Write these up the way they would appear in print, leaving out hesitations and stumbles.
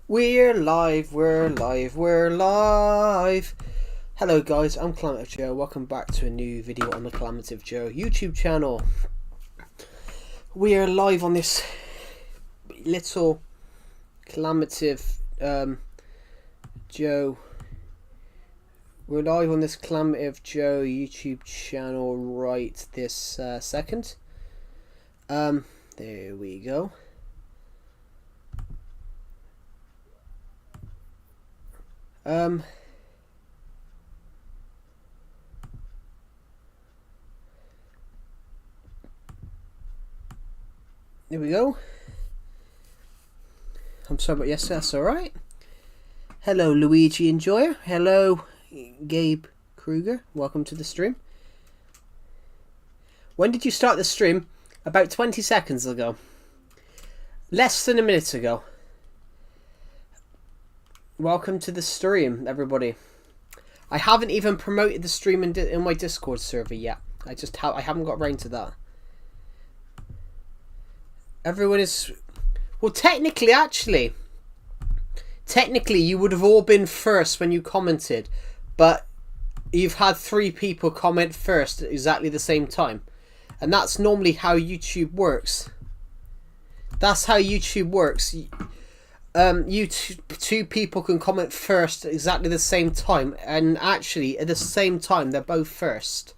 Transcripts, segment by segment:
We're live, we're live, we're live. Hello guys, I'm Calamitous Joe. Welcome back to a new video on the Calamitous Joe YouTube channel. We are live on this little Calamitous Joe. We're live on this Calamitous Joe YouTube channel right this second. There we go. There we go. I'm sorry, but yes, that's alright. Hello, Luigi Enjoyer. Hello, Gabe Kruger. Welcome to the stream. When did you start the stream? About 20 seconds ago. Less than a minute ago. Welcome to the stream, everybody. I haven't even promoted the stream in my Discord server yet. I haven't got around to that. Everyone is... Well, technically, you would have all been first when you commented. But you've had 3 people comment first at exactly the same time. And that's normally how YouTube works. That's how YouTube works. Two people can comment first at exactly the same time, and actually at the same time they're both first.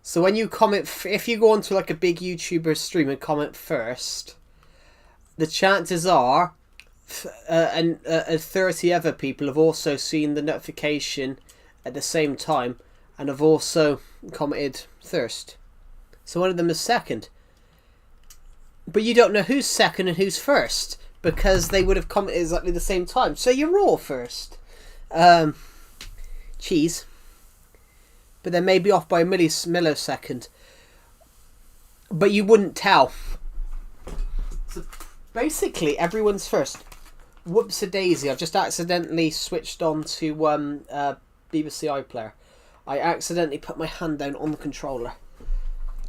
So when you comment, if you go onto like a big YouTuber stream and comment first, the chances are 30 other people have also seen the notification at the same time and have also commented first. So one of them is second. But you don't know who's second and who's first, because they would have commented exactly the same time. So you're all first. Cheese. But they may be off by a millisecond. But you wouldn't tell. So basically, everyone's first. Whoops-a-daisy. I've just accidentally switched on to BBC iPlayer. I accidentally put my hand down on the controller.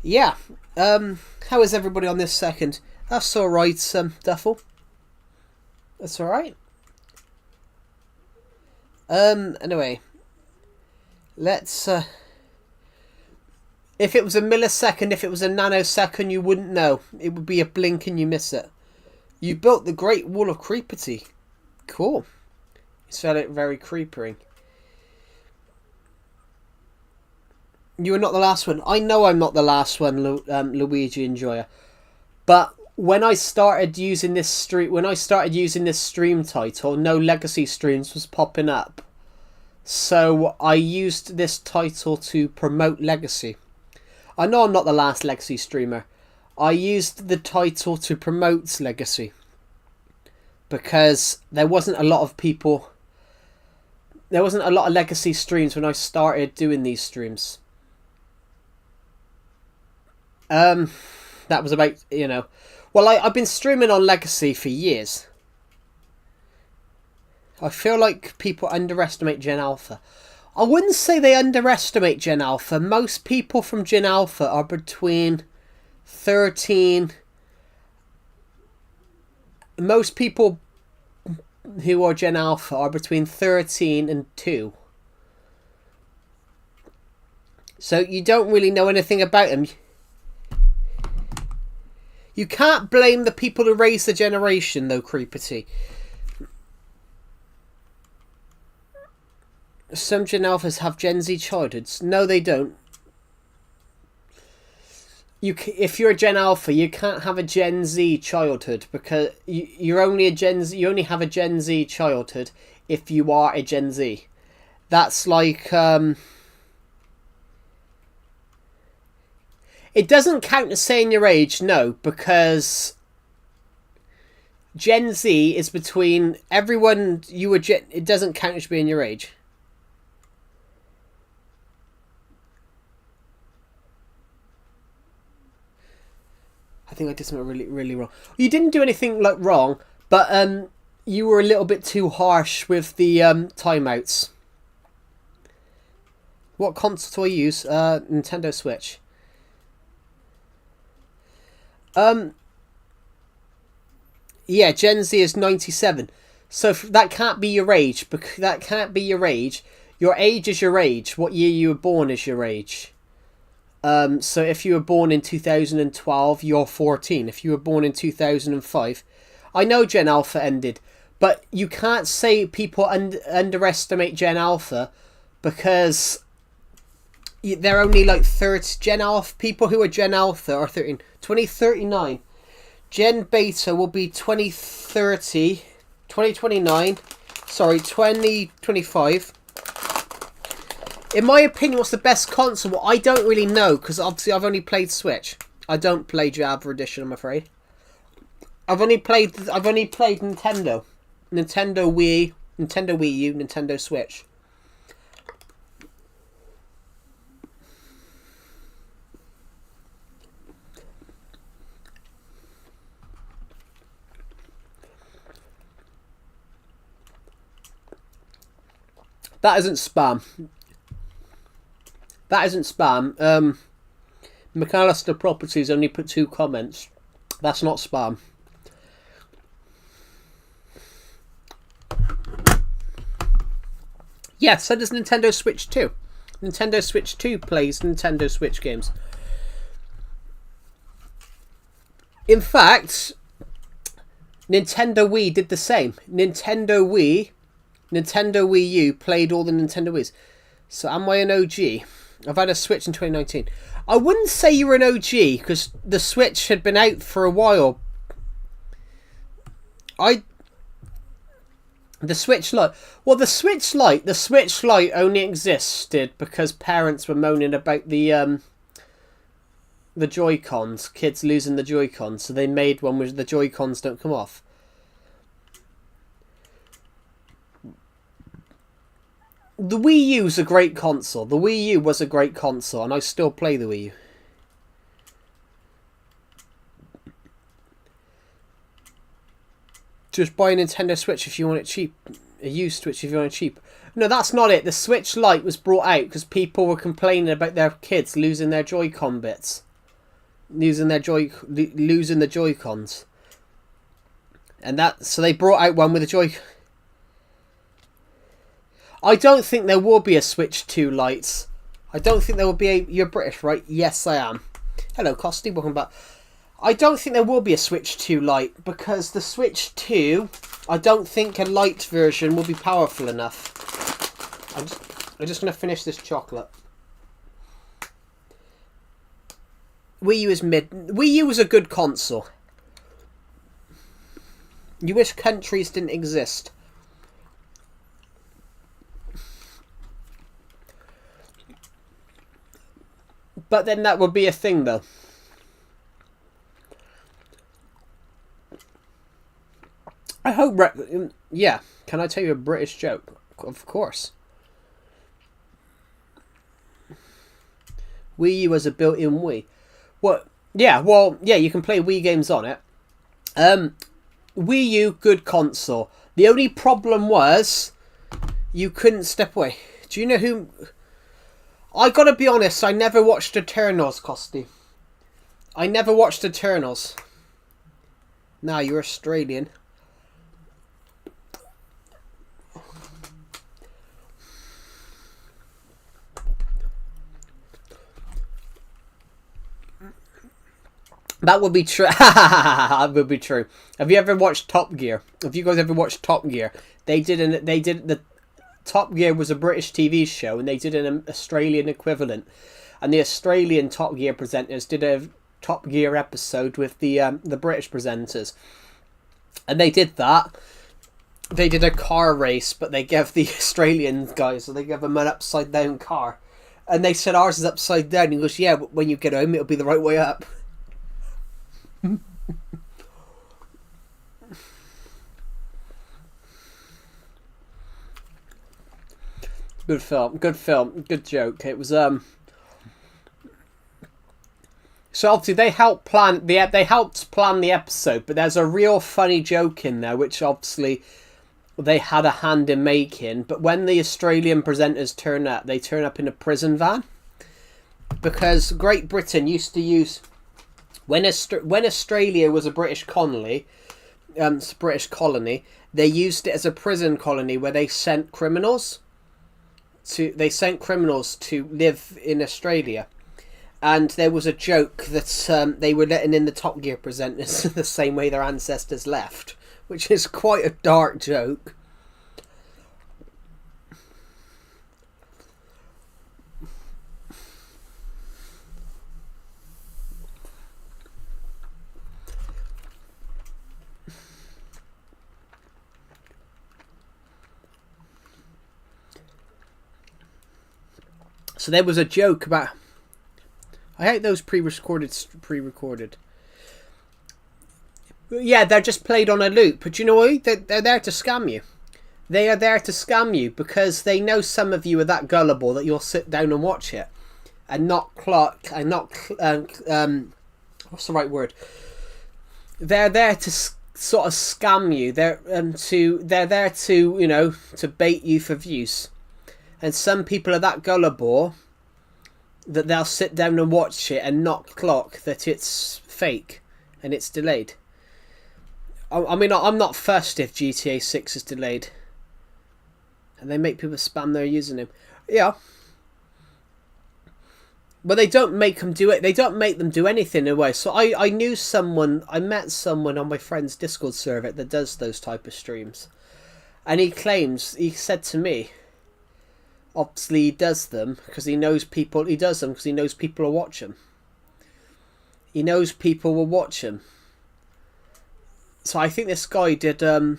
Yeah. How is everybody on this second? That's alright, Duffel. That's alright. Anyway. Let's, if it was a millisecond, if it was a nanosecond, you wouldn't know. It would be a blink and you miss it. You built the Great Wall of Creeperty. Cool. It's very creepering. You are not the last one. I know I'm not the last one, Luigi Enjoyer. But when I started using this stream title, no legacy streams was popping up. So I used this title to promote legacy. I know I'm not the last legacy streamer. I used the title to promote legacy because there wasn't a lot of people. There wasn't a lot of legacy streams when I started doing these streams. That was about, you know, well, I've been streaming on legacy for years. I feel like people underestimate Gen Alpha. I wouldn't say they underestimate Gen Alpha. Most people from Gen Alpha are between 13. Most people who are Gen Alpha are between 13 and 2. So you don't really know anything about them. You can't blame the people who raised the generation, though, Creepity. Some Gen Alphas have Gen Z childhoods. No, they don't. If you're a Gen Alpha, you can't have a Gen Z childhood because you only have a Gen Z childhood if you are a Gen Z. That's like it doesn't count as saying your age, no, because Gen Z is between everyone you were it doesn't count as being your age. I think I did something really, really wrong. You didn't do anything like wrong, but you were a little bit too harsh with the timeouts. What console do I use? Nintendo Switch. Yeah, Gen Z is 97. So that can't be your age. That can't be your age. Your age is your age. What year you were born is your age. So if you were born in 2012, you're 14. If you were born in 2005, I know Gen Alpha ended, but you can't say people underestimate Gen Alpha because they're only like 30. Gen Alpha, people who are Gen Alpha are 13. 2039. Gen Beta will be 2030, 2029, sorry, 2025. In my opinion, what's the best console? Well, I don't really know, because obviously I've only played Switch. I don't play Java Edition, I'm afraid. I've only played Nintendo. Nintendo Wii, Nintendo Wii U, Nintendo Switch. That isn't spam. That isn't spam. McAllister Properties only put 2 comments. That's not spam. Yeah, so does Nintendo Switch 2. Nintendo Switch 2 plays Nintendo Switch games. In fact, Nintendo Wii did the same. Nintendo Wii U played all the Nintendo Wiis. So am I an OG? I've had a Switch in 2019. I wouldn't say you were an OG because the Switch had been out for a while. The Switch Lite. Well, the Switch Lite only existed because parents were moaning about the Joy-Cons, kids losing the Joy-Cons, so they made one where the Joy-Cons don't come off. The Wii U's a great console. The Wii U was a great console, and I still play the Wii U. Just buy a Nintendo Switch if you want it cheap. A used Switch if you want it cheap. No, that's not it. The Switch Lite was brought out because people were complaining about their kids losing their Joy-Con bits. Losing the Joy-Cons. And so they brought out one with a Joy... I don't think there will be a Switch 2 Lite. I don't think there will be a... You're British, right? Yes, I am. Hello, Costy. Welcome back. I don't think there will be a Switch 2 Lite because the Switch 2, I don't think a Lite version will be powerful enough. I'm just going to finish this chocolate. Wii U is mid. Wii U was a good console. You wish countries didn't exist. But then that would be a thing, though. I hope... Yeah. Can I tell you a British joke? Of course. Wii U has a built-in Wii. What? Yeah, well, yeah, you can play Wii games on it. Wii U, good console. The only problem was you couldn't step away. Do you know who... I gotta be honest, I never watched Eternals, Costy. I never watched Eternals. Nah, you're Australian. That would be true. That would be true. Have you ever watched Top Gear? Have you guys ever watched Top Gear? The Top Gear was a British TV show, and they did an Australian equivalent. And the Australian Top Gear presenters did a Top Gear episode with the British presenters, and they did that. They did a car race, but they gave the Australian guys, so they gave them an upside down car, and they said ours is upside down. And he goes, yeah, but when you get home, it'll be the right way up. Good film, good joke. It was so obviously they helped plan the episode, but there's a real funny joke in there which obviously they had a hand in making. But when the Australian presenters turn up, they turn up in a prison van, because Great Britain used to use when Australia was a British colony, it's a British colony. They used it as a prison colony where they sent criminals to live in Australia. And there was a joke that they were letting in the Top Gear presenters the same way their ancestors left, which is quite a dark joke. So there was a joke about... I hate those pre-recorded. Yeah, they're just played on a loop. But you know what? They're there to scam you. They are there to scam you because they know some of you are that gullible that you'll sit down and watch it and not clock and not what's the right word? They're there to sort of scam you. They're there to, you know, to bait you for views. And some people are that gullible that they'll sit down and watch it and not clock that it's fake and it's delayed. I mean, I'm not fussed if GTA 6 is delayed. And they make people spam their username. Yeah. But they don't make them do it. They don't make them do anything in a way. So I met someone on my friend's Discord server that does those type of streams. And he said to me, obviously he does them because he knows people. He does them because he knows people will watch him. He knows people will watch him. So I think this guy did. I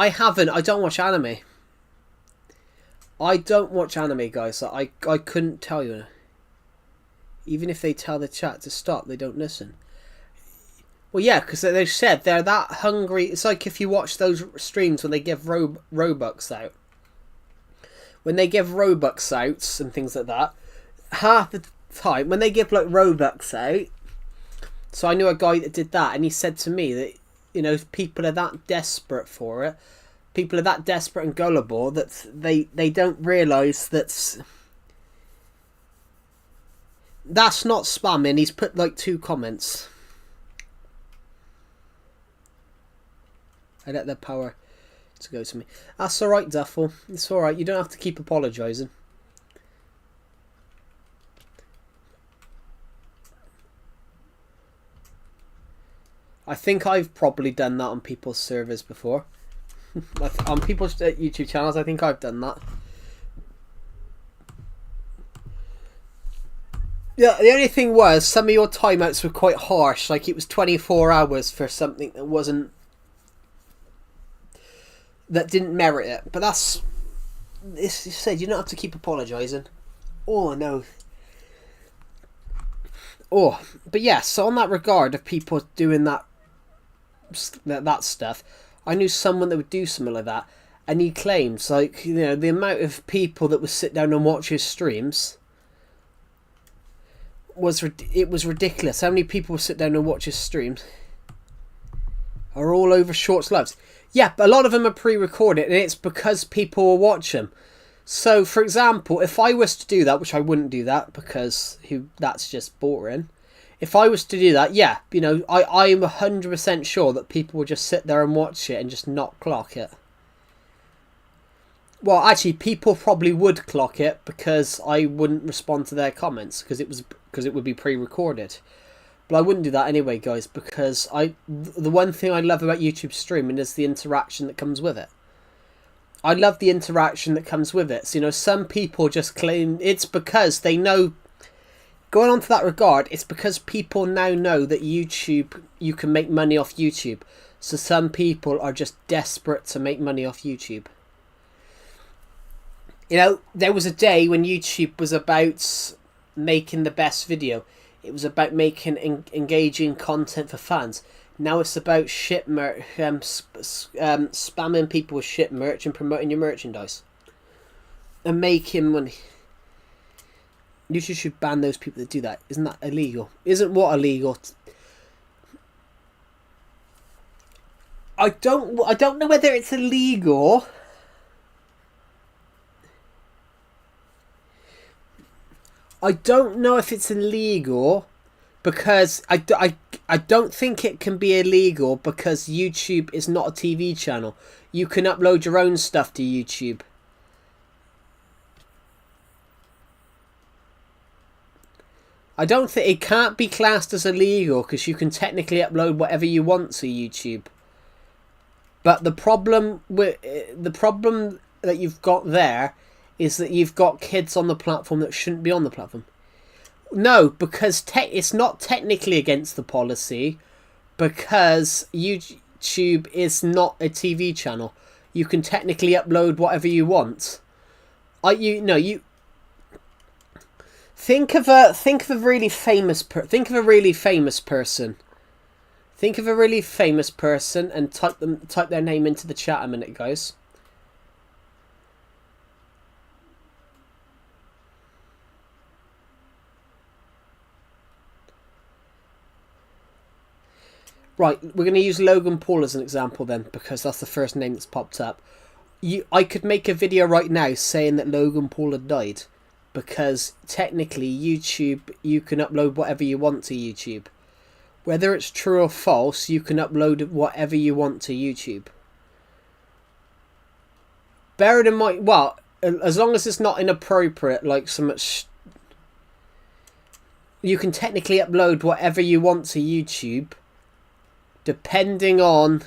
don't watch anime. I don't watch anime, guys. I couldn't tell you. Even if they tell the chat to stop, they don't listen. Well, yeah, because they said they're that hungry. It's like if you watch those streams when they give Robux out. When they give Robux out and things like that, half the time when they give like Robux out. So I knew a guy that did that, and he said to me that, you know, people are that desperate for it. People are that desperate and gullible that they don't realise that's not spamming. He's put like 2 comments. I let their power to go to me. That's alright, Duffel. It's alright. You don't have to keep apologising. I think I've probably done that on people's servers before. On people's YouTube channels, I think I've done that. Yeah, the only thing was, some of your timeouts were quite harsh. Like, it was 24 hours for something that didn't merit it. But that's... It's you said, you don't have to keep apologising. Oh, no. Oh, but yeah, so on that regard of people doing that stuff, I knew someone that would do something like that, and he claims, like, you know, the amount of people that would sit down and watch his streams was ridiculous. How many people would sit down and watch his streams are all over Short's lives. Yeah, but a lot of them are pre-recorded, and it's because people will watch them. So, for example, if I was to do that, which I wouldn't do that because that's just boring. If I was to do that, yeah, you know, I'm 100% sure that people would just sit there and watch it and just not clock it. Well, actually, people probably would clock it because I wouldn't respond to their comments because it would be pre-recorded. But I wouldn't do that anyway, guys, because the one thing I love about YouTube streaming is the interaction that comes with it. I love the interaction that comes with it. So, you know, some people just claim it's because they know. Going on to that regard, it's because people now know that YouTube, you can make money off YouTube. So some people are just desperate to make money off YouTube. You know, there was a day when YouTube was about making the best video. It was about making engaging content for fans. Now it's about shit merch, spamming people with shit merch and promoting your merchandise. And making money. YouTube should ban those people that do that. Isn't that illegal? Isn't what illegal? I don't know whether it's illegal. I don't know if it's illegal because I don't think it can be illegal because YouTube is not a TV channel. You can upload your own stuff to YouTube. I don't think it can't be classed as illegal because you can technically upload whatever you want to YouTube. But the problem that you've got there is that you've got kids on the platform that shouldn't be on the platform. No, because it's not technically against the policy because YouTube is not a TV channel. You can technically upload whatever you want. Think of a really famous person. Think of a really famous person and type their name into the chat a minute, guys. Right, we're going to use Logan Paul as an example then, because that's the first name that's popped up. I could make a video right now saying that Logan Paul had died, because technically YouTube, you can upload whatever you want to YouTube. Whether it's true or false, you can upload whatever you want to YouTube. Bear it in mind, well, as long as it's not inappropriate, like so much, you can technically upload whatever you want to YouTube. Depending on...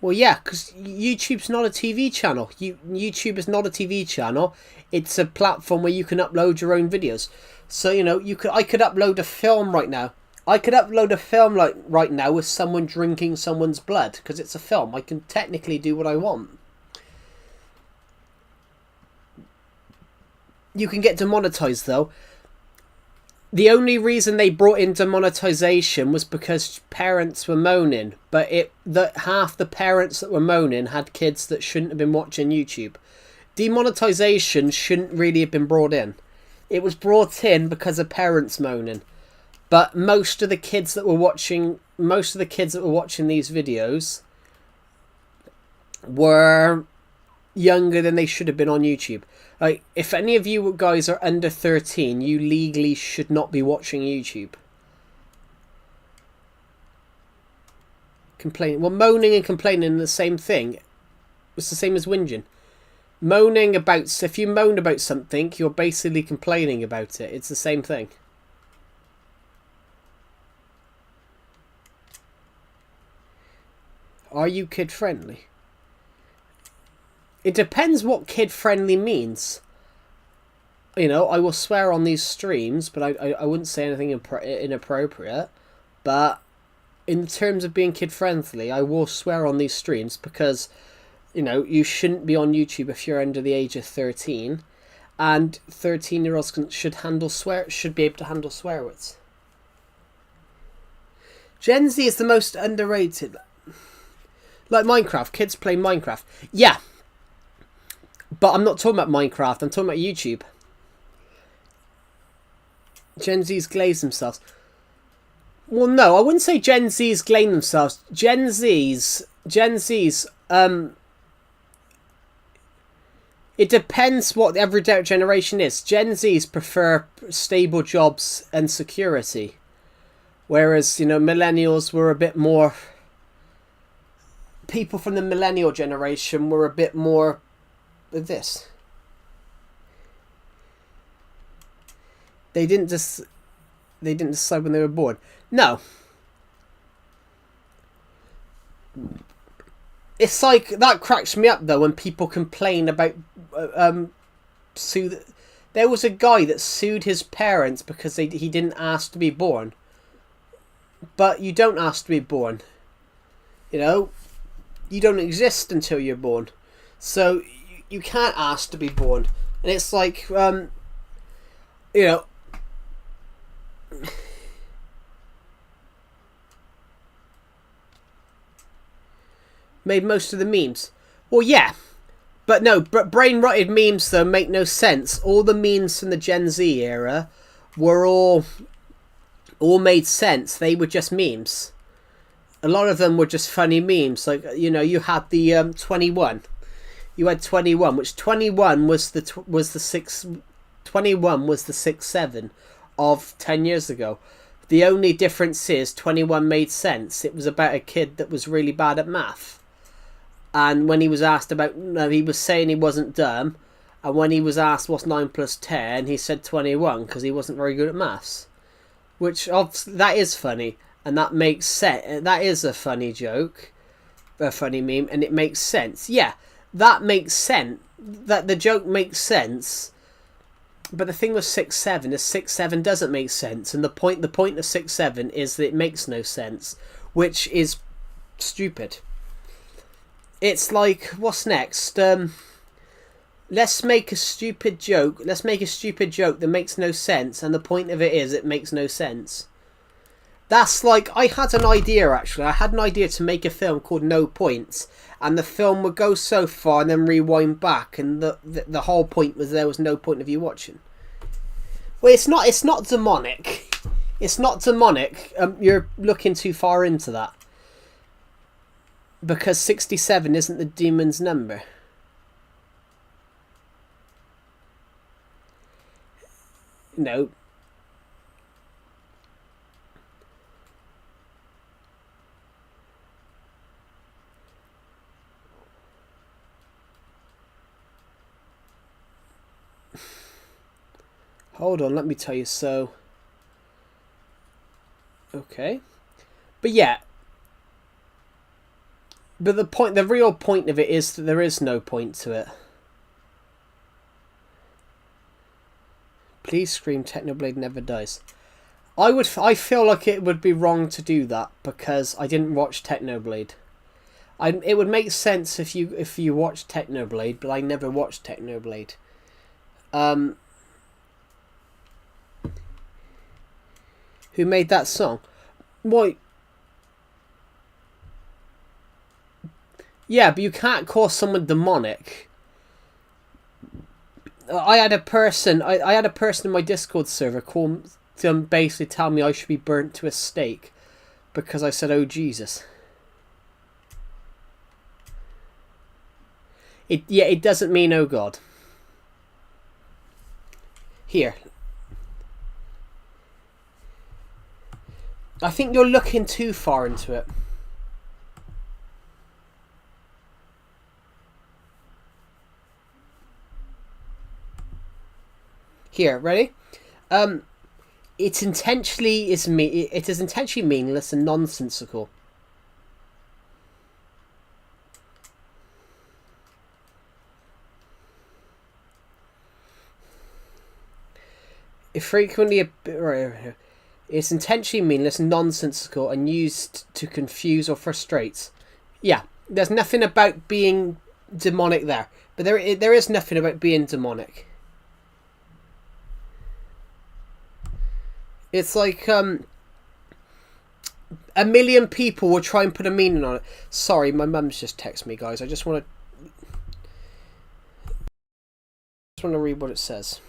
Well, yeah, because YouTube's not a TV channel. YouTube is not a TV channel. It's a platform where you can upload your own videos. So, you know, I could upload a film right now. I could upload a film like right now with someone drinking someone's blood, because it's a film. I can technically do what I want. You can get demonetized, though. The only reason they brought in demonetization was because parents were moaning, but half the parents that were moaning had kids that shouldn't have been watching YouTube. Demonetization shouldn't really have been brought in. It was brought in because of parents moaning. But most of the kids that were watching these videos were younger than they should have been on YouTube. Like, if any of you guys are under 13, you legally should not be watching YouTube. Complaining. Well, moaning and complaining are the same thing. It's the same as whinging. If you moan about something, you're basically complaining about it. It's the same thing. Are you kid-friendly? It depends what kid-friendly means. You know, I will swear on these streams, but I wouldn't say anything inappropriate. But in terms of being kid-friendly, I will swear on these streams because, you know, you shouldn't be on YouTube if you're under the age of 13. And 13-year-olds should be able to handle swear words. Gen Z is the most underrated. Like Minecraft. Kids play Minecraft. Yeah. But I'm not talking about Minecraft, I'm talking about YouTube. Gen Z's glaze themselves. Well, no, I wouldn't say Gen Z's glaze themselves. Gen Z's, it depends what the everyday generation is. Gen Z's prefer stable jobs and security. Whereas, you know, millennials were a bit more... People from the millennial generation were a bit more... this. They didn't decide when they were born. No. It's like, that cracks me up though when people complain about there was a guy that sued his parents because he didn't ask to be born. But you don't ask to be born. You know, you don't exist until you're born. So you can't ask to be born. And it's like, you know, made most of the memes. Well, yeah. But no, brain-rotted memes, though, make no sense. All the memes from the Gen Z era were all made sense. They were just memes. A lot of them were just funny memes. Like, you know, you had the 21. You had 21, which 21 was the 6'7" of 10 years ago. The only difference is 21 made sense. It was about a kid that was really bad at math. And when he was asked about... No, he was saying he wasn't dumb. And when he was asked what's 9 plus 10, he said 21 because he wasn't very good at maths. Which, that is funny. And that makes sense. That is a funny joke. A funny meme. And it makes sense. Yeah, that makes sense. That the joke makes sense. But the thing with 6-7 is 6-7 doesn't make sense. And the point of 6-7 is that it makes no sense. Which is stupid. It's like, what's next? Let's make a stupid joke. Let's make a stupid joke that makes no sense. And the point of it is it makes no sense. That's like, I had an idea actually. I had an idea to make a film called No Points. And the film would go so far and then rewind back. And the whole point was there was no point of you watching. Well, it's not demonic. It's not demonic. You're looking too far into that. Because 67 isn't the demon's number. No. Hold on, let me tell you. So, okay, but yeah, but the real point of it is that there is no point to it. Please scream, Technoblade never dies. I feel like it would be wrong to do that because I didn't watch Technoblade. It would make sense if you watched Technoblade, but I never watched Technoblade. Who made that song? Why? Yeah, but you can't call someone demonic. I had a person in my Discord server call to basically tell me I should be burnt to a stake because I said, "Oh Jesus." It doesn't mean "Oh God." Here. I think you're looking too far into it. Here, ready? It is intentionally meaningless and nonsensical. It frequently it's intentionally meaningless and nonsensical and used to confuse or frustrate. Yeah, there's nothing about being demonic there, but there is nothing about being demonic. It's like a million people will try and put a meaning on it. Sorry, my mum's just texted me, guys. I just want to read what it says.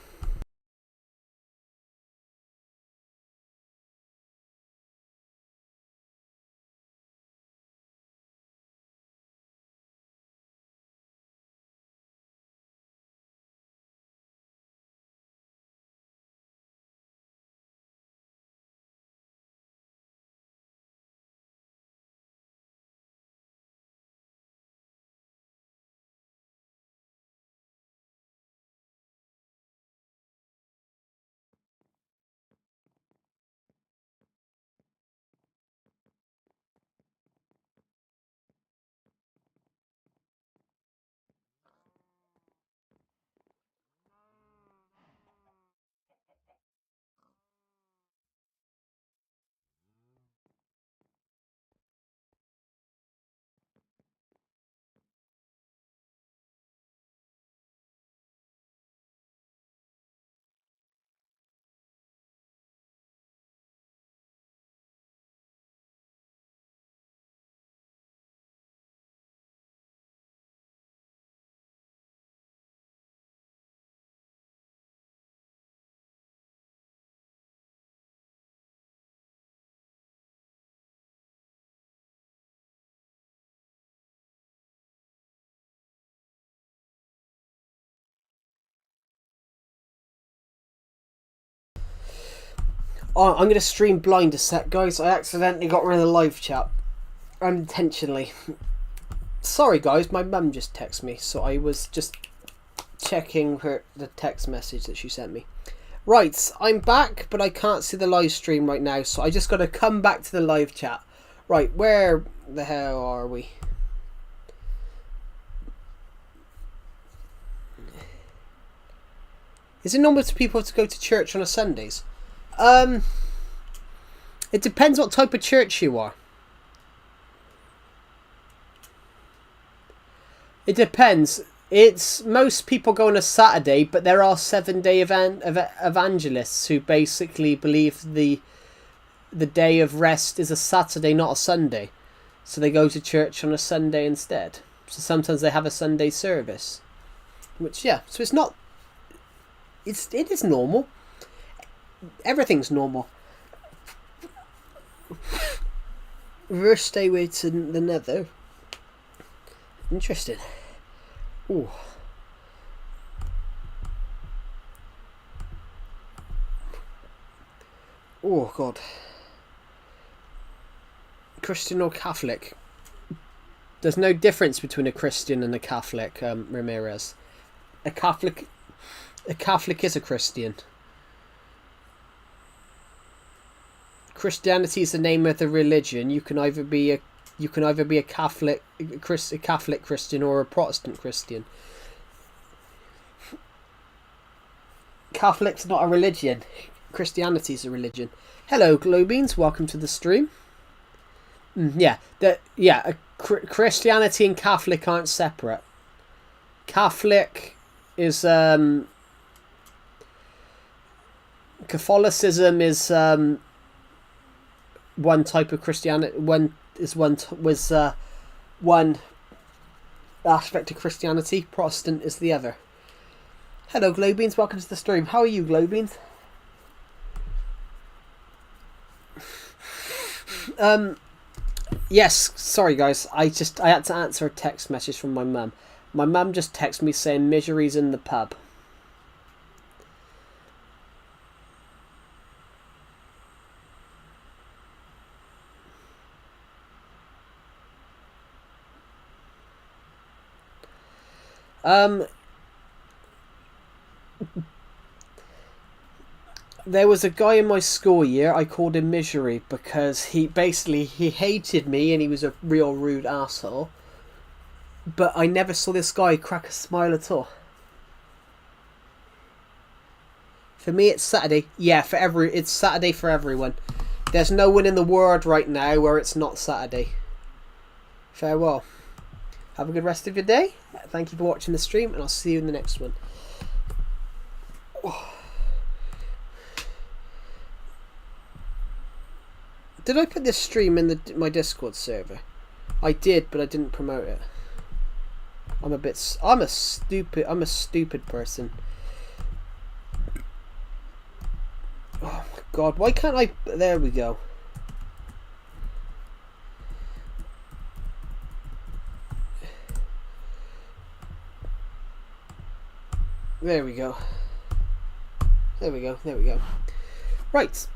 Oh, I'm going to stream blind a sec, guys. I accidentally got rid of the live chat. Unintentionally. Sorry, guys. My mum just texted me, so I was just checking the text message that she sent me. Right, I'm back, but I can't see the live stream right now, so I just got to come back to the live chat. Right, where the hell are we? Is it normal for people to go to church on a Sundays? It depends what type of church you are. It depends. It's most people go on a Saturday, but there are 7-day evangelists who basically believe the day of rest is a Saturday, not a Sunday. So they go to church on a Sunday instead. So sometimes they have a Sunday service. Which, yeah, so it's not... It is normal. Everything's normal. Reverse stairway to the nether. Interesting. Ooh. Oh, God. Christian or Catholic? There's no difference between a Christian and a Catholic, Ramirez. A Catholic is a Christian. Christianity is the name of the religion. You can either be a Catholic Christian or a Protestant Christian. Catholic's not a religion. Christianity is a religion. Hello, Glowbeans. Welcome to the stream. Christianity and Catholic aren't separate. Catholic is Catholicism is one type of Christianity. One aspect of Christianity. Protestant is the other. Hello, Glowbeans. Welcome to the stream. How are you, Glowbeans? Yes, sorry guys, I had to answer a text message from my mum. My mum just texted me saying Misery's in the pub. There was a guy in my school year, I called him Misery because he hated me and he was a real rude asshole. But I never saw this guy crack a smile at all. For me, it's Saturday. Yeah, it's Saturday for everyone. There's no one in the world right now where it's not Saturday. Farewell. Have a good rest of your day. Thank you for watching the stream, and I'll see you in the next one. Oh. Did I put this stream in my Discord server? I did, but I didn't promote it. I'm a stupid person. Oh my god, why can't I... There we go. There we go. There we go. There we go. Right.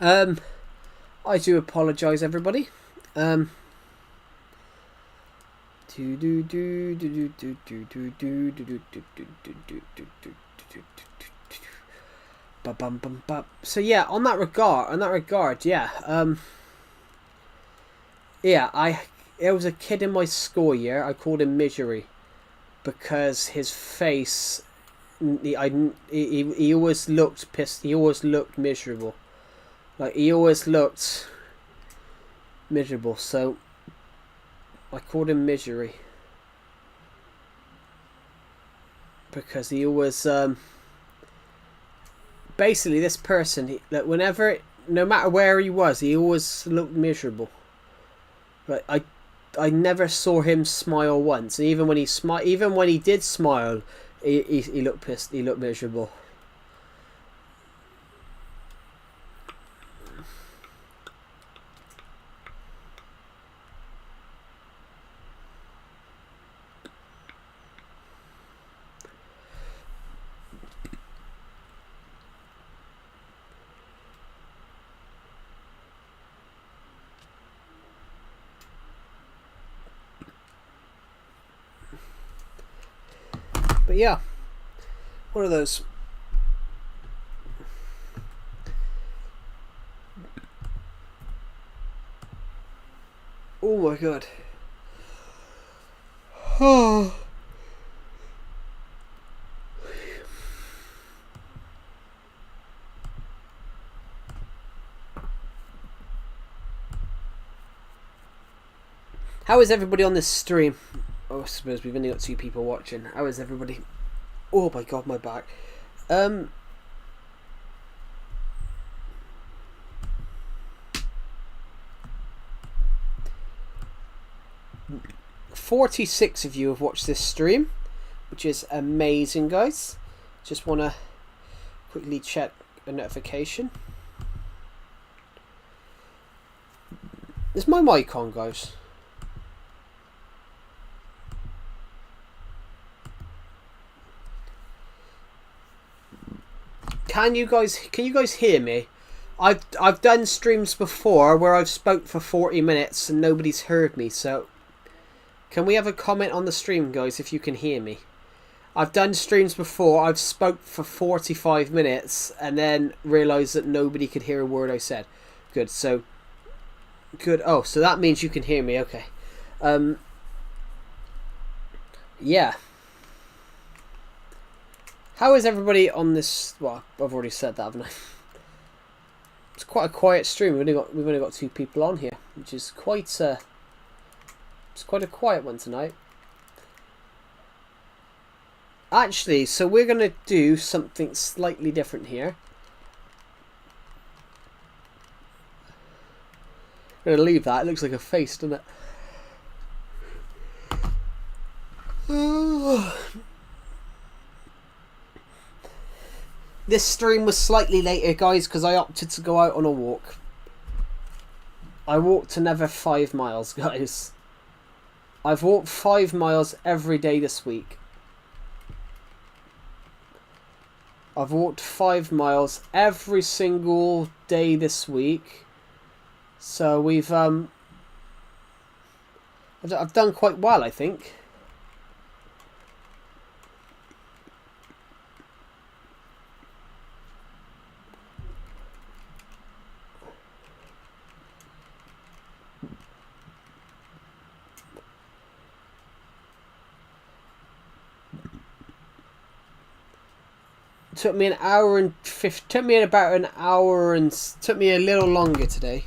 I do apologise, everybody. So yeah, on that regard, yeah. There was a kid in my school year. I called him Misery because his face, he always looked pissed. He always looked miserable. Like, he always looked miserable, so I called him Misery. Because he always, basically this person, no matter where he was, he always looked miserable. Like, I never saw him smile once. And even when he did smile, he looked pissed, he looked miserable. But yeah, one of those. Oh my god. Oh. How is everybody on this stream? Oh, I suppose we've only got 2 people watching. How is everybody? Oh my god, my back. 46 of you have watched this stream, which is amazing, guys. Just want to quickly check a notification. Is my mic on, guys? Can you guys hear me? I've done streams before where I've spoke for 40 minutes and nobody's heard me, so can we have a comment on the stream, guys, if you can hear me? I've done streams before, I've spoke for 45 minutes and then realised that nobody could hear a word I said. Good, so good. Oh, so that means you can hear me, okay. Yeah. How is everybody on this? Well, I've already said that, haven't I? It's quite a quiet stream. We've only got 2 people on here, which is quite it's quite a quiet one tonight. Actually, so we're gonna do something slightly different here. I'm gonna leave that. It looks like a face, doesn't it? This stream was slightly later, guys, because I opted to go out on a walk. I walked another 5 miles, guys. I've walked 5 miles every day this week. I've walked 5 miles every single day this week. So we've I've done quite well, I think. Took me an hour and 50. Took me about an hour and took me a little longer today.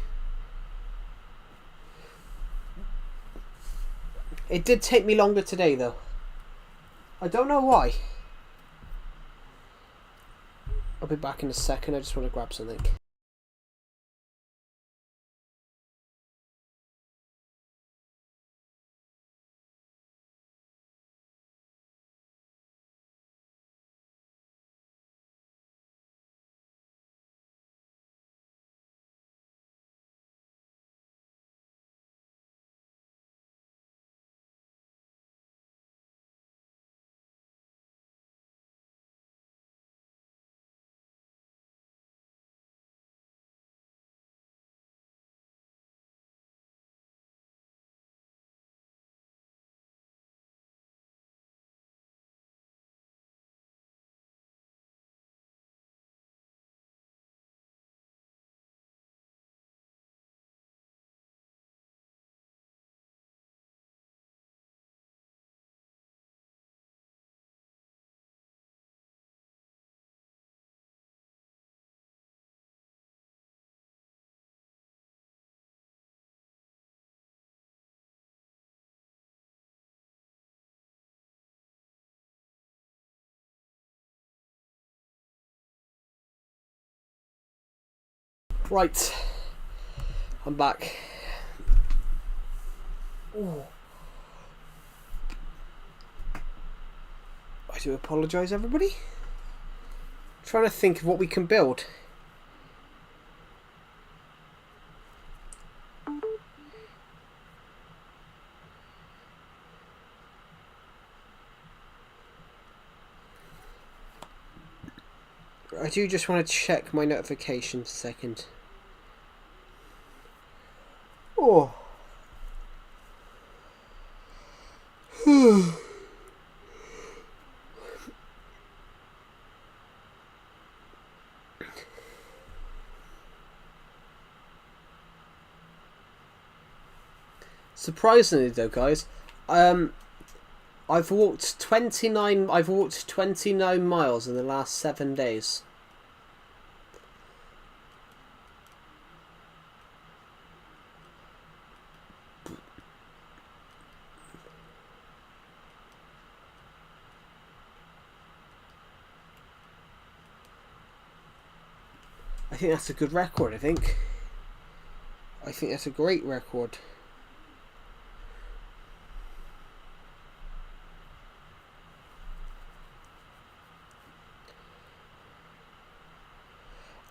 It did take me longer today, though. I don't know why. I'll be back in a second. I just want to grab something. Right, I'm back. Ooh. I do apologise, everybody. I'm trying to think of what we can build. I do just want to check my notifications a second. Oh. Surprisingly though, guys, I've walked 29 miles in the last 7 days. I think that's a good record, I think that's a great record.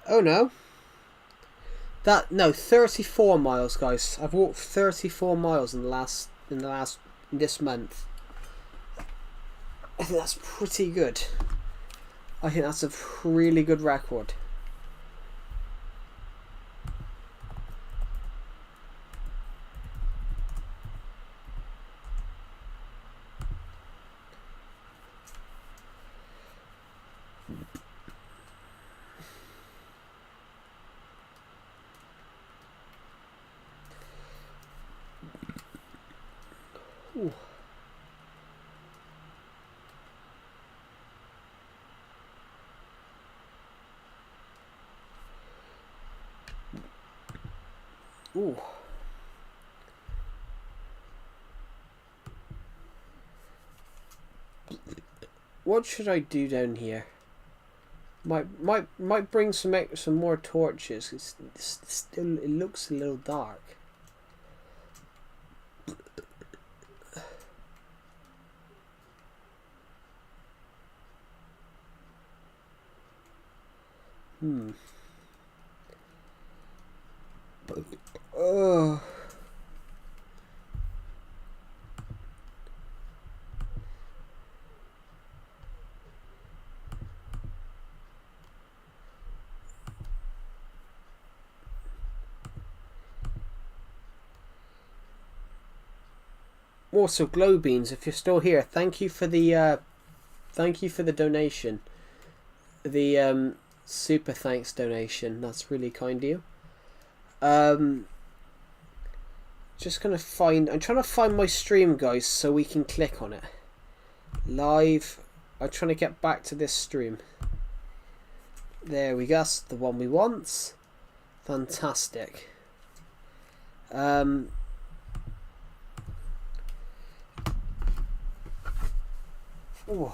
Oh no. 34 miles, guys. I've walked 34 miles in this month. I think that's pretty good. I think that's a really good record. Ooh. Ooh. What should I do down here? Might bring some more torches. It's still, it looks a little dark. Also, glow beans, if you're still here, thank you for the donation, the super thanks donation. That's really kind of you. Just gonna find. I'm trying to find my stream, guys, so we can click on it. Live. I'm trying to get back to this stream. There we go. That's the one we want. Fantastic. Ooh.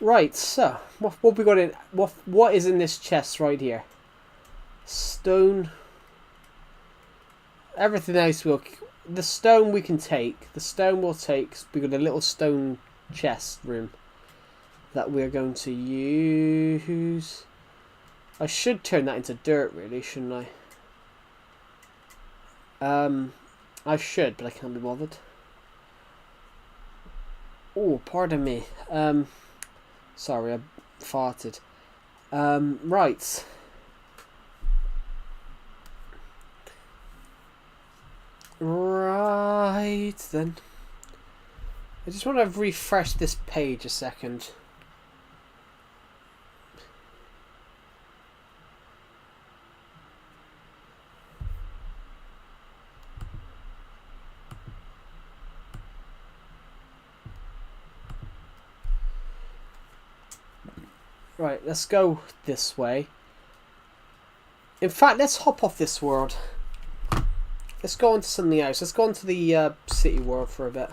Right, so what we got in? What is in this chest right here? Stone. Everything else will. The stone we can take. The stone we'll take. We got a little stone chest room that we're going to use. I should turn that into dirt, really, shouldn't I? I should, but I can't be bothered. Oh, pardon me. Sorry, I farted. Right. Right then. I just want to refresh this page a second. Right, let's go this way. In fact, let's hop off this world. Let's go on to something else. Let's go on to the city world for a bit.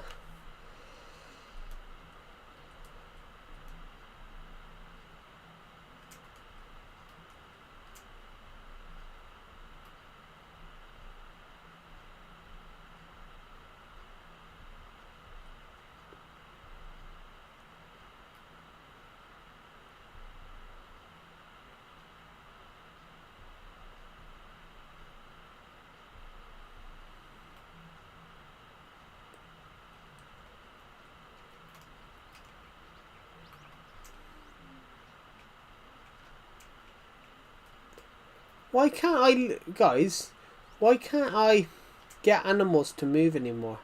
Why can't I... Guys, why can't I get animals to move anymore?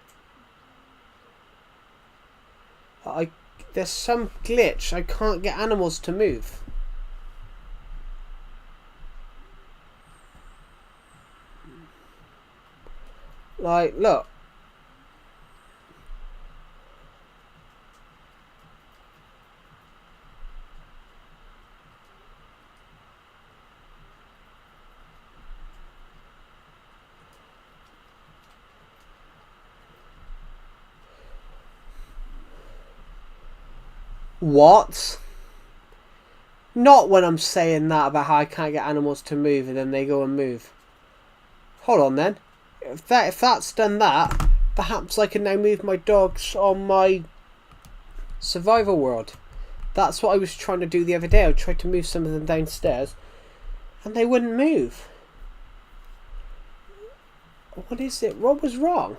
There's some glitch. I can't get animals to move. Like, look. What? Not when I'm saying that about how I can't get animals to move and then they go and move. Hold on then. If that's done that, perhaps I can now move my dogs on my survival world. That's what I was trying to do the other day. I tried to move some of them downstairs and they wouldn't move. What is it? What was wrong?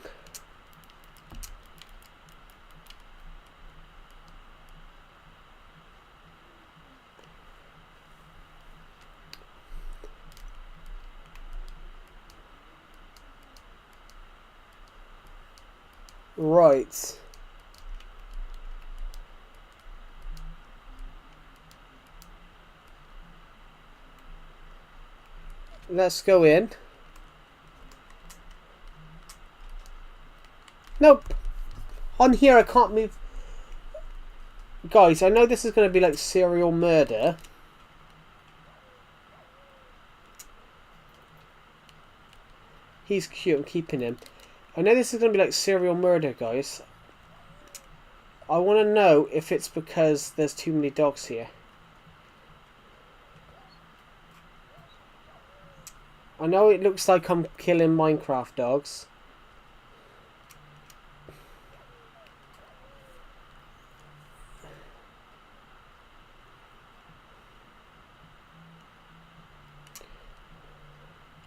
Right. Let's go in. Nope. On here I can't move. Guys, I know this is going to be like serial murder. He's cute, I'm keeping him. I know this is going to be like serial murder, guys. I want to know if it's because there's too many dogs here. I know it looks like I'm killing Minecraft dogs.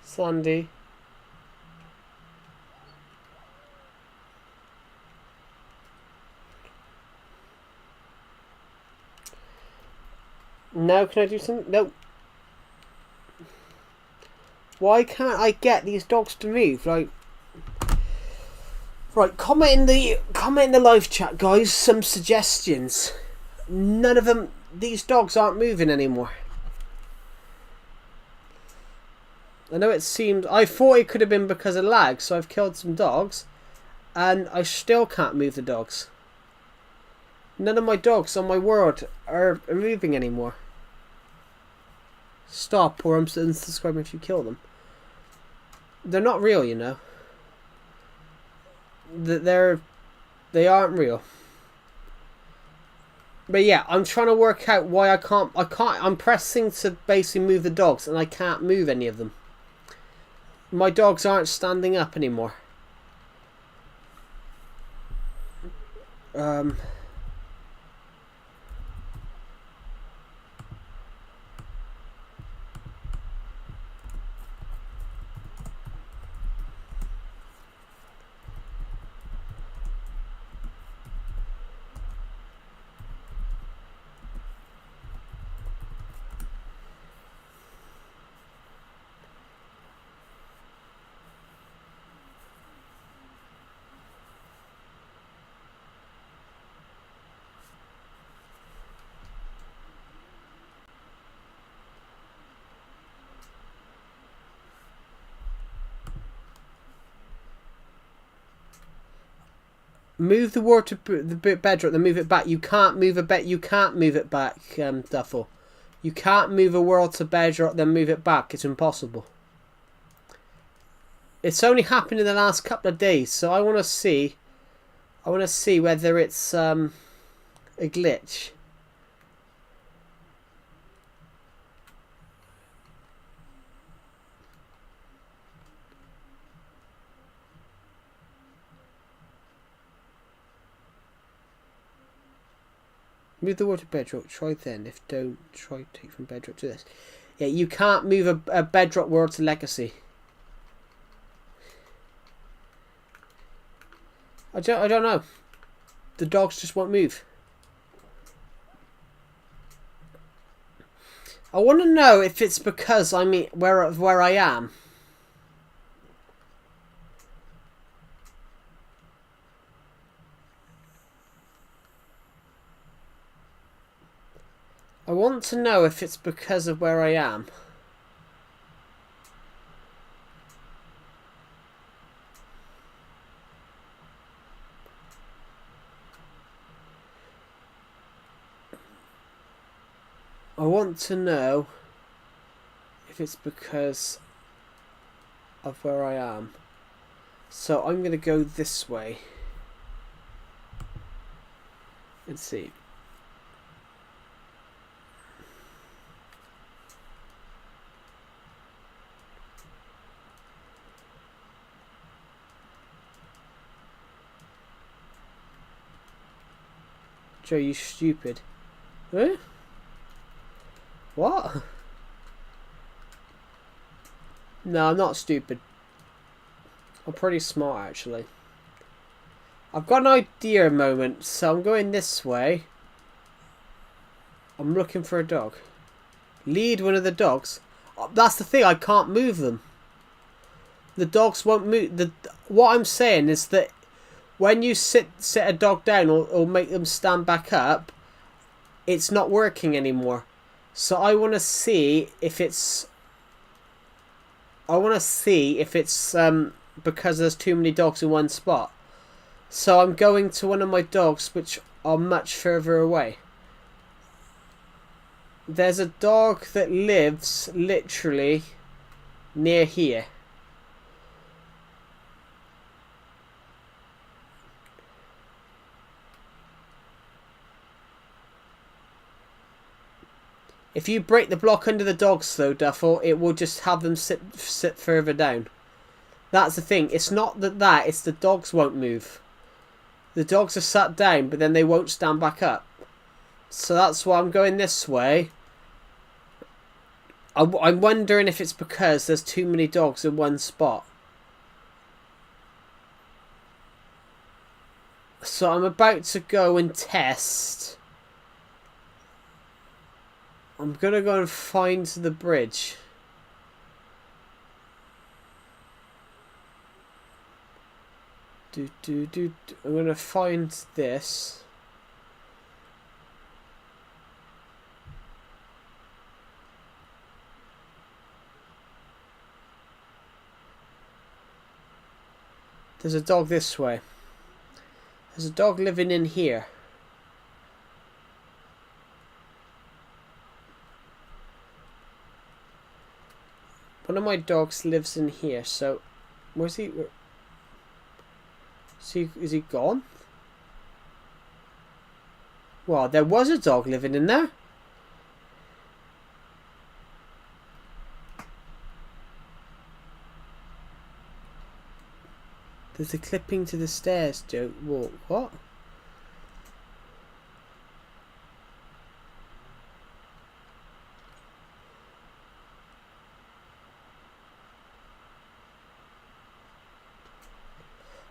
Sandy. Now can I do something? Nope. Why can't I get these dogs to move? Like, right, comment in the live chat, guys. Some suggestions. None of them. These dogs aren't moving anymore. I know it seemed. I thought it could have been because of lag, so I've killed some dogs, and I still can't move the dogs. None of my dogs on my world are moving anymore. Stop, or I'm unsubscribing if you kill them. They're not real, you know. They aren't real. But yeah, I'm trying to work out why I can't. I'm pressing to basically move the dogs, and I can't move any of them. My dogs aren't standing up anymore. Move the water, the bedrock, then move it back. You can't move You can't move it back, Duffel. You can't move a world to bedrock, then move it back. It's impossible. It's only happened in the last couple of days, so I want to see. I want to see whether it's a glitch. Move the water bedrock. Try then. If don't, try take from bedrock to this. Yeah, you can't move a bedrock world to legacy. I don't know. The dogs just won't move. I want to know if it's because I mean where I am. I want to know if it's because of where I am. I want to know if it's because of where I am. So I'm going to go this way and see. Joe, you stupid. Huh? What? No, I'm not stupid. I'm pretty smart, actually. I've got an idea moment, so I'm going this way. I'm looking for a dog. Lead one of the dogs. That's the thing, I can't move them. The dogs won't move. What I'm saying is that when you sit a dog down or make them stand back up, it's not working anymore. So I want to see if it's... because there's too many dogs in one spot. So I'm going to one of my dogs which are much further away. There's a dog that lives literally near here. If you break the block under the dogs though, Duffel, it will just have them sit further down. That's the thing. It's not it's the dogs won't move. The dogs are sat down, but then they won't stand back up. So that's why I'm going this way. I'm wondering if it's because there's too many dogs in one spot. So I'm about to go and test. I'm going to go and find the bridge. I'm going to find this. There's a dog this way. There's a dog living in here. One of my dogs lives in here, so where's he? Is he gone? Well, there was a dog living in there. There's a clipping to the stairs, Joe. Whoa, what?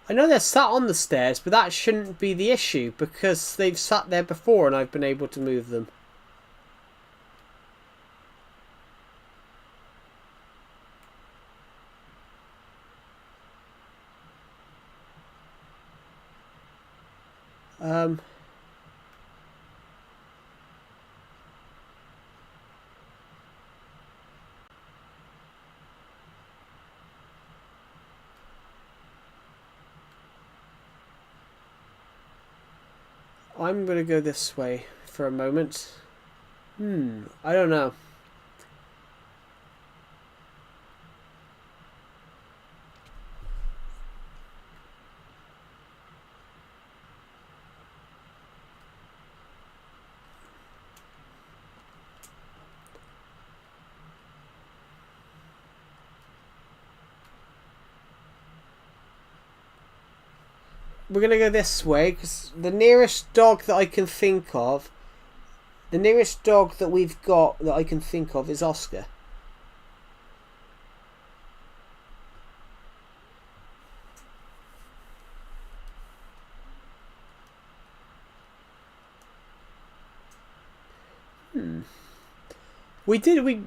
I know they're sat on the stairs, but that shouldn't be the issue because they've sat there before and I've been able to move them. I'm going to go this way for a moment. I don't know. We're going to go this way because the nearest dog that I can think of, the nearest dog that we've got that I can think of is Oscar. We did, we...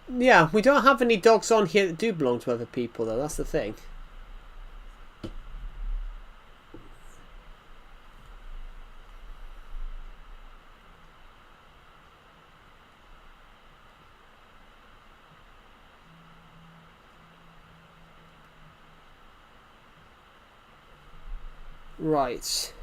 Yeah, we don't have any dogs on here that do belong to other people, though. That's the thing. Right.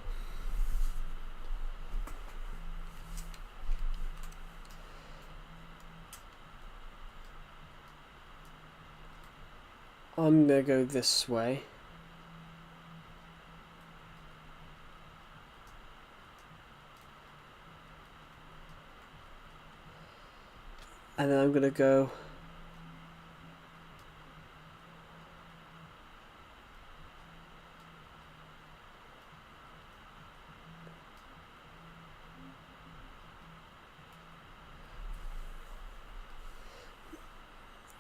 I'm gonna go this way. And then I'm gonna go...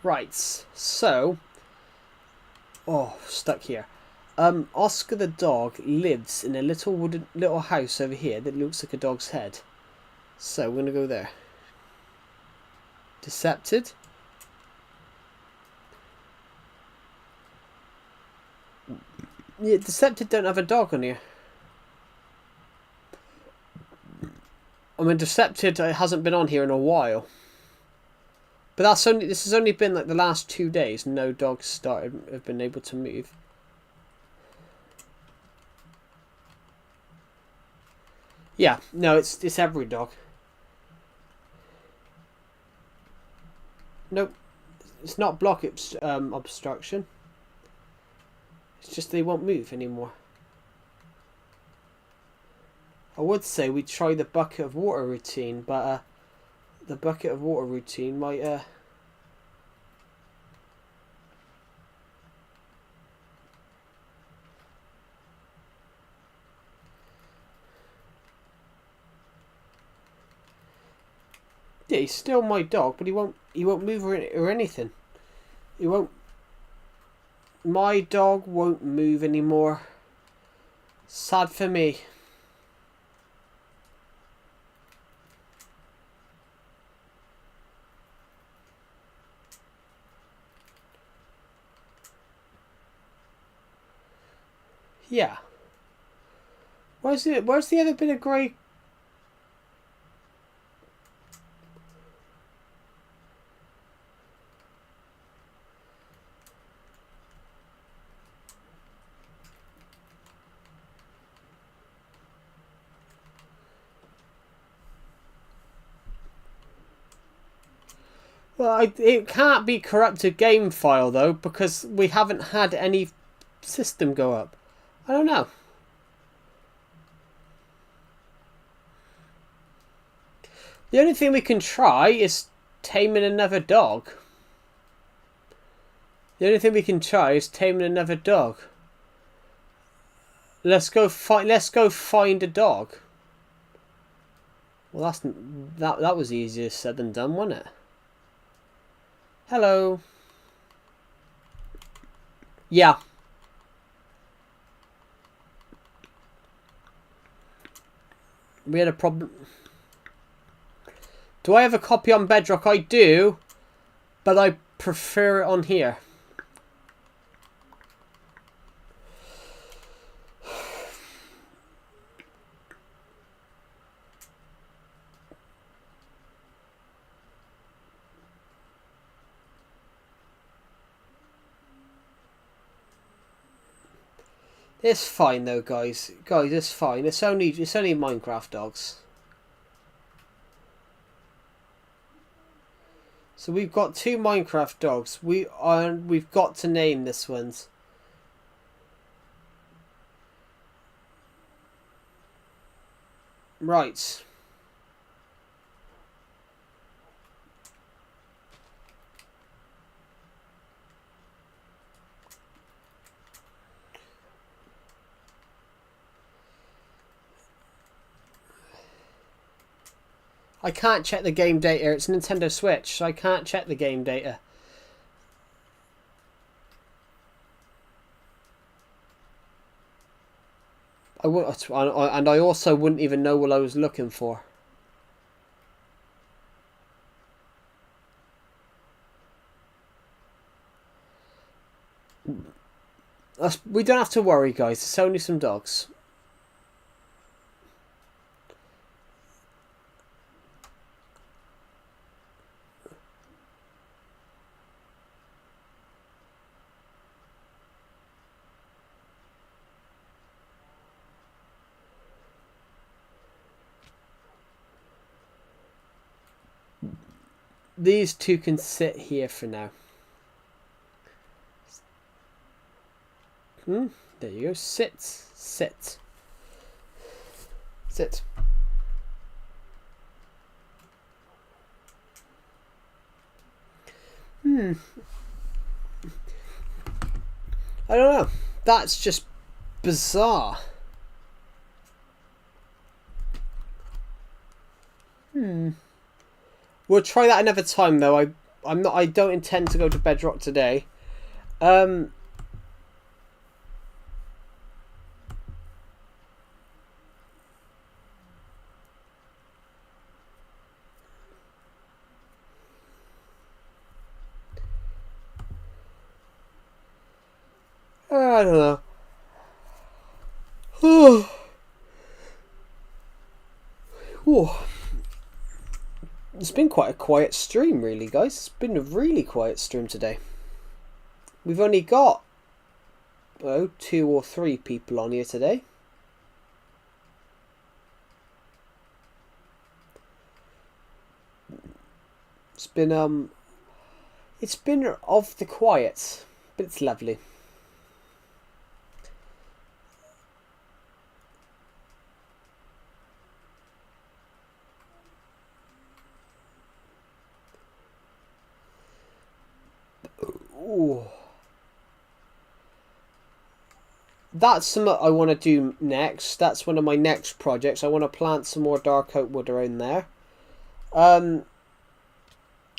Right, so... Oh, stuck here. Oscar the dog lives in a little house over here that looks like a dog's head. So we're gonna go there. Decepted. Yeah, Decepted don't have a dog on here. I mean, Decepted hasn't been on here in a while. But this has only been like the last 2 days. No dogs have been able to move. Yeah, no, it's every dog. Nope, it's not block obstruction. It's just they won't move anymore. I would say we try the bucket of water routine, but the bucket of water routine might yeah, he's still my dog, but he won't move or anything. He won't. My dog won't move anymore. Sad for me. Yeah. Where's the other bit of grey? Well, it can't be corrupted game file though, because we haven't had any system go up. I don't know. The only thing we can try is taming another dog. The only thing we can try is taming another dog. Let's go find a dog. Well, that was easier said than done, wasn't it? Hello. Yeah. We had a problem. Do I have a copy on Bedrock? I do, but I prefer it on here. It's fine though, guys. Guys, it's fine. It's only Minecraft dogs. So we've got 2 Minecraft dogs. We've got to name this ones. Right. I can't check the game data. It's Nintendo Switch, so I can't check the game data. And I also wouldn't even know what I was looking for. We don't have to worry, guys. It's only some dogs. These two can sit here for now. There you go. Sit. Sit. Sit. I don't know. That's just bizarre. We'll try that another time, though. I don't intend to go to Bedrock today. I don't know. Oh. It's been quite a quiet stream, really, guys. It's been a really quiet stream today. We've only got 2 or 3 people on here today. It's been of the quiet, but it's lovely. Ooh. That's something I want to do next. That's one of my next projects. I want to plant some more dark oak wood around there.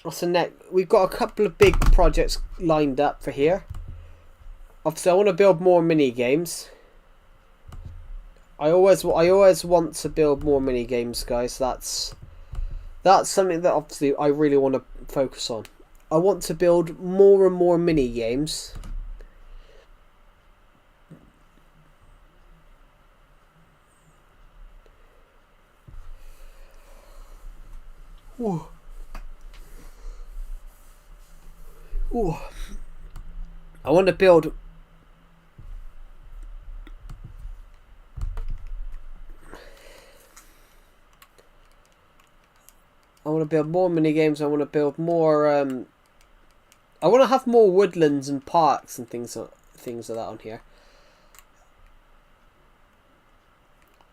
What's the next? We've got a couple of big projects lined up for here. Obviously, I want to build more mini games. I always want to build more mini games, guys. That's something that obviously I really want to focus on. I want to build more and more mini games. Ooh. Ooh. I want to build. I want to build more mini games. I want to build more. I want to have more woodlands and parks and things like that on here.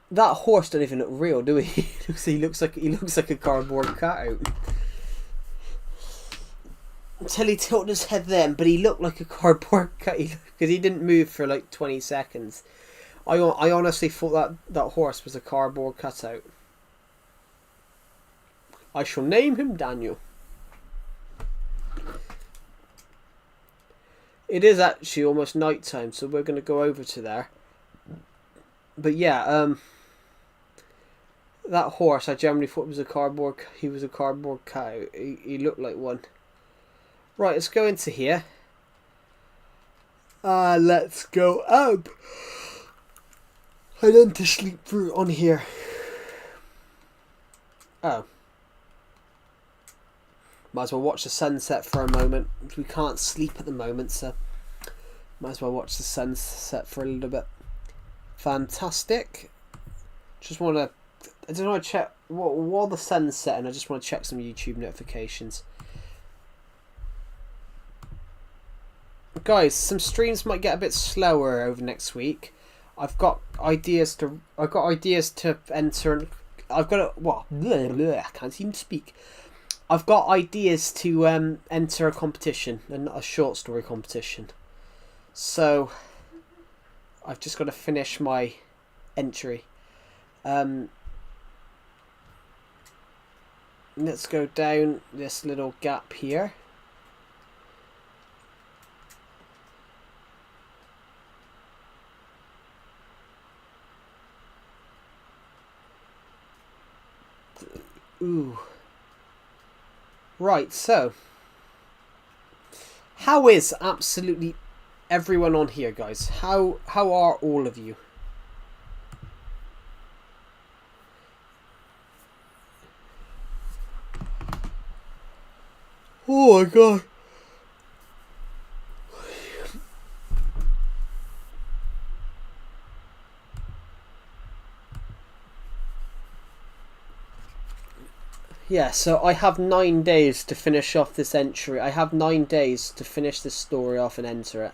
That horse don't even look real, do he? He looks like a cardboard cutout. Until he tilted his head then, but he looked like a cardboard cutout because he didn't move for like 20 seconds. I honestly thought that horse was a cardboard cutout. I shall name him Daniel. It is actually almost night time, so we're going to go over to there. But yeah, that horse, I generally thought was a cardboard. He was a cardboard cow. He looked like one. Right, let's go into here. Let's go up. I need to sleep through on here. Oh. Might as well watch the sunset for a moment. We can't sleep at the moment, so might as well watch the sunset for a little bit. Fantastic. Just want to. I just want to check while the sun's setting. I just want to check some YouTube notifications. Guys, some streams might get a bit slower over next week. I've got ideas to enter. I've got I can't even speak. I've got ideas to enter a competition, and a short story competition. So I've just got to finish my entry. Let's go down this little gap here. Ooh. Right, so how is absolutely everyone on here, guys. How are all of you? Oh my god. Yeah, so I have 9 days to finish off this entry. I have 9 days to finish this story off and enter it.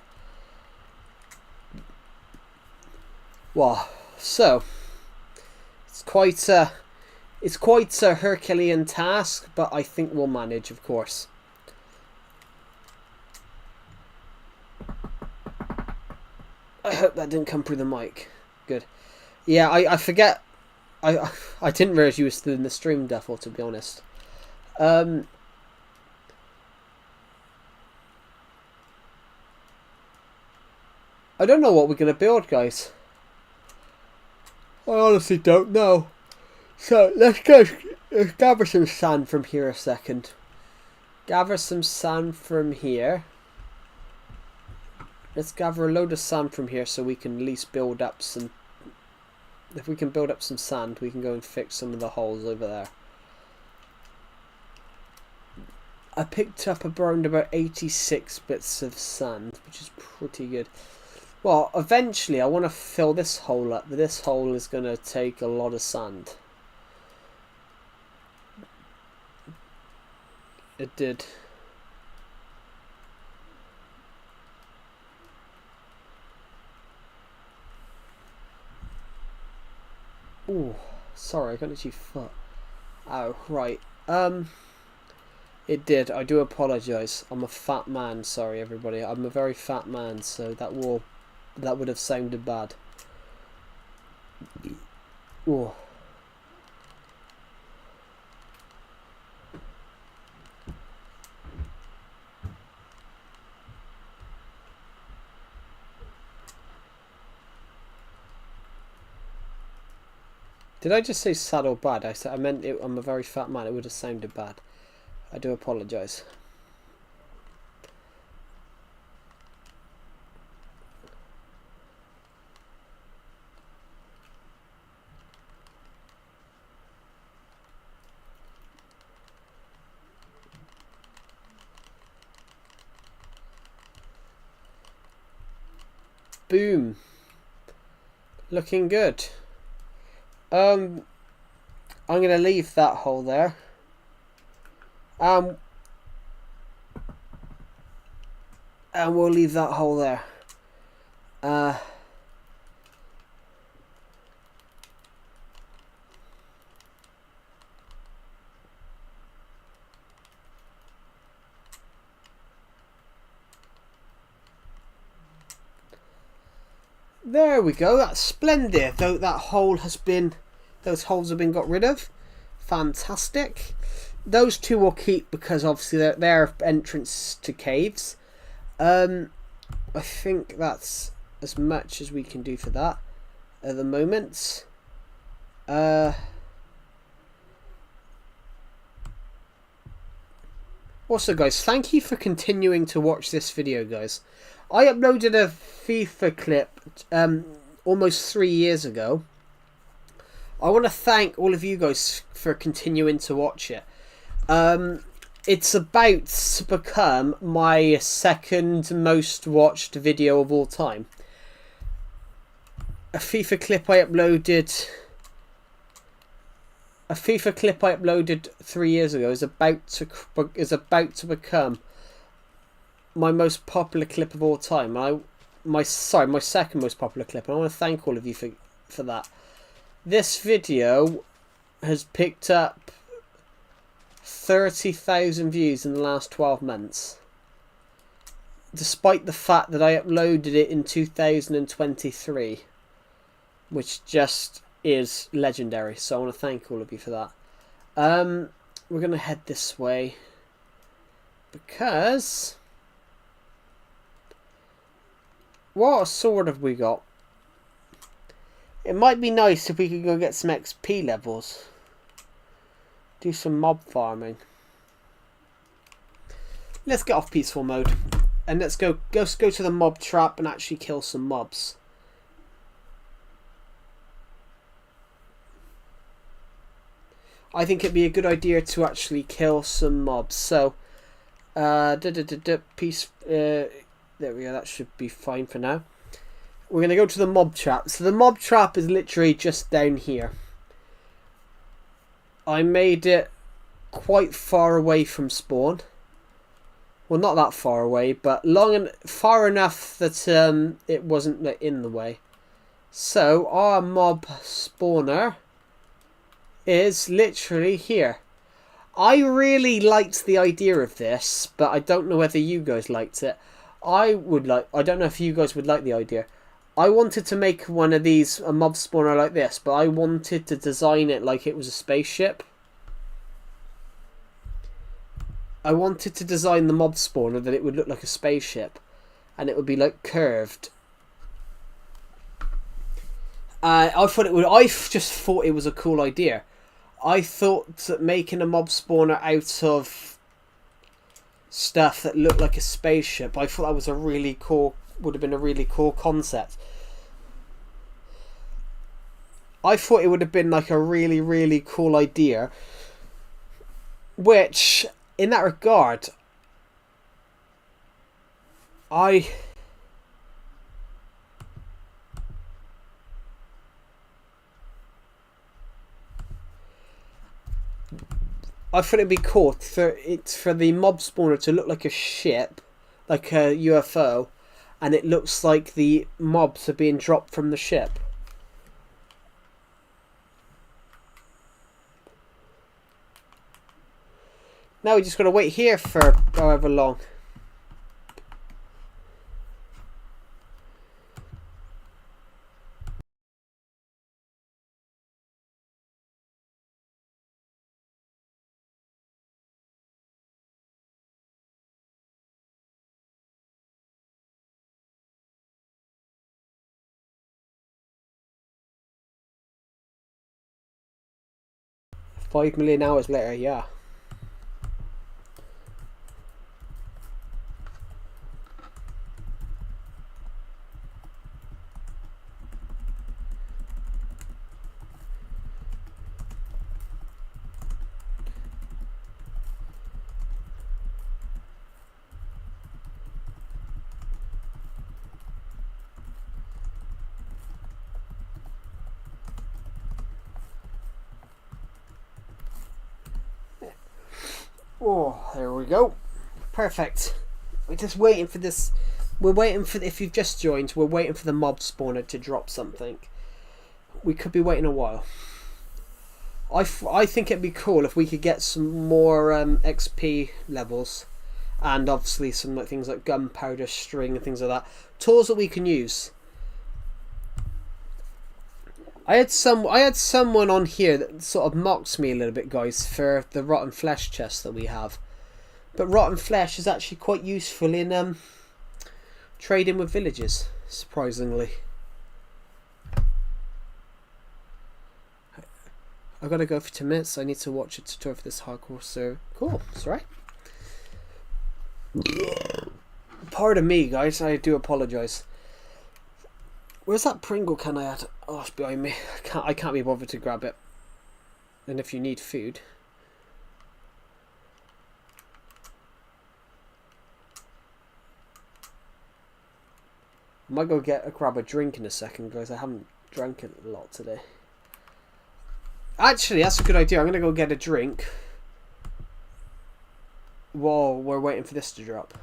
Well, so it's quite a Herculean task, but I think we'll manage, of course. I hope that didn't come through the mic. Good. Yeah, I forget. I didn't realise you were still in the stream, Duffel, to be honest. I don't know what we're going to build, guys. I honestly don't know. So, let's gather some sand from here a second. Gather some sand from here. Let's gather a load of sand from here so we can at least build up some... If we can build up some sand, we can go and fix some of the holes over there. I picked up around about 86 bits of sand, which is pretty good. Well, eventually I want to fill this hole up, but this hole is going to take a lot of sand. It did. Oh, sorry, I got an itchy foot. Oh, right. It did. I do apologise. I'm a fat man. Sorry, everybody. I'm a very fat man, so that would have sounded bad. Oh. Did I just say sad or bad? I meant it, I'm a very fat man. It would have sounded bad. I do apologise. Boom. Looking good. I'm going to leave that hole there. And we'll leave that hole there. There we go. That's splendid. Though that hole has been, those holes have been got rid of. Fantastic. Those two will keep because obviously they're entrance to caves. I think that's as much as we can do for that at the moment. Also, guys, thank you for continuing to watch this video, guys. I uploaded a FIFA clip almost 3 years ago. I want to thank all of you guys for continuing to watch it. It's about to become my second most watched video of all time. A FIFA clip I uploaded 3 years ago is about to become my most popular clip of all time. My second most popular clip, and I want to thank all of you for that. This video has picked up 30,000 views in the last 12 months. Despite the fact that I uploaded it in 2023, which just is legendary. So I want to thank all of you for that. We're going to head this way because what sword have we got? It might be nice if we could go get some XP levels. Do some mob farming. Let's get off peaceful mode. And let's go to the mob trap and actually kill some mobs. I think it'd be a good idea to actually kill some mobs. So, piece. There we go. That should be fine for now. We're going to go to the mob trap. So the mob trap is literally just down here. I made it quite far away from spawn. Well, not that far away, but far enough that it wasn't in the way. So our mob spawner is literally here. I really liked the idea of this, but I don't know whether you guys liked it. I don't know if you guys would like the idea. I wanted to make one of these, a mob spawner like this, but I wanted to design it like it was a spaceship. I wanted to design the mob spawner that it would look like a spaceship, and it would be like curved. I just thought it was a cool idea. I thought that making a mob spawner out of stuff that looked like a spaceship, I thought that was would have been a really cool concept. I thought it would have been like a really, really cool idea, which, in that regard, I thought it'd be cool for the mob spawner to look like a ship, like a UFO, and it looks like the mobs are being dropped from the ship. Now we just got to wait here for however long. $5 million hours later, yeah. Oh, there we go. Perfect. We're just waiting for this. We're waiting for, if you've just joined, we're waiting for the mob spawner to drop something. We could be waiting a while. I think it'd be cool if we could get some more XP levels, and obviously some things like gunpowder, string, and things like that. Tools that we can use. I had someone on here that sort of mocks me a little bit, guys, for the rotten flesh chest that we have. But rotten flesh is actually quite useful in trading with villagers, surprisingly. I've got to go for 2 minutes. I need to watch a tutorial for this hardcore, so cool. That's right. Pardon me, guys. I do apologise. Where's that Pringle can I had? Oh, it's behind me. I can't be bothered to grab it. And if you need food, I might go grab a drink in a second, guys. I haven't drank a lot today. Actually, that's a good idea. I'm gonna go get a drink while we're waiting for this to drop.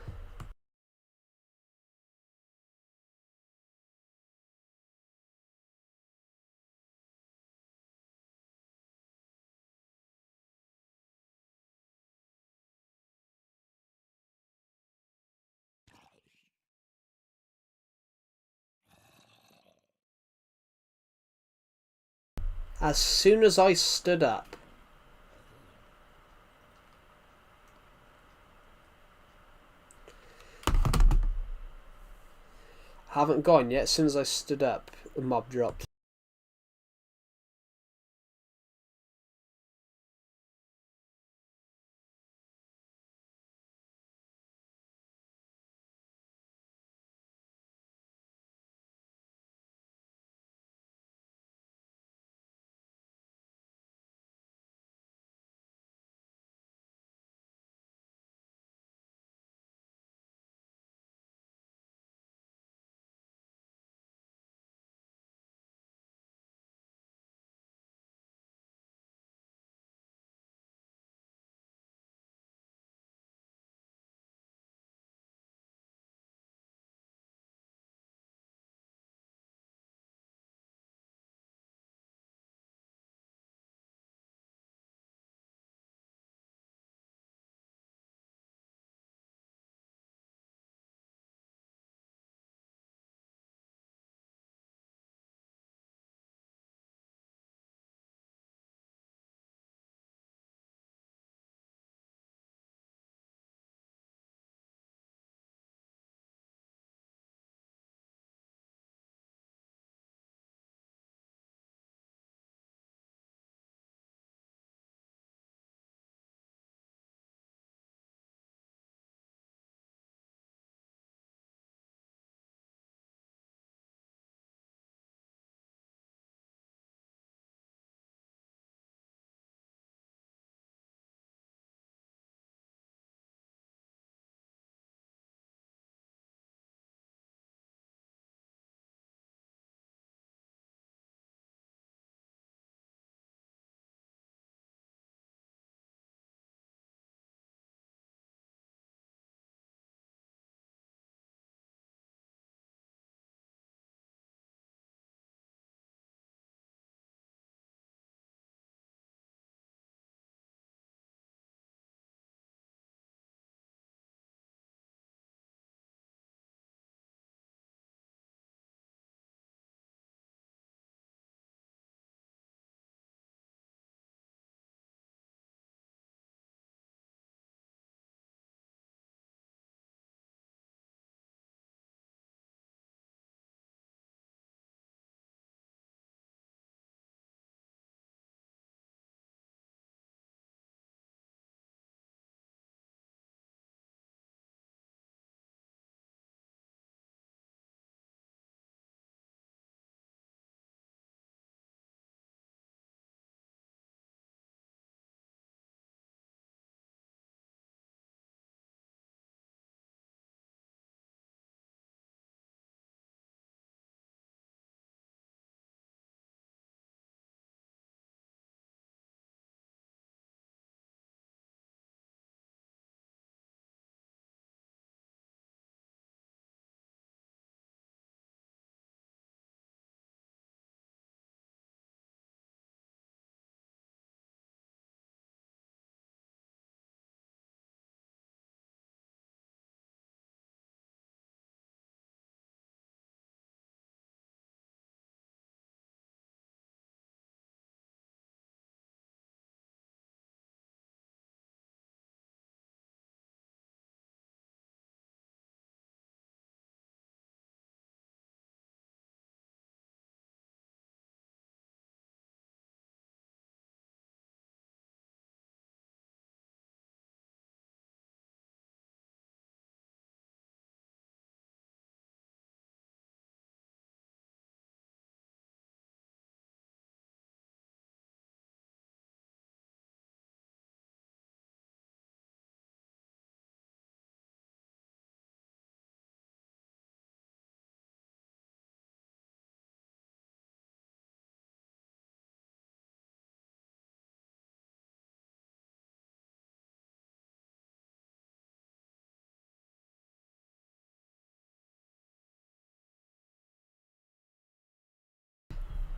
As soon as I stood up, I haven't gone yet. As soon as I stood up, the mob dropped.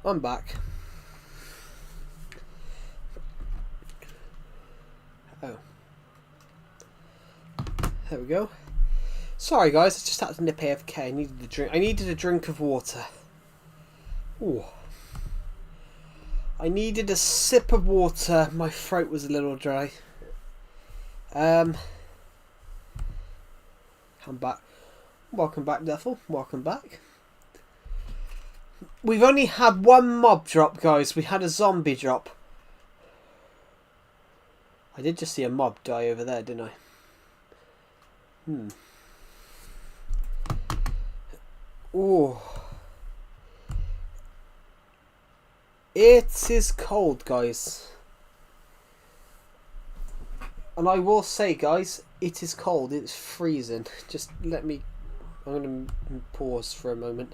I'm back. Oh. There we go. Sorry guys, I just had to nip AFK. I needed a drink. I needed a drink of water. Ooh. I needed a sip of water. My throat was a little dry. I'm back. Welcome back, Duffel. Welcome back. We've only had one mob drop, guys. We had a zombie drop. I did just see a mob die over there, didn't I? Ooh. It is cold, guys. And I will say, guys, it is cold. It's freezing. Just let me... I'm going to pause for a moment.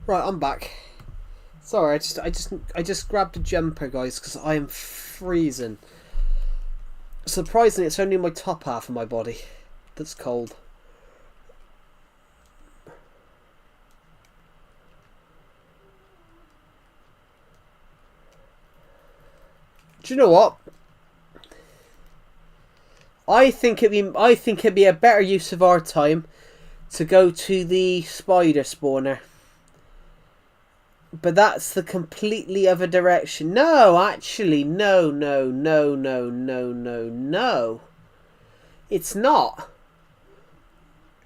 Right, I'm back. Sorry, I just grabbed a jumper, guys, because I am freezing. Surprisingly, it's only my top half of my body that's cold. Do you know what? I think it'd be a better use of our time to go to the spider spawner. But that's the completely other direction. No, actually, no. It's not.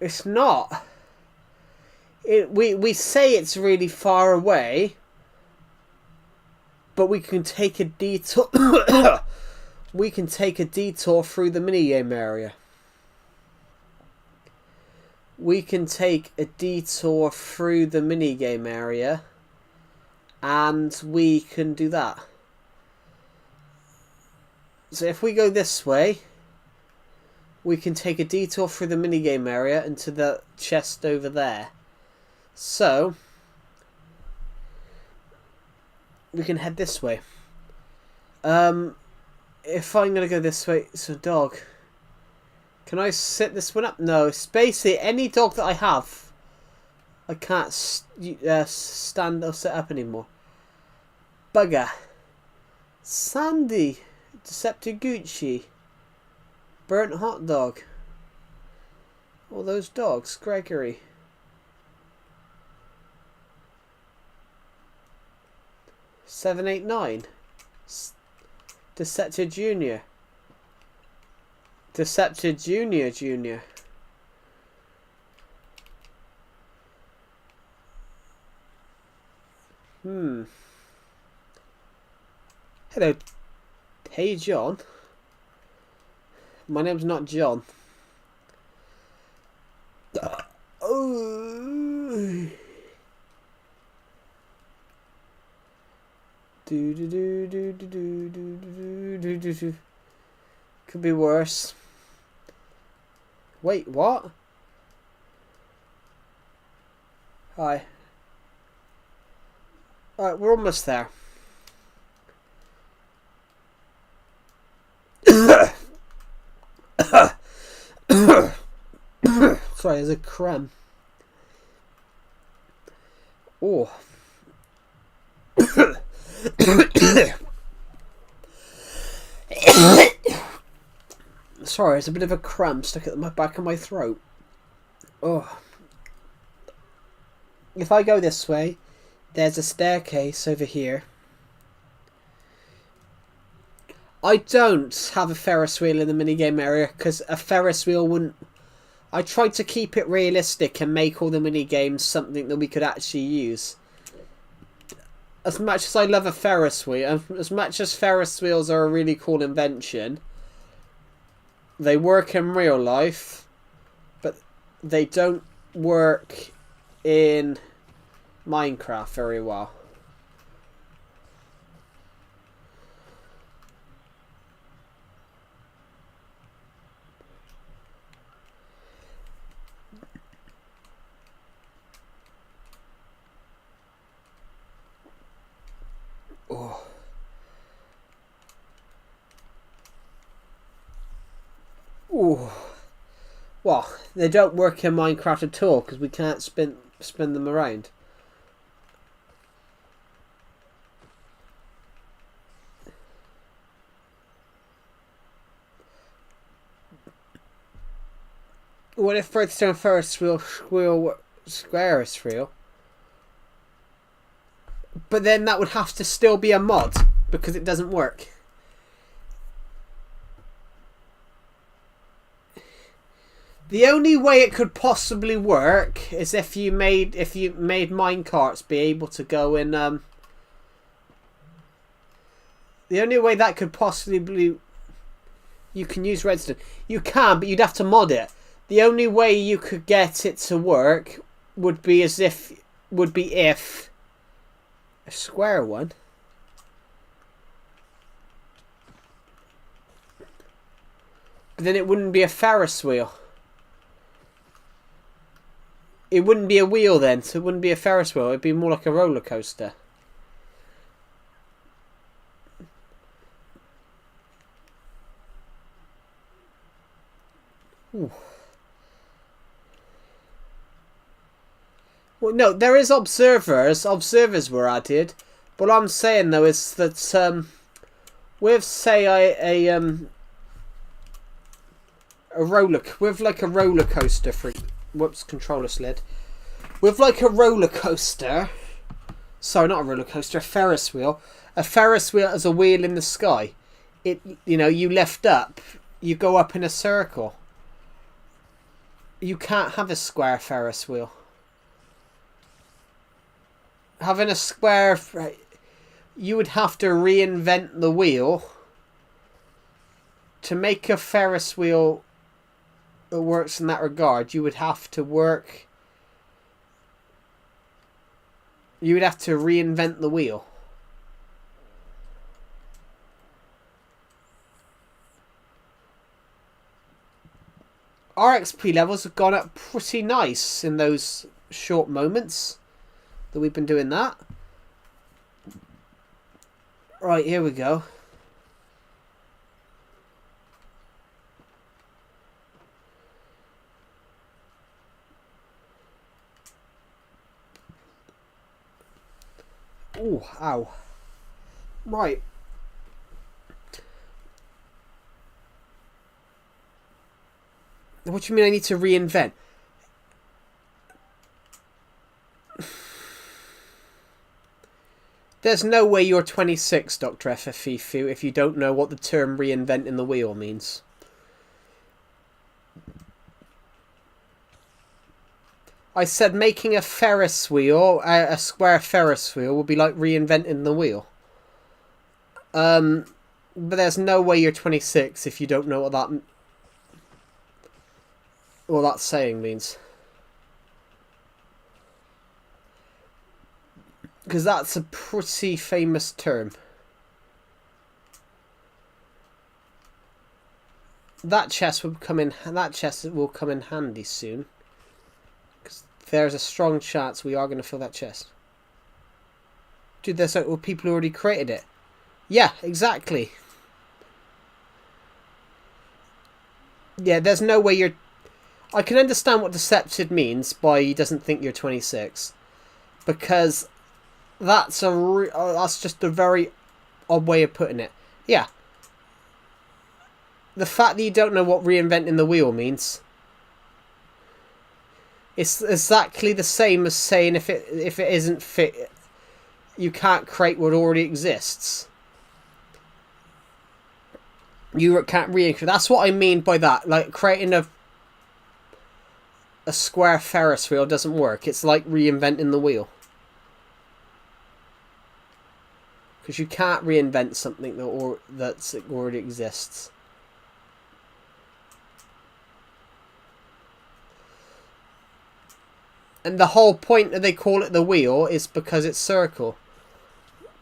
It's not. We say it's really far away, but we can take a detour. We can take a detour through the minigame area. We can take a detour through the minigame area. And we can do that. So if we go this way, we can take a detour through the minigame area into the chest over there. So we can head this way. If I'm going to go this way, it's a dog. Can I sit this one up? No, it's basically any dog that I have. I can't stand or sit up anymore. Bugger. Sandy. Deceptive Gucci. Burnt hot dog. All those dogs. Gregory. $7.89. Deceptive Junior. Deceptive Junior. Hello. Hey, John. My name's not John. Oh. Could be worse. Wait, what? Hi. Alright, we're almost there. Sorry, there's a crumb. Oh. Sorry, there's a bit of a crumb stuck at the back of my throat. Oh. If I go this way, there's a staircase over here. I don't have a Ferris wheel in the minigame area because a Ferris wheel wouldn't I tried to keep it realistic and make all the mini games something that we could actually use. As much as I love a Ferris wheel, as much as Ferris wheels are a really cool invention, they work in real life, but they don't work in Minecraft very well. Oh. Ooh. Well, they don't work in Minecraft at all because we can't spin them around. What if Redstone Ferris wheel square is real? But then that would have to still be a mod because it doesn't work. The only way it could possibly work is if you made minecarts be able to go in. The only way that could possibly, you can use redstone. You can, but you'd have to mod it. The only way you could get it to work would be if a square one. But then it wouldn't be a Ferris wheel. It wouldn't be a wheel then, so it wouldn't be a Ferris wheel. It'd be more like a roller coaster. Ooh. Well, no, there is observers. Observers were added. But what I'm saying though is that with say a roller coaster for whoops, controller slid. With like a roller coaster, sorry, not a roller coaster, a Ferris wheel. A Ferris wheel is a wheel in the sky. It, you know, you lift up, you go up in a circle. You can't have a square Ferris wheel. Having a square, you would have to reinvent the wheel to make a Ferris wheel that works in that regard. You would have to reinvent the wheel. Our XP levels have gone up pretty nice in those short moments that we've been doing that. Right, here we go. Oh, ow. Right. What do you mean I need to reinvent? There's no way you're 26, Dr. FFFU, if you don't know what the term reinventing the wheel means. I said making a Ferris wheel, a square Ferris wheel, would be like reinventing the wheel. But there's no way you're 26 if you don't know what that saying means. Because that's a pretty famous term. That chest will come in handy soon. Because there's a strong chance we are going to fill that chest. Dude, there's people who already created it. Yeah, exactly. Yeah, there's no way you're... I can understand what decepted means by he doesn't think you're 26. Because that's just a very odd way of putting it. Yeah. The fact that you don't know what reinventing the wheel means, it's exactly the same as saying if it isn't fit, you can't create what already exists. You can't reinvent. That's what I mean by that. Like creating a... a square Ferris wheel doesn't work. It's like reinventing the wheel. Because you can't reinvent something that already exists. And the whole point that they call it the wheel is because it's circle.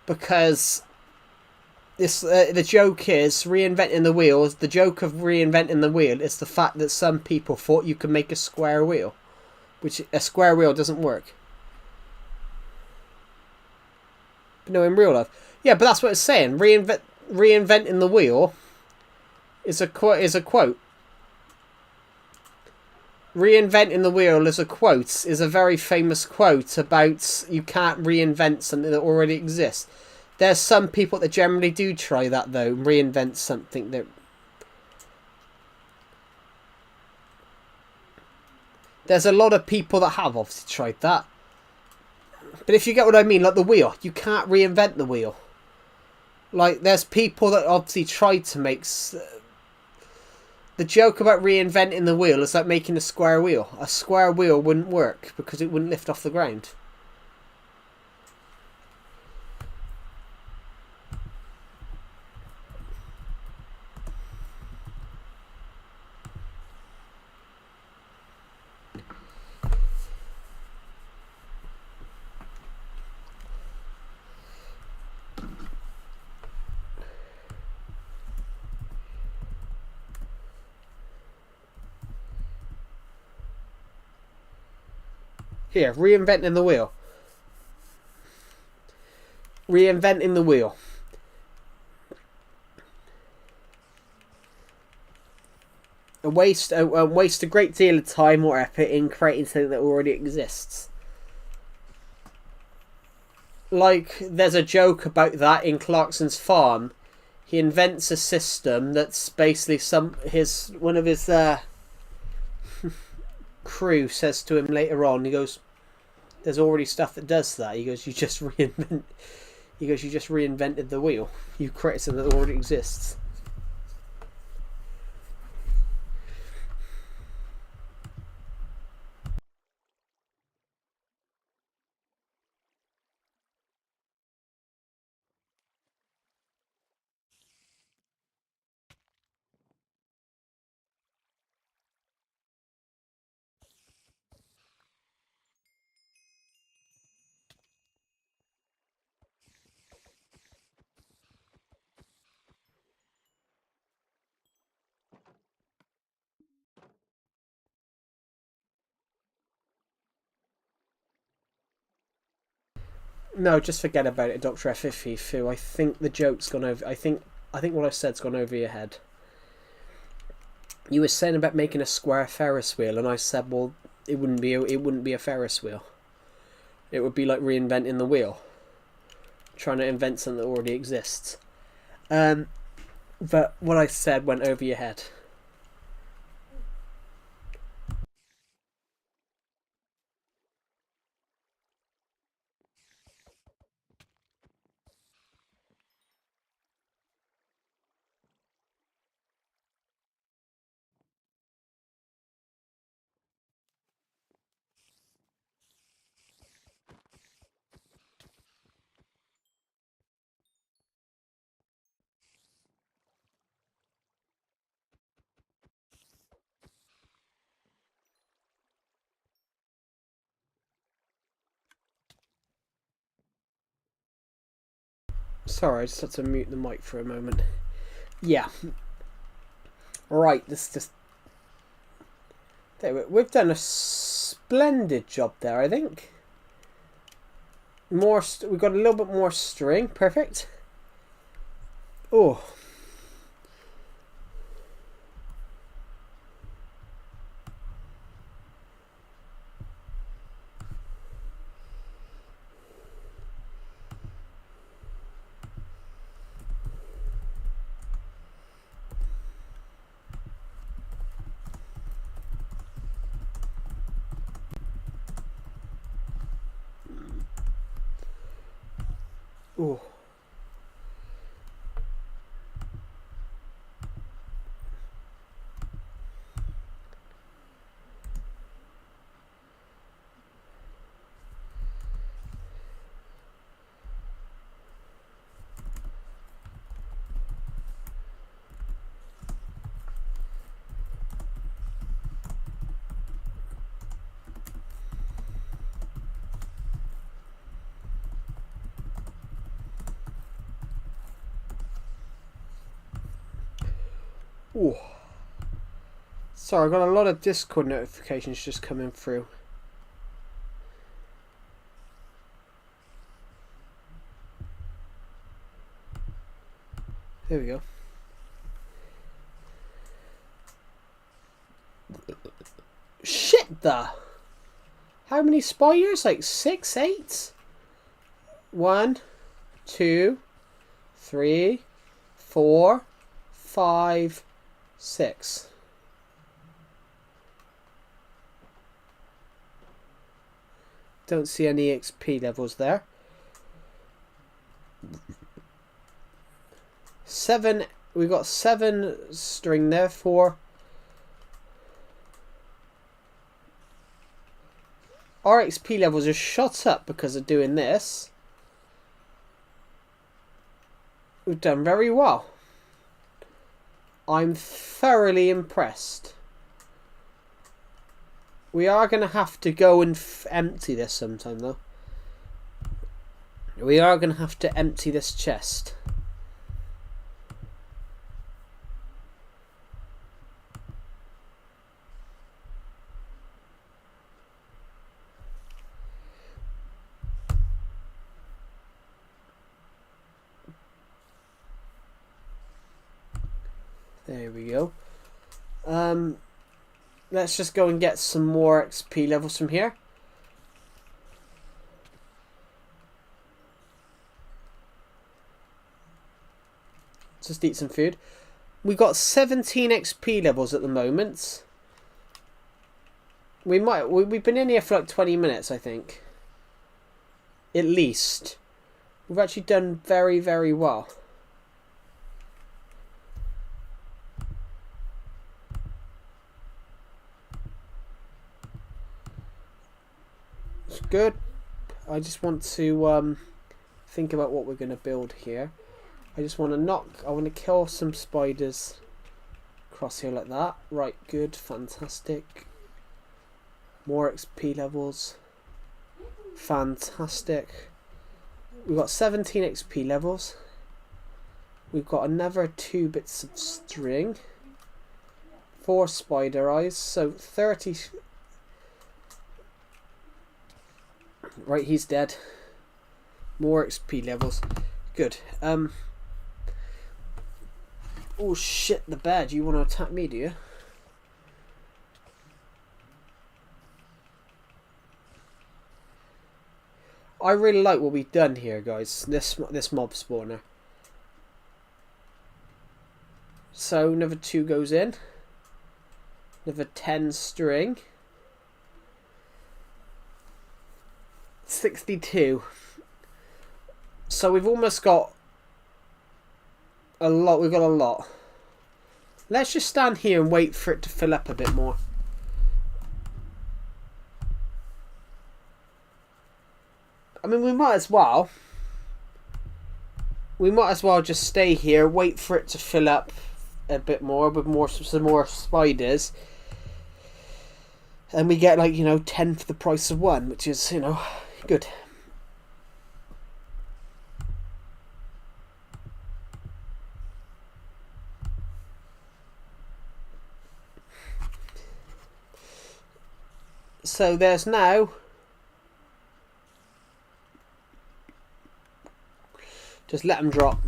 Because this the joke is reinventing the wheel. The joke of reinventing the wheel is the fact that some people thought you could make a square wheel, which a square wheel doesn't work. But no, in real life, yeah. But that's what it's saying. Reinventing the wheel is a quote. Reinventing the wheel is a very famous quote about you can't reinvent something that already exists. There's some people that generally do try that though, reinvent something that... There's a lot of people that have obviously tried that. But if you get what I mean, like the wheel, you can't reinvent the wheel. Like there's people that obviously tried to make... The joke about reinventing the wheel is like making a square wheel. A square wheel wouldn't work because it wouldn't lift off the ground. Here, reinventing the wheel. Reinventing the wheel. Waste a great deal of time or effort in creating something that already exists. Like, there's a joke about that in Clarkson's Farm. He invents a system that's basically one of his crew says to him later on. He goes, "There's already stuff that does that." He goes, "You just reinvented the wheel. You created something that already exists." No, just forget about it, Dr. F52. I think the joke's gone over. I think what I said's gone over your head. You were saying about making a square Ferris wheel, and I said, well, it wouldn't be a Ferris wheel. It would be like reinventing the wheel, trying to invent something that already exists. But what I said went over your head. Sorry, I just had to mute the mic for a moment. Yeah. Right, we've done a splendid job there, I think. We've got a little bit more string. Perfect. Oh. Oh. Ooh. Sorry, I got a lot of Discord notifications just coming through. There we go. Shit, the. How many spiders? Like 6, 8? 1, 2, 3, 4, 5, 6. Don't see any XP levels there. 7. We got 7 string there for. Our XP levels are shot up because of doing this. We've done very well. I'm thoroughly impressed. We are going to have to go and empty this sometime, though. We are going to have to empty this chest. There we go. Let's just go and get some more XP levels from here. Just eat some food. We got 17 XP levels at the moment. We've been in here for like 20 minutes, I think. At least. We've actually done very, very well. It's good. I just want to think about what we're going to build here. I just want to I want to kill some spiders across here like that. Right, good, fantastic. More XP levels. Fantastic. We've got 17 XP levels. We've got another 2 bits of string. 4 spider eyes. So 30. Right, he's dead. More XP levels. Good. Oh shit, the badge. You want to attack me, do you? I really like what we've done here, guys. This mob spawner. So another 2 goes in. Another 10 string. 62. So we've almost got a lot. We've got a lot. Let's just stand here and wait for it to fill up a bit more. I mean, we might as well. We might as well just stay here, wait for it to fill up a bit more with some more spiders. And we get, like, 10 for the price of 1, which is, good. So there's now just let them drop.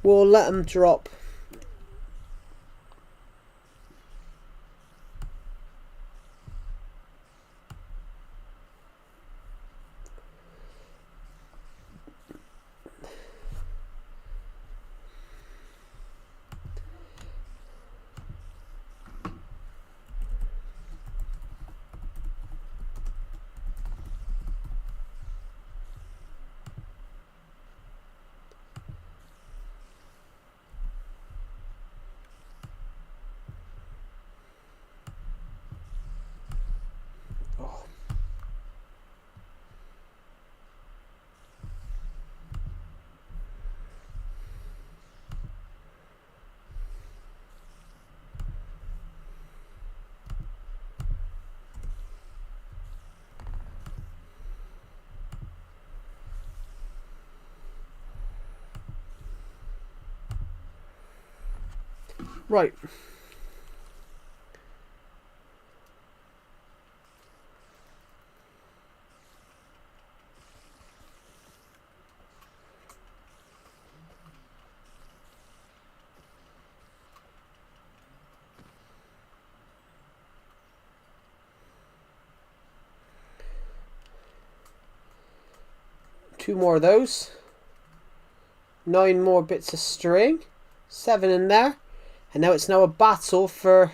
We'll let them drop. Right. Two more of those. 9 more bits of string. 7 in there. And now it's now a battle for...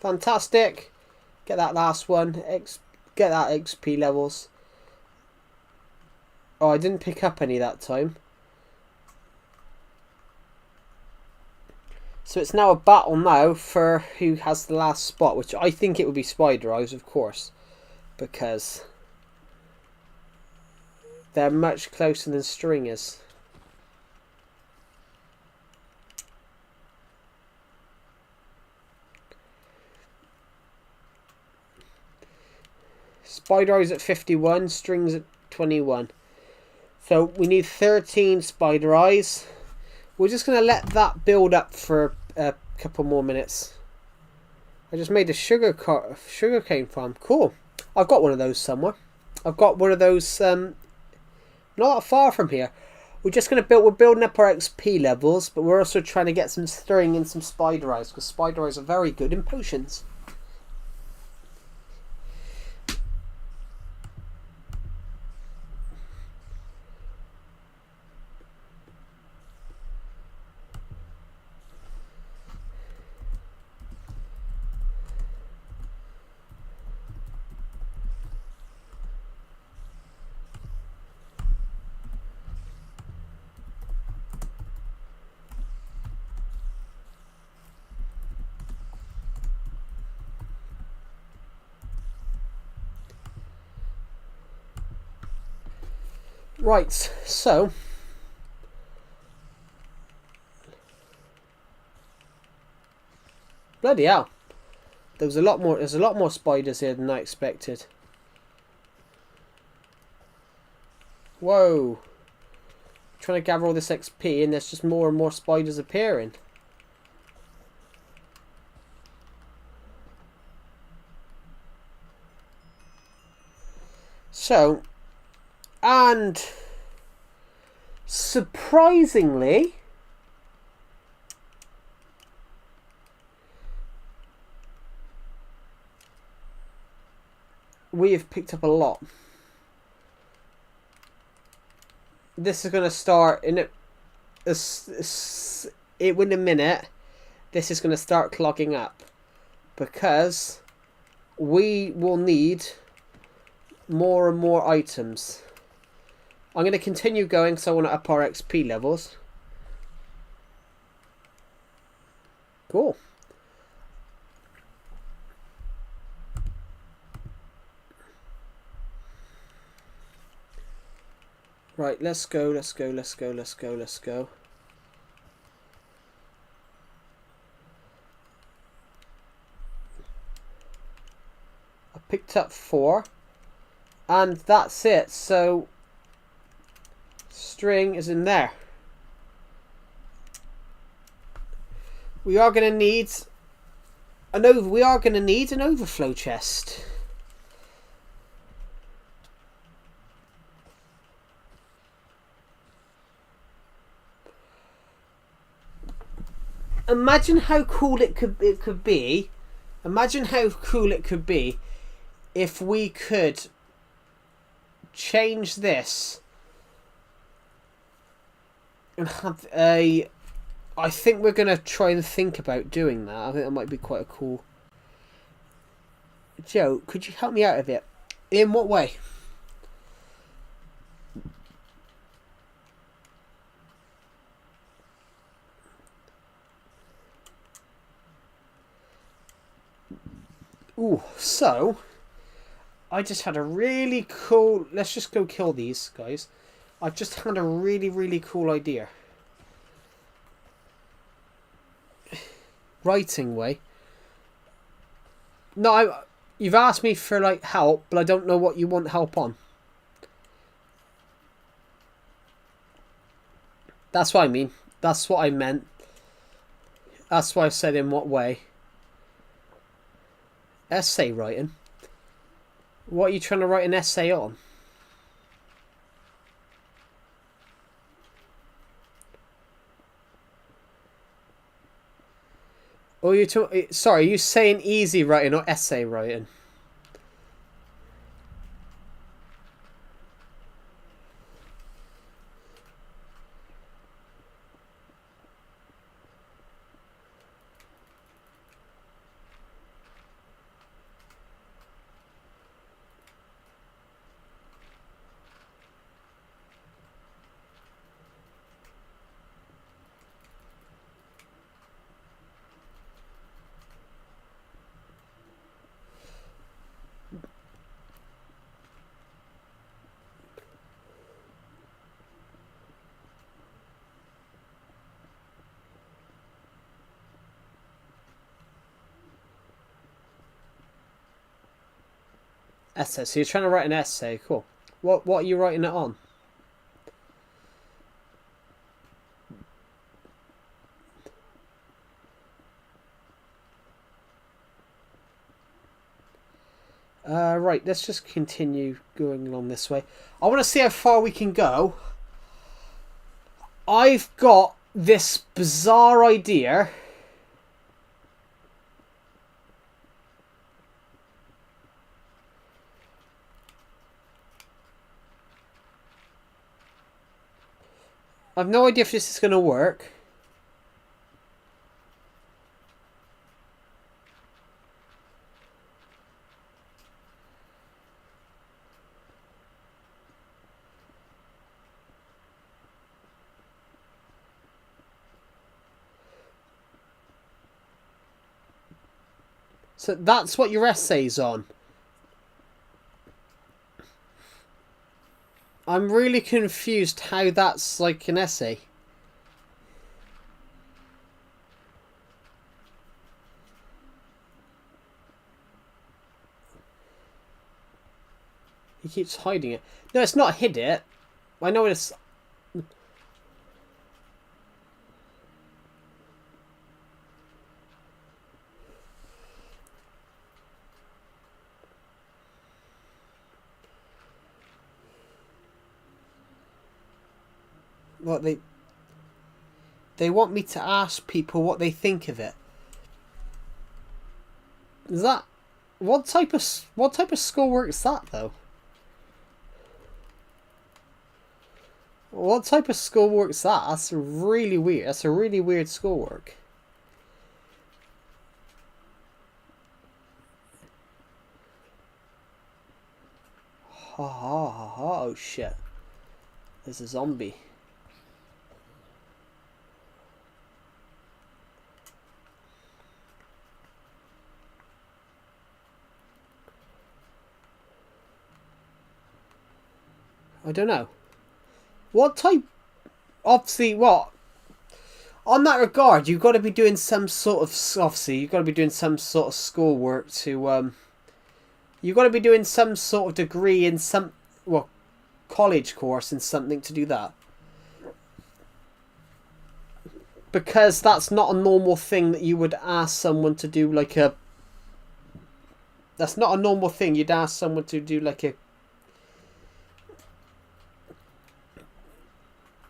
Fantastic. Get that last one. Get that XP levels. Oh, I didn't pick up any that time. So it's now a battle now for who has the last spot, which I think it would be Spider Eyes, of course. Because they're much closer than string is. Spider Eyes at 51, strings at 21. So we need 13 Spider Eyes. We're just going to let that build up for a couple more minutes. I just made a sugarcane farm. Cool. I've got one of those somewhere. I've got one of those not that far from here. We're just going to build. We're building up our XP levels, but we're also trying to get some string and some Spider Eyes, because Spider Eyes are very good in potions. Right, so bloody hell. There's a lot more spiders here than I expected. Whoa. Trying to gather all this XP and there's just more and more spiders appearing. So, and surprisingly, we have picked up a lot. This is going to start in in a minute. This is going to start clogging up because we will need more and more items. I'm going to continue going because I want to up our XP levels. Cool. Right, let's go. I picked up 4. And that's it. So, string is in there. We are going to need an overflow chest. Imagine how cool it could be. Imagine how cool it could be if we could change this and have a... I think we're going to try and think about doing that. I think that might be quite a cool... Joe, could you help me out a bit? In what way? Ooh, so I just had a really cool... Let's just go kill these guys. I've just had a really cool idea. Writing way. No, you've asked me for like help, but I don't know what you want help on. That's what I mean. That's what I meant. That's why I said in what way. Essay writing? What are you trying to write an essay on? Oh, sorry, are you saying easy writing or essay writing? Essay. So you're trying to write an essay. Cool. What are you writing it on? Right, let's just continue going along this way. I want to see how far we can go. I've got this bizarre idea. I've no idea if this is going to work. So that's what your essay's on. I'm really confused how that's like an essay. He keeps hiding it. No, it's not hid it. I know it's... What they want me to ask people what they think of it. Is that what type of schoolwork is that though? What type of schoolwork is that? That's really weird. That's a really weird schoolwork. Ha ha ha ha! Oh shit! There's a zombie. I don't know. What type... Obviously, what? On that regard, you've got to be doing some sort of... Obviously, you've got to be doing some sort of schoolwork to... You've got to be doing some sort of degree in some... Well, college course in something to do that. Because that's not a normal thing that you would ask someone to do, like a... That's not a normal thing you'd ask someone to do, like a...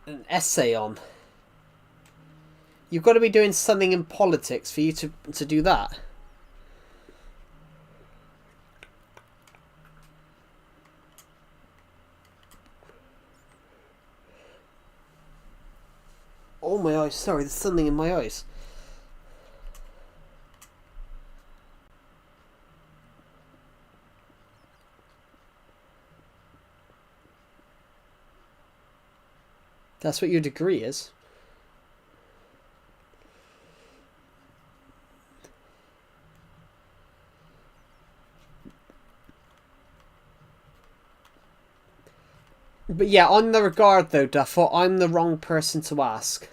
An essay on. You've got to be doing something in politics for you to do that. Oh my eyes, sorry, there's something in my eyes. That's what your degree is. But yeah, on the regard though, Duffel, I'm the wrong person to ask.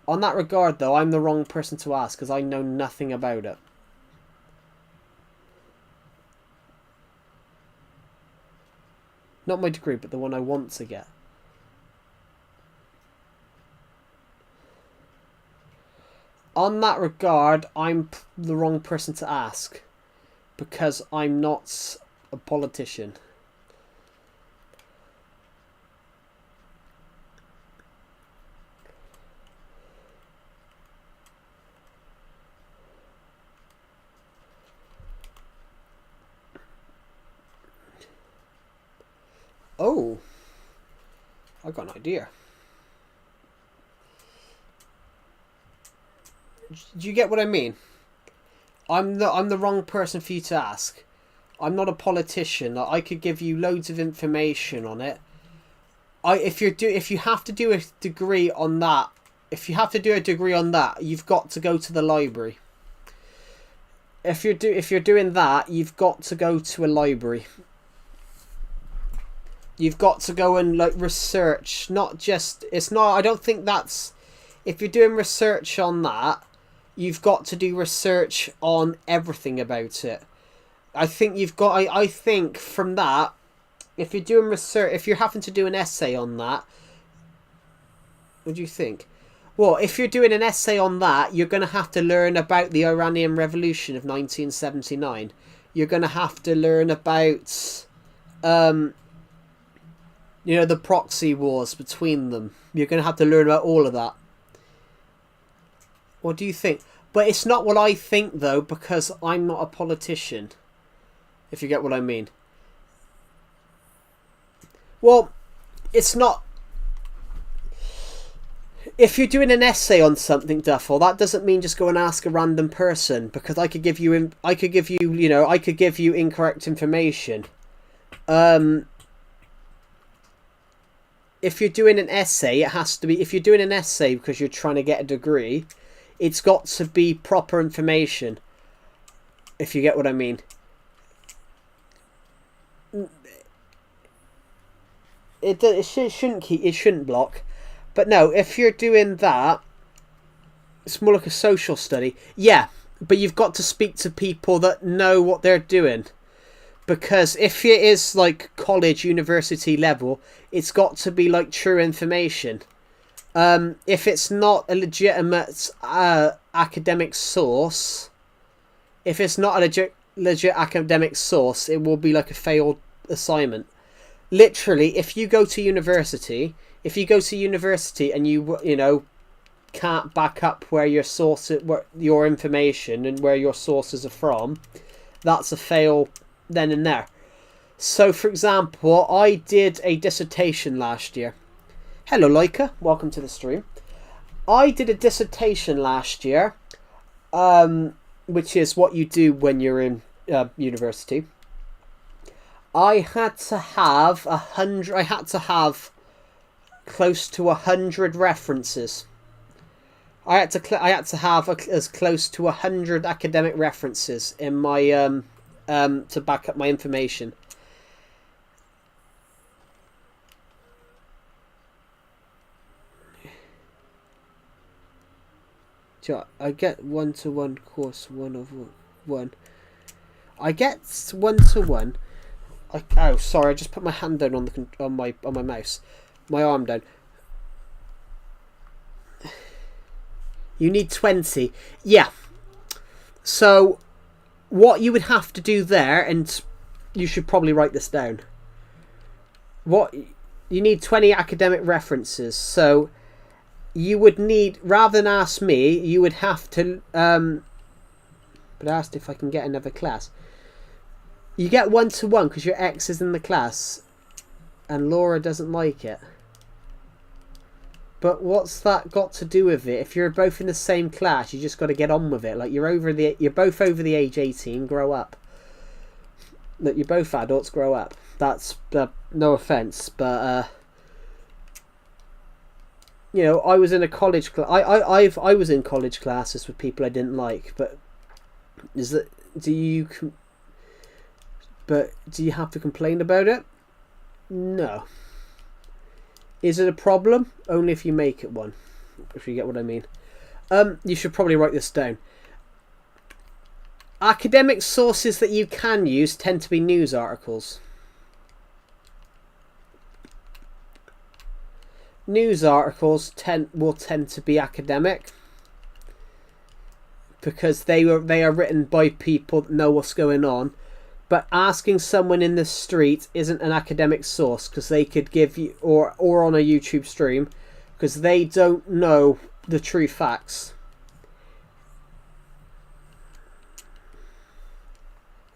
On that regard though, I'm the wrong person to ask because I know nothing about it. Not my degree, but the one I want to get. On that regard, I'm the wrong person to ask, because I'm not a politician. Oh, I got an idea. Do you get what I mean? I'm the wrong person for you to ask. I'm not a politician. I could give you loads of information on it. If you have to do a degree on that, you've got to go to the library. If you're doing that, you've got to go to a library. You've got to go and like research, not just, it's not, I don't think that's, if you're doing research on that, you've got to do research on everything about it. I think you've got, I think from that, if you're doing research, if you're having to do an essay on that, what do you think? Well, if you're doing an essay on that, you're going to have to learn about the Iranian Revolution of 1979. You're going to have to learn about, you know, the proxy wars between them. You're going to have to learn about all of that. What do you think? But it's not what I think, though, because I'm not a politician. If you get what I mean. Well, it's not... If you're doing an essay on something, Duffel, that doesn't mean just go and ask a random person, because I could give you incorrect information. If you're doing an essay, it has to be... If you're doing an essay because you're trying to get a degree, it's got to be proper information. If you get what I mean. It shouldn't block. But no, if you're doing that, it's more like a social study. Yeah, but you've got to speak to people that know what they're doing. Because if it is like college, university level, it's got to be like true information. If it's not a legitimate academic source, if it's not a legit academic source, it will be like a failed assignment. Literally, if you go to university, and you know, can't back up where your your information and where your sources are from, that's a fail then and there. So, for example, I did a dissertation last year. Hello, Leica. Welcome to the stream. I did a dissertation last year, which is what you do when you're in university. I had to have close to 100 references. I had to have as close to 100 academic references in my to back up my information. I get 1-to-1 course 1-of-1. I get 1-to-1. Oh, sorry! I just put my hand down on my mouse, my arm down. You need 20. Yeah. So, what you would have to do there, and you should probably write this down. What you need 20 academic references. So, you would need, rather than ask me, you would have to. But I asked if I can get another class. You get 1-to-1 because your ex is in the class, and Laura doesn't like it. But what's that got to do with it? If you're both in the same class, you just got to get on with it. Like you're both over the age 18. Grow up. Look, you're both adults. Grow up. That's no offense, but you know, I was in a college class. I was in college classes with people I didn't like. But do you have to complain about it? No. Is it a problem? Only if you make it one. If you get what I mean. You should probably write this down. Academic sources that you can use tend to be news articles. News articles will tend to be academic. because they are written by people that know what's going on. But asking someone in the street isn't an academic source, because they could give you, or on a YouTube stream, because they don't know the true facts.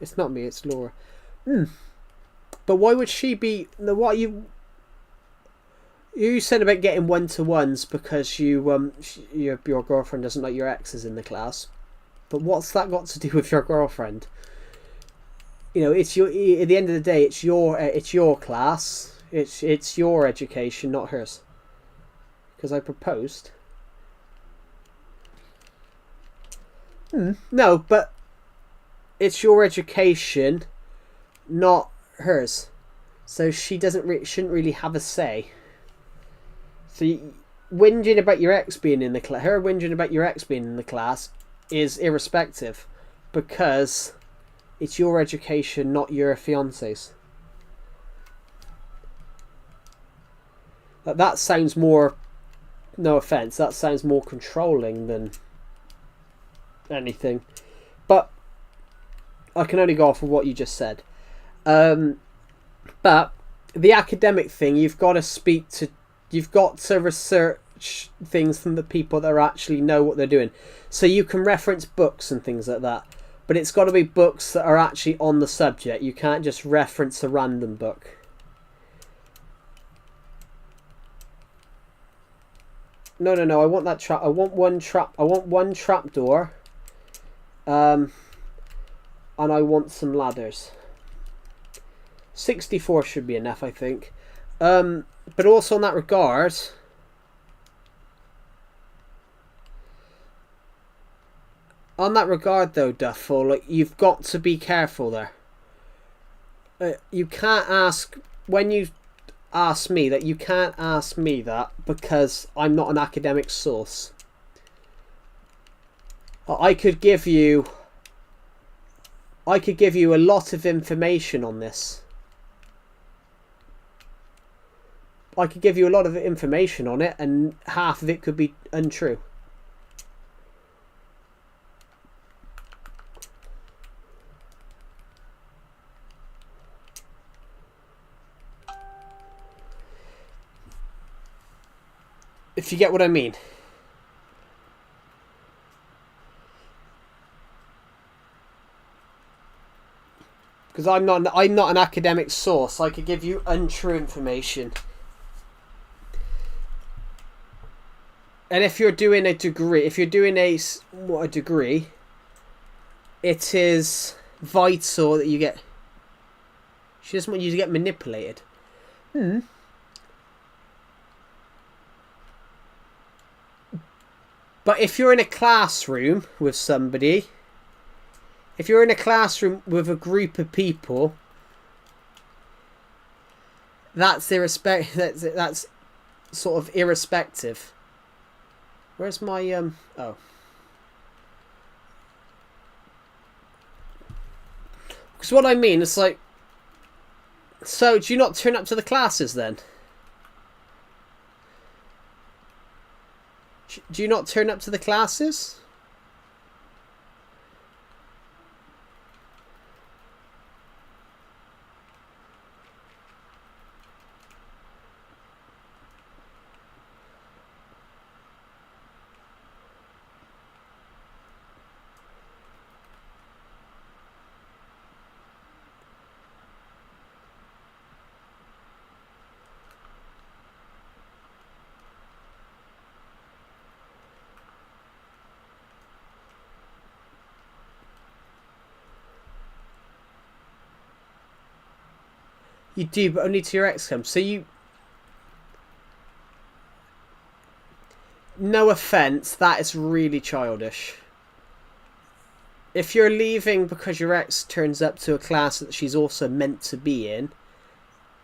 It's not me, it's Laura. But why would she be... What you said about getting one-to-ones because your girlfriend doesn't like your exes in the class. But what's that got to do with your girlfriend? You know, it's your... At the end of the day, it's your class. It's your education, not hers. Because I proposed. No, but it's your education, not hers. So she shouldn't really have a say. So whinging about your ex being in the class, her whinging about your ex being in the class is irrespective, because it's your education, not your fiance's. That sounds more, no offense, that sounds more controlling than anything. But I can only go off of what you just said. But the academic thing, you've got to research things from the people that actually know what they're doing. So you can reference books and things like that, but it's got to be books that are actually on the subject. You can't just reference a random book. No. I want that trap. I want one trapdoor. And I want some ladders. 64 should be enough, I think. But also in that regard, though, Duffel, like, you've got to be careful there. You can't ask, when you ask me that, you can't ask me that because I'm not an academic source. I could give you a lot of information on this. I could give you a lot of information on it, and half of it could be untrue. If you get what I mean. Because I'm not an academic source. I could give you untrue information. And if you're doing a degree, it is vital that you get... She doesn't want you to get manipulated. But if you're in a classroom with somebody... If you're in a classroom with a group of people... That's sort of irrespective. Where's my oh. Because what I mean, it's like, so do you not turn up to the classes then? Do you not turn up to the classes? You do, but only to your ex-com. So you... No offence, that is really childish. If you're leaving because your ex turns up to a class that she's also meant to be in,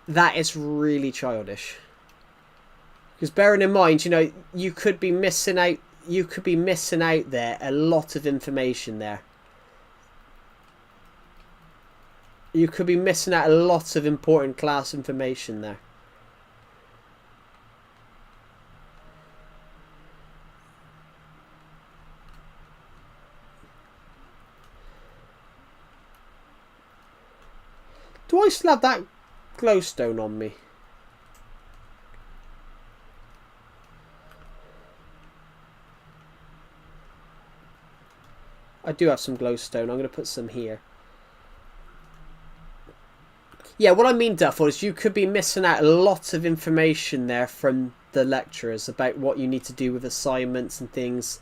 that is really childish. Because bearing in mind, you know, you could be missing out there a lot of information there. You could be missing out a lot of important class information there. Do I still have that glowstone on me? I do have some glowstone. I'm going to put some here. Yeah, what I mean, Duffel, is you could be missing out a lot of information there from the lecturers about what you need to do with assignments and things.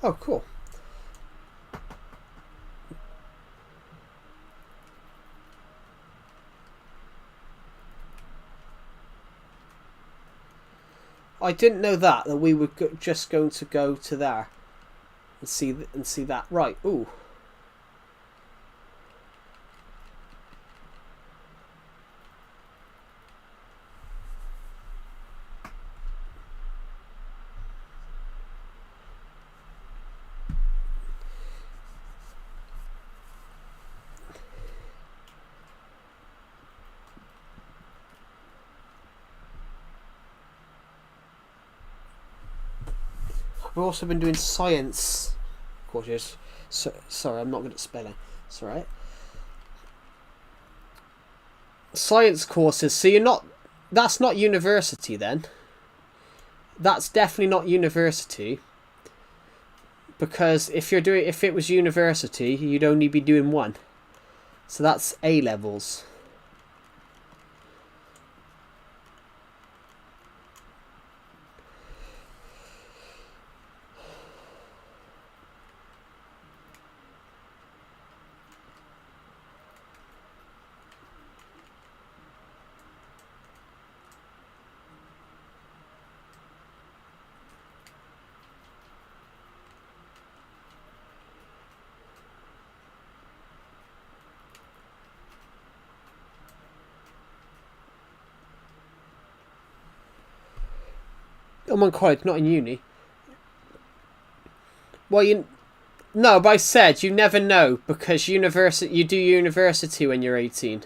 Oh, cool. I didn't know that we were just going to go to there and see that. Right. Ooh. We've also been doing science courses. So, sorry, I'm not good at spelling. It's alright. Science courses. So you're not... That's not university then. That's definitely not university. Because if it was university, you'd only be doing one. So that's A levels. I'm on college, not in uni. Well, no, but I said you never know because you do university when you're 18.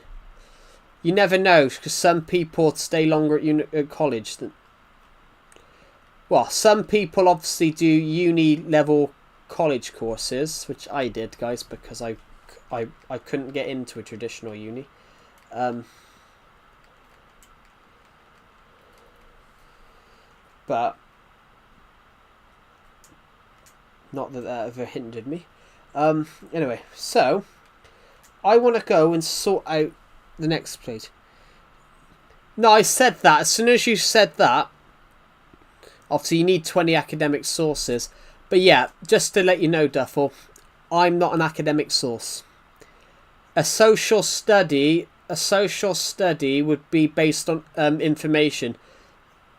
You never know because some people stay longer at college than. Well, some people obviously do uni level college courses, which I did, guys, because I couldn't get into a traditional uni. But not that ever hindered me. Anyway, so I want to go and sort out the next plate. No, I said that. As soon as you said that, obviously you need 20 academic sources. But yeah, just to let you know, Duffel, I'm not an academic source. A social study would be based on information.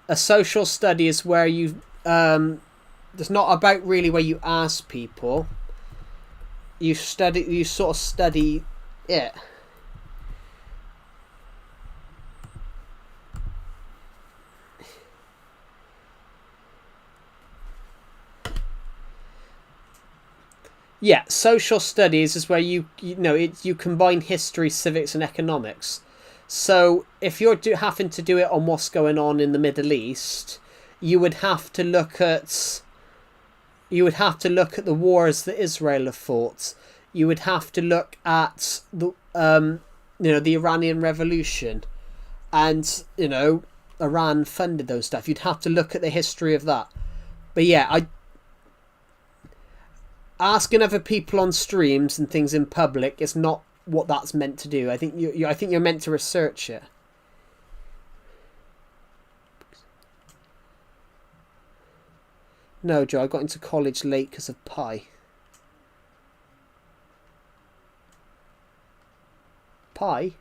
A social study is where you it's not about really where you ask people. You sort of study it. Yeah, social studies is where you combine history, civics, and economics. So if you're having to do it on what's going on in the Middle East, you would have to look at the wars that Israel have fought. You would have to look at the the Iranian Revolution, and Iran funded those stuff. You'd have to look at the history of that. But yeah, asking other people on streams and things in public is not what that's meant to do. I think you're meant to research it. No, Joe, I got into college late because of Pi. Pi?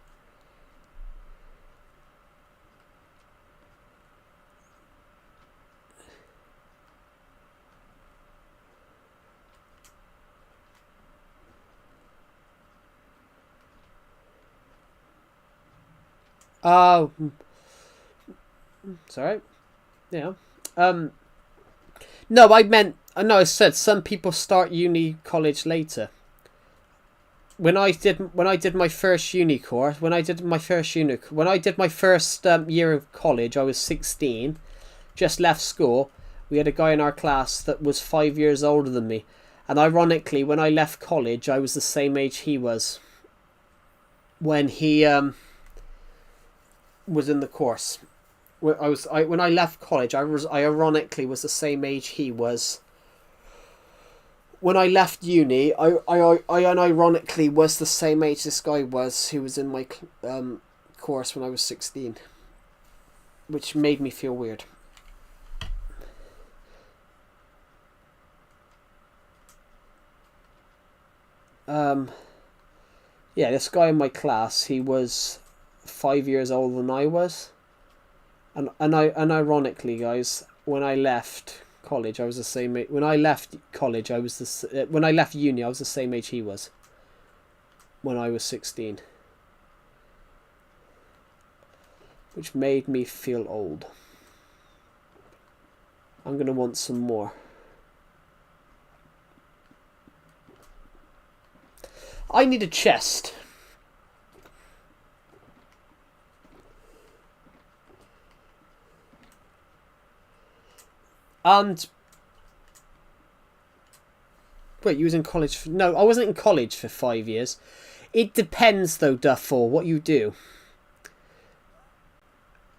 Oh, sorry. Yeah. No, I meant. No, I said some people start uni college later. When I did my first uni course, when I did my first year of college, I was 16, just left school. We had a guy in our class that was 5 years older than me, and ironically, when I left college, I was the same age he was. When he was in the course, when I left college, I ironically was the same age he was. When I left uni, I unironically was the same age this guy was, who was in my course when I was 16, which made me feel weird. Yeah, this guy in my class, he was 5 years older than I was, and ironically, guys, when I left college, I was the same age. When I left college, when I left uni, I was the same age he was. When I was 16, which made me feel old. I'm gonna want some more. I need a chest. And wait, you was in college for... No, I wasn't in college for 5 years. It depends though, Duffel, what you do.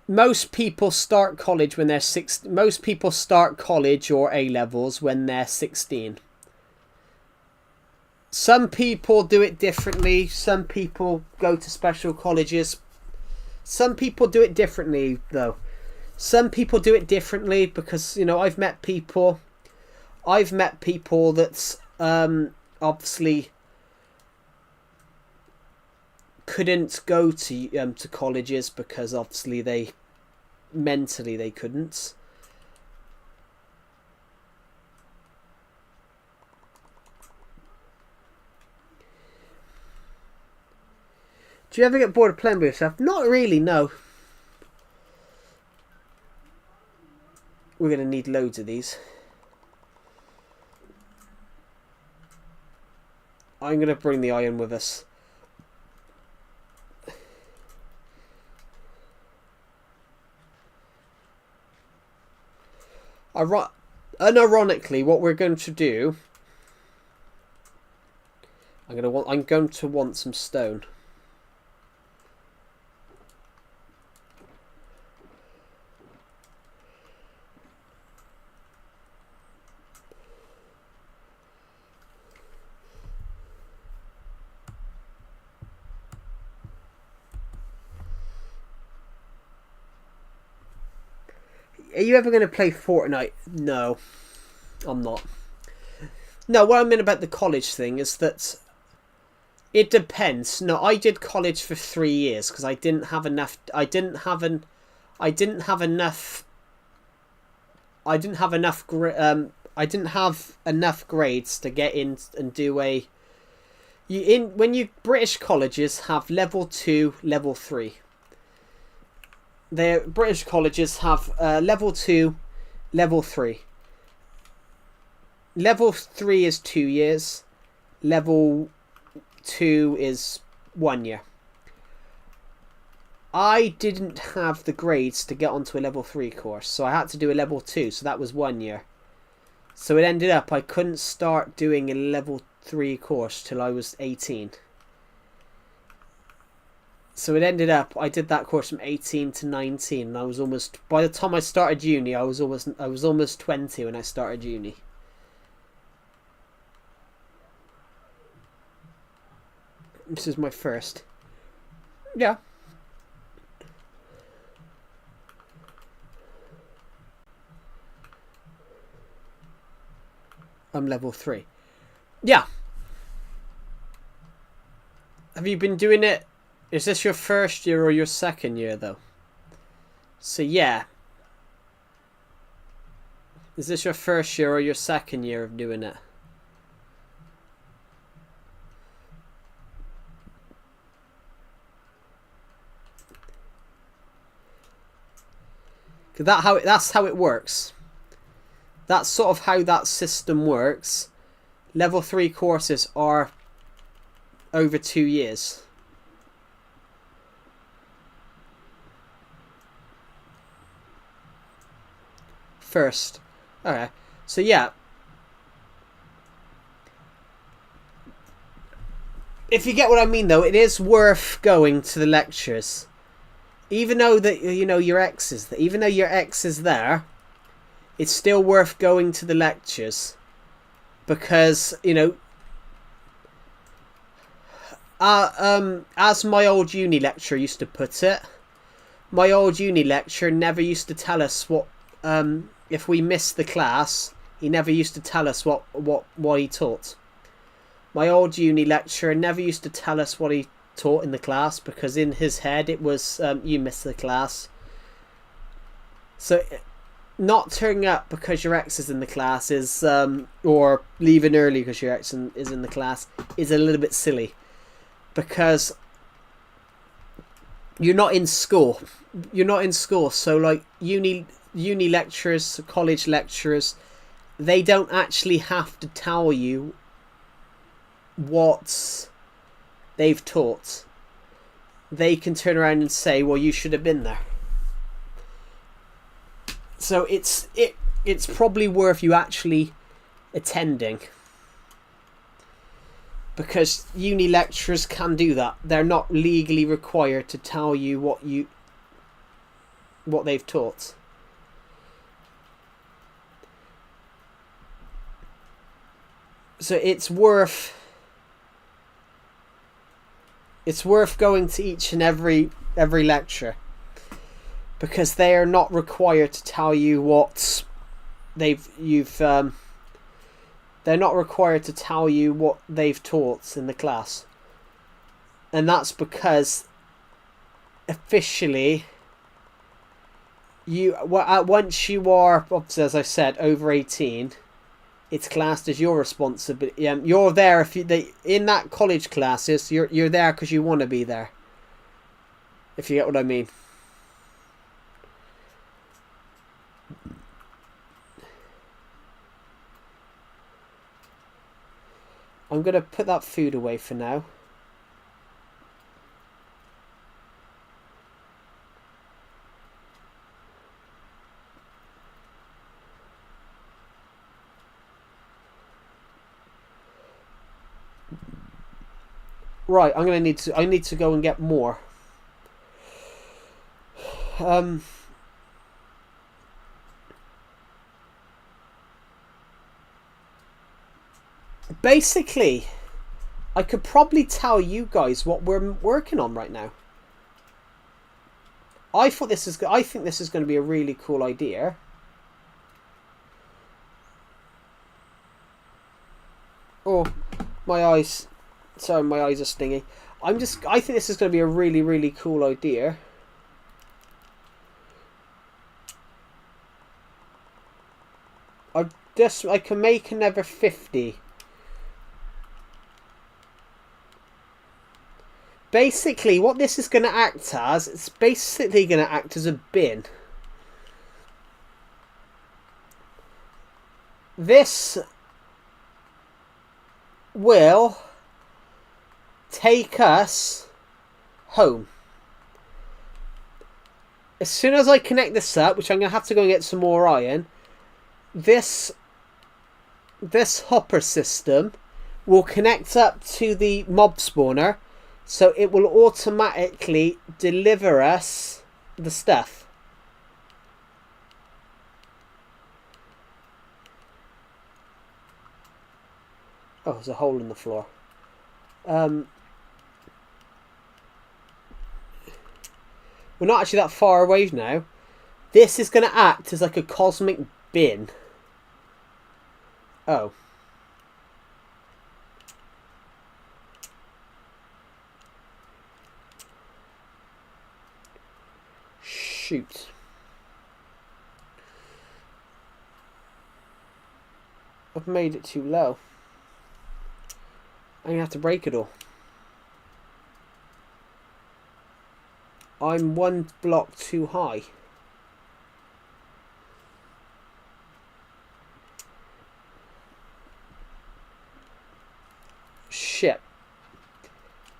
Most people start college when they're 16. Most people start college or A-levels when they're 16. Some people do it differently. Some people go to special colleges. Some people do it differently, though. Some people do it differently because, you know, I've met people that's obviously couldn't go to colleges because obviously they mentally couldn't. Do you ever get bored of playing by yourself? Not really, no. We're going to need loads of these. I'm going to bring the iron with us. Unironically, what we're going to do... I'm going to want some stone. Are you ever going to play Fortnite? No, I'm not. No, what I mean about the college thing is that it depends. No, I did college for 3 years because I didn't have enough. I didn't have enough grades to get in and do a. When British colleges have level 2, level 3. The British colleges have level 2, level 3. Level 3 is 2 years. Level 2 is 1 year. I didn't have the grades to get onto a level 3 course, so I had to do a level 2, so that was 1 year. So it ended up I couldn't start doing a level 3 course till I was 18. So it ended up I did that course from 18 to 19, and I was almost, by the time I started uni, I was almost 20 when I started uni. This is my first. Yeah. I'm level 3. Yeah. Have you been doing it? Is this your first year or your second year, though? So, yeah. Is this your first year or your second year of doing it? Cause that's how it works. That's sort of how that system works. Level 3 courses are over 2 years. First. Okay. So yeah. If you get what I mean though, it is worth going to the lectures. Even though that your ex is there, even though your ex is there, it's still worth going to the lectures. Because, as my old uni lecturer used to put it, my old uni lecturer never used to tell us what, if we missed the class, he never used to tell us what he taught. My old uni lecturer never used to tell us what he taught in the class, because in his head it was, you missed the class. So not turning up because your ex is in the class is, or leaving early because your ex is in the class, is a little bit silly. Because you're not in school. You're not in school. So like uni lecturers, college lecturers, they don't actually have to tell you what they've taught. They can turn around and say, well, you should have been there. So it's probably worth you actually attending, because uni lecturers can do that. They're not legally required to tell you what they've taught. So it's worth going to each and every lecture, because they are not required to tell you what they're not required to tell you what they've taught in the class. And that's because officially once you are, obviously, as I said, over 18, it's classed as your responsibility. You're there in that college classes. You're there because you want to be there. If you get what I mean. I'm gonna put that food away for now. Right, I need to go and get more. Basically, I could probably tell you guys what we're working on right now. I think this is going to be a really cool idea. Oh, my eyes. Sorry, my eyes are stingy. I think this is going to be a really, really cool idea. I can make another 50. Basically, what this is going to act as, it's basically going to act as a bin. This will take us home. As soon as I connect this up, which I'm going to have to go and get some more iron, this hopper system will connect up to the mob spawner, so it will automatically deliver us the stuff. Oh, there's a hole in the floor. We're not actually that far away now. This is going to act as like a cosmic bin. Oh. Shoot. I've made it too low. I'm going to have to break it all. I'm one block too high.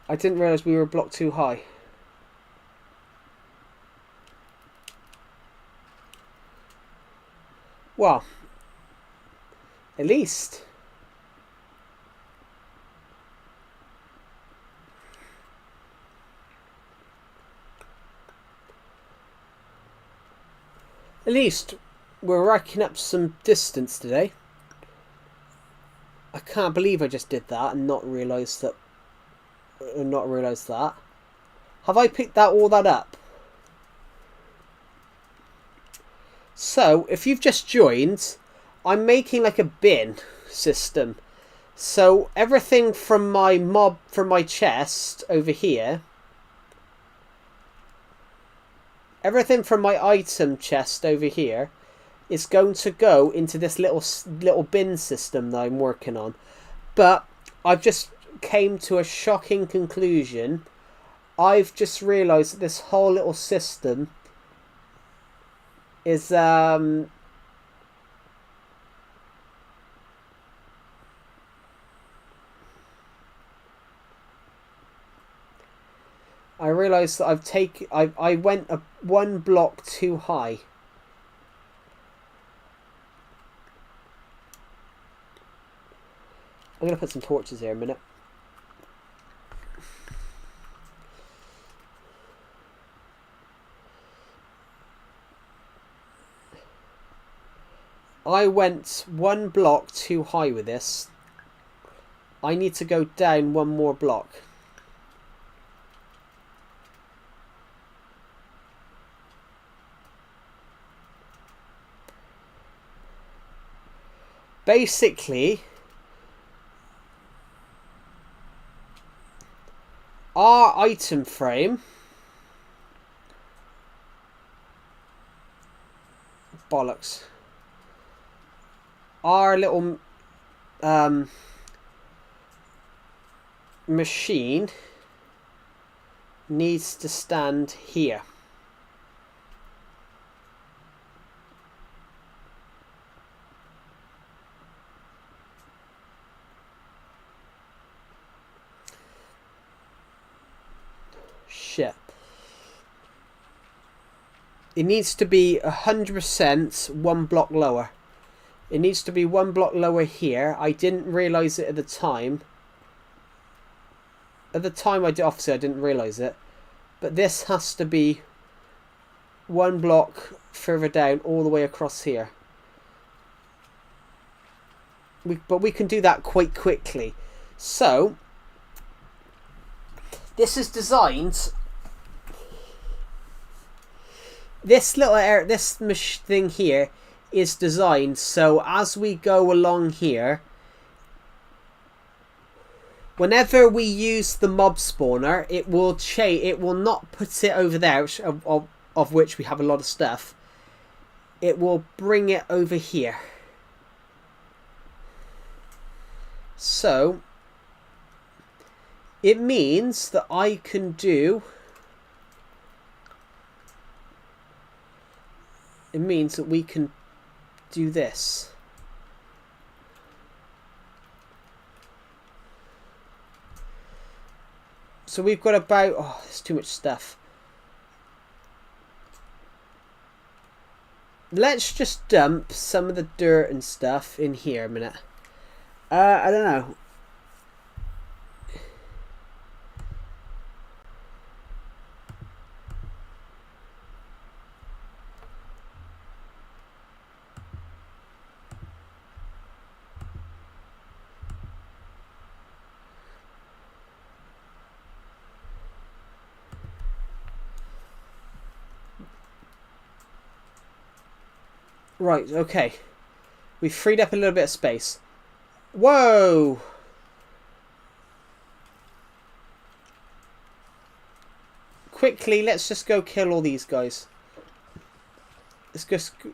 I didn't realise we were blocked too high. Well, at least. At least we're racking up some distance today. I can't believe I just did that and not realised that. Have I picked all that up? So, if you've just joined, I'm making like a bin system. So everything from my chest over here, everything from my item chest over here is going to go into this little bin system that I'm working on. But I've just came to a shocking conclusion. I've just realised that this whole little system is I realised that I went one block too high. I'm gonna put some torches here a minute. I went one block too high with this. I need to go down one more block. Basically, our item frame, bollocks, our little machine needs to stand here. Shit. It needs to be 100% one block lower. It needs to be one block lower here. I didn't realise it at the time. At the time, obviously I didn't realise it. But this has to be one block further down all the way across here. But we can do that quite quickly. So, this is designed... This little thing here is designed so as we go along here, whenever we use the mob spawner, it will not put it over there, of which we have a lot of stuff. It will bring it over here. So it means that I can do... It means that we can do this. So we've got about... Oh, there's too much stuff. Let's just dump some of the dirt and stuff in here a minute. I don't know. Right, okay. We've freed up a little bit of space. Whoa! Quickly, let's just go kill all these guys.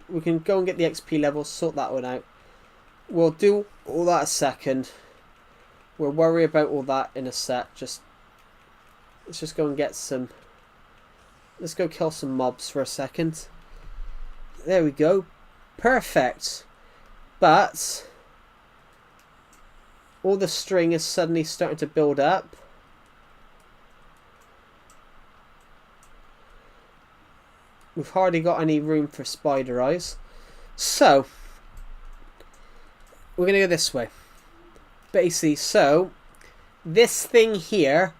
We can go and get the XP levels, sort that one out. We'll do all that a second. We'll worry about all that in a sec. Let's just go and get some... Let's go kill some mobs for a second. There we go. Perfect. But all the string is suddenly starting to build up. We've hardly got any room for spider eyes. So, we're going to go this way. Basically, so, this thing here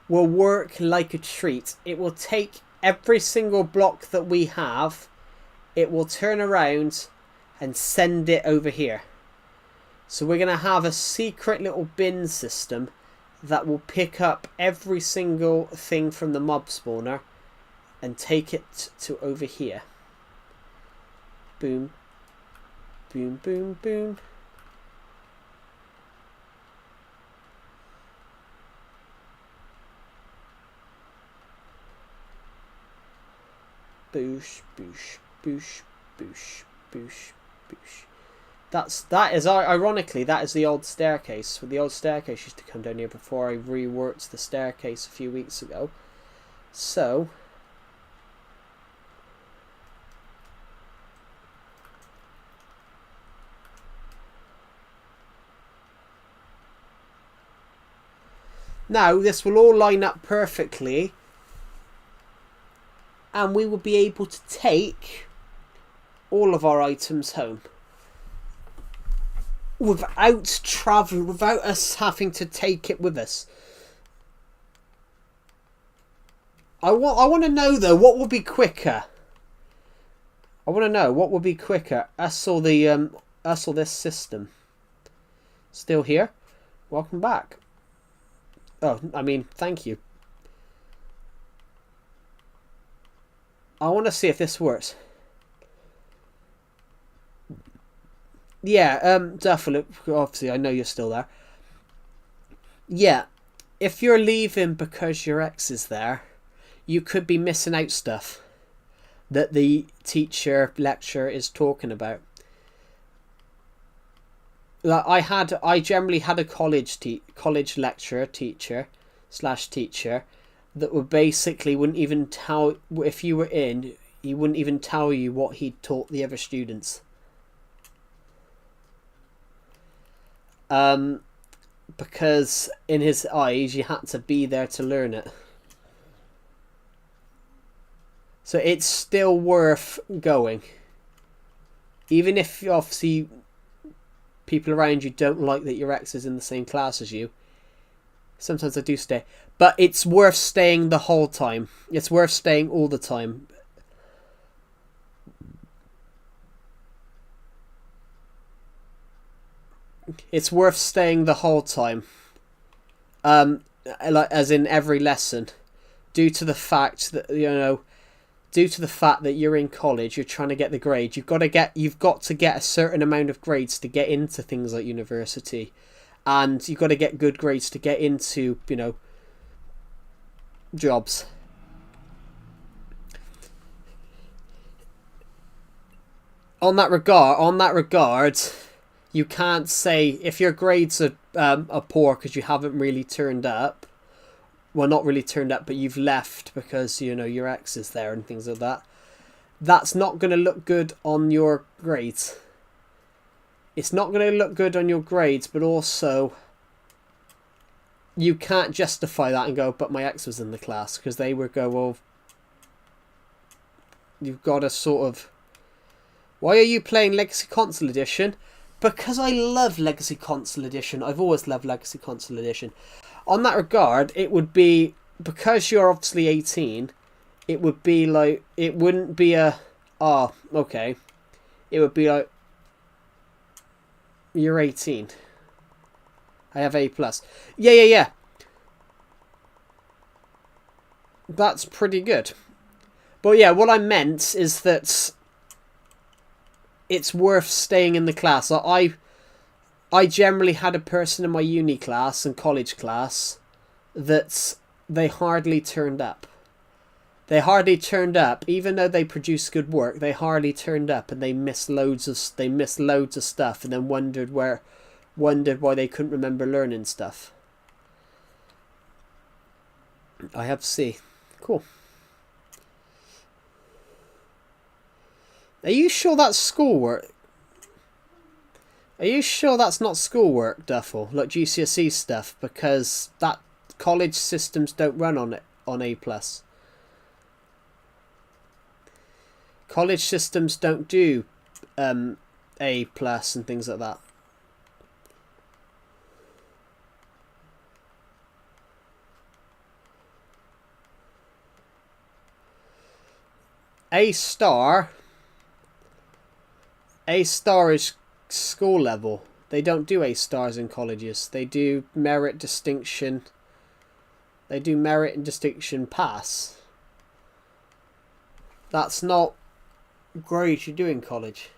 will work like a treat. It will take every single block that we have, it will turn around and send it over here. So we're going to have a secret little bin system that will pick up every single thing from the mob spawner and take it to over here. Boom. Boom, boom, boom. Boosh, boosh, boosh, boosh, boosh, boosh. That is, ironically, that is the old staircase. The old staircase used to come down here before I reworked the staircase a few weeks ago. So, now this will all line up perfectly, and we will be able to take all of our items home without travel, without us having to take it with us. I want to know though, what will be quicker? I want to know what will be quicker, us or this system. Still here? Welcome back. Oh, I mean, thank you. I want to see if this works. Yeah, Duffel, obviously I know you're still there. Yeah, if you're leaving because your ex is there, you could be missing out stuff that the lecturer is talking about. Like I generally had a college lecturer teacher that would basically wouldn't even tell, if you were in, he wouldn't even tell you what he'd taught the other students. Because in his eyes you had to be there to learn it. So it's still worth going. Even if obviously people around you don't like that your ex is in the same class as you. Sometimes I do stay. But it's worth staying the whole time. It's worth staying all the time. It's worth staying the whole time. Like as in every lesson. Due to the fact that, due to the fact that you're in college, you're trying to get the grade. You've got to get a certain amount of grades to get into things like university. And you've got to get good grades to get into, jobs. On that regard, you can't say if your grades are poor because you haven't really turned up. Well, not really turned up, but you've left because your ex is there and things like that. That's not going to look good on your grades. It's not going to look good on your grades, but also you can't justify that and go, but my ex was in the class, because they would go, well, you've got to sort of, why are you playing Legacy Console Edition? Because I love Legacy Console Edition. I've always loved Legacy Console Edition. On that regard, it would be, because you're obviously 18, it would be like, it wouldn't be a, oh, okay. It would be like, you're 18. I have A+. Yeah. That's pretty good. But yeah, what I meant is that it's worth staying in the class. I generally had a person in my uni class and college class that they hardly turned up. They hardly turned up, even though they produced good work. They hardly turned up, and they missed loads of stuff, and then wondered why they couldn't remember learning stuff. I have to see. Cool. Are you sure that's schoolwork? Are you sure that's not schoolwork, Duffel? Like GCSE stuff, because that college systems don't run on A+. College systems don't do A plus and things like that. A star is school level. They don't do A stars in colleges. They do merit, distinction. They do merit and distinction pass. That's not grades you do in college.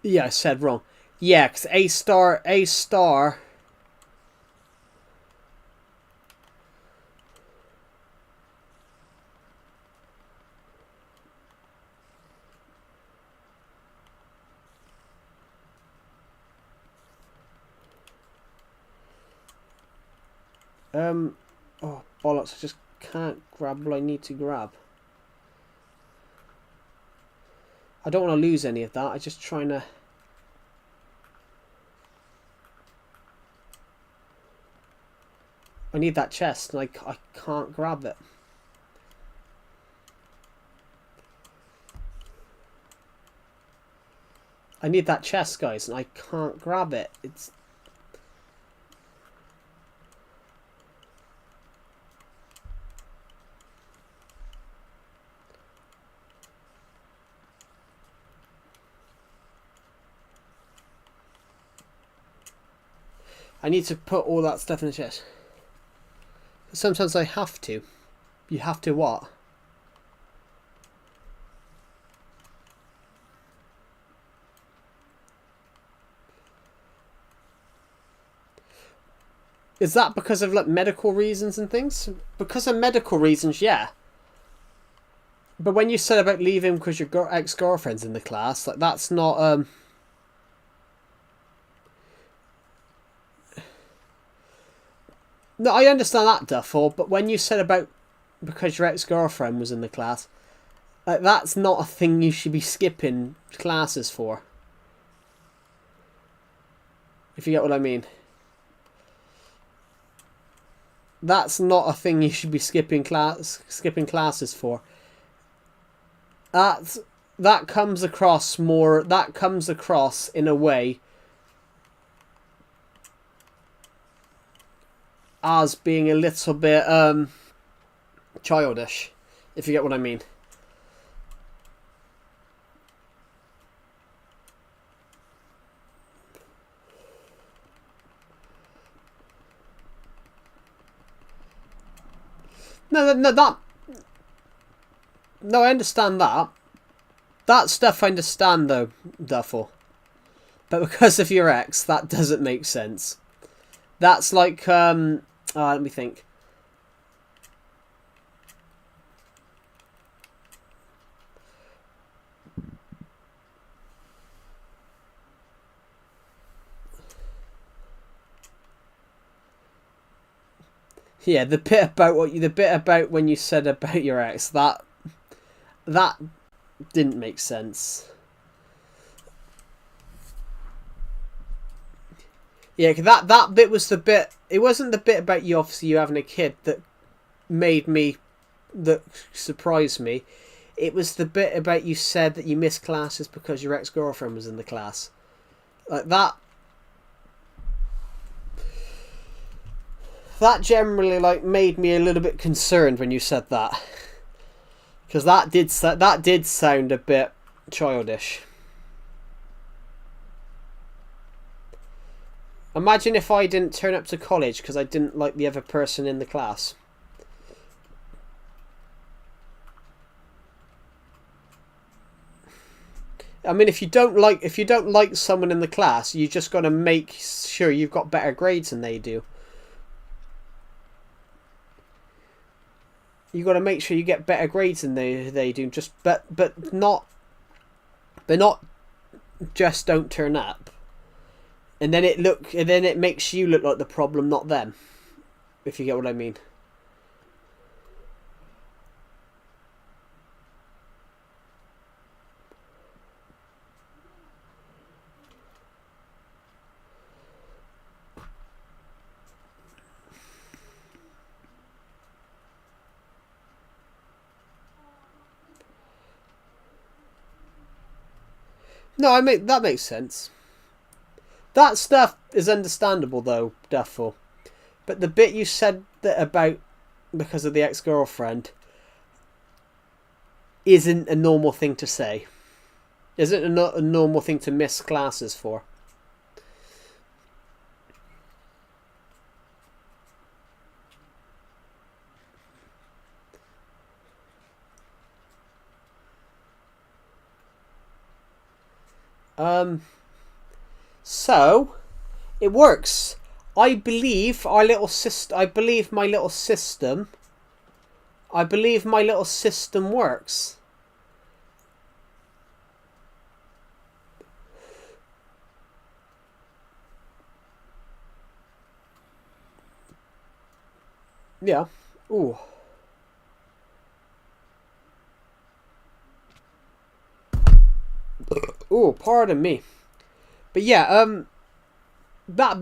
Yeah, I said wrong. Yeah, because A star. Oh, bollocks, I just can't grab what I need to grab. I don't want to lose any of that. I'm just trying to... I need that chest, and I can't grab it. I need that chest, guys, and I can't grab it. It's... I need to put all that stuff in the chest. Sometimes I have to. You have to what? Is that because of like medical reasons and things? Because of medical reasons, yeah. But when you said about leaving because your ex-girlfriend's in the class, like that's not No, I understand that, Duffel, but when you said about because your ex-girlfriend was in the class, like that's not a thing you should be skipping classes for. If you get what I mean. That's not a thing you should be skipping classes for. That comes across in a way as being a little bit childish, if you get what I mean. No, I understand that. That stuff I understand though, Duffel. But because of your ex, that doesn't make sense. That's like let me think. Yeah, the bit about when you said about your ex, that didn't make sense. Yeah, that bit was the bit. It wasn't the bit about you having a kid that surprised me. It was the bit about you said that you missed classes because your ex-girlfriend was in the class. Like that. That generally like made me a little bit concerned when you said that, because that did sound a bit childish. Imagine if I didn't turn up to college because I didn't like the other person in the class. I mean, if you don't like someone in the class, you just got to make sure you've got better grades than they do. You got to make sure you get better grades than they do. But not just don't turn up. And then it makes you look like the problem, not them. If you get what I mean. No, that makes sense. That stuff is understandable though, Duffel. But the bit you said that about because of the ex-girlfriend isn't a normal thing to say. Isn't a normal thing to miss classes for. So it works. I believe our little system. I believe my little system. I believe my little system works. Yeah. Ooh. Ooh, pardon me. But yeah, the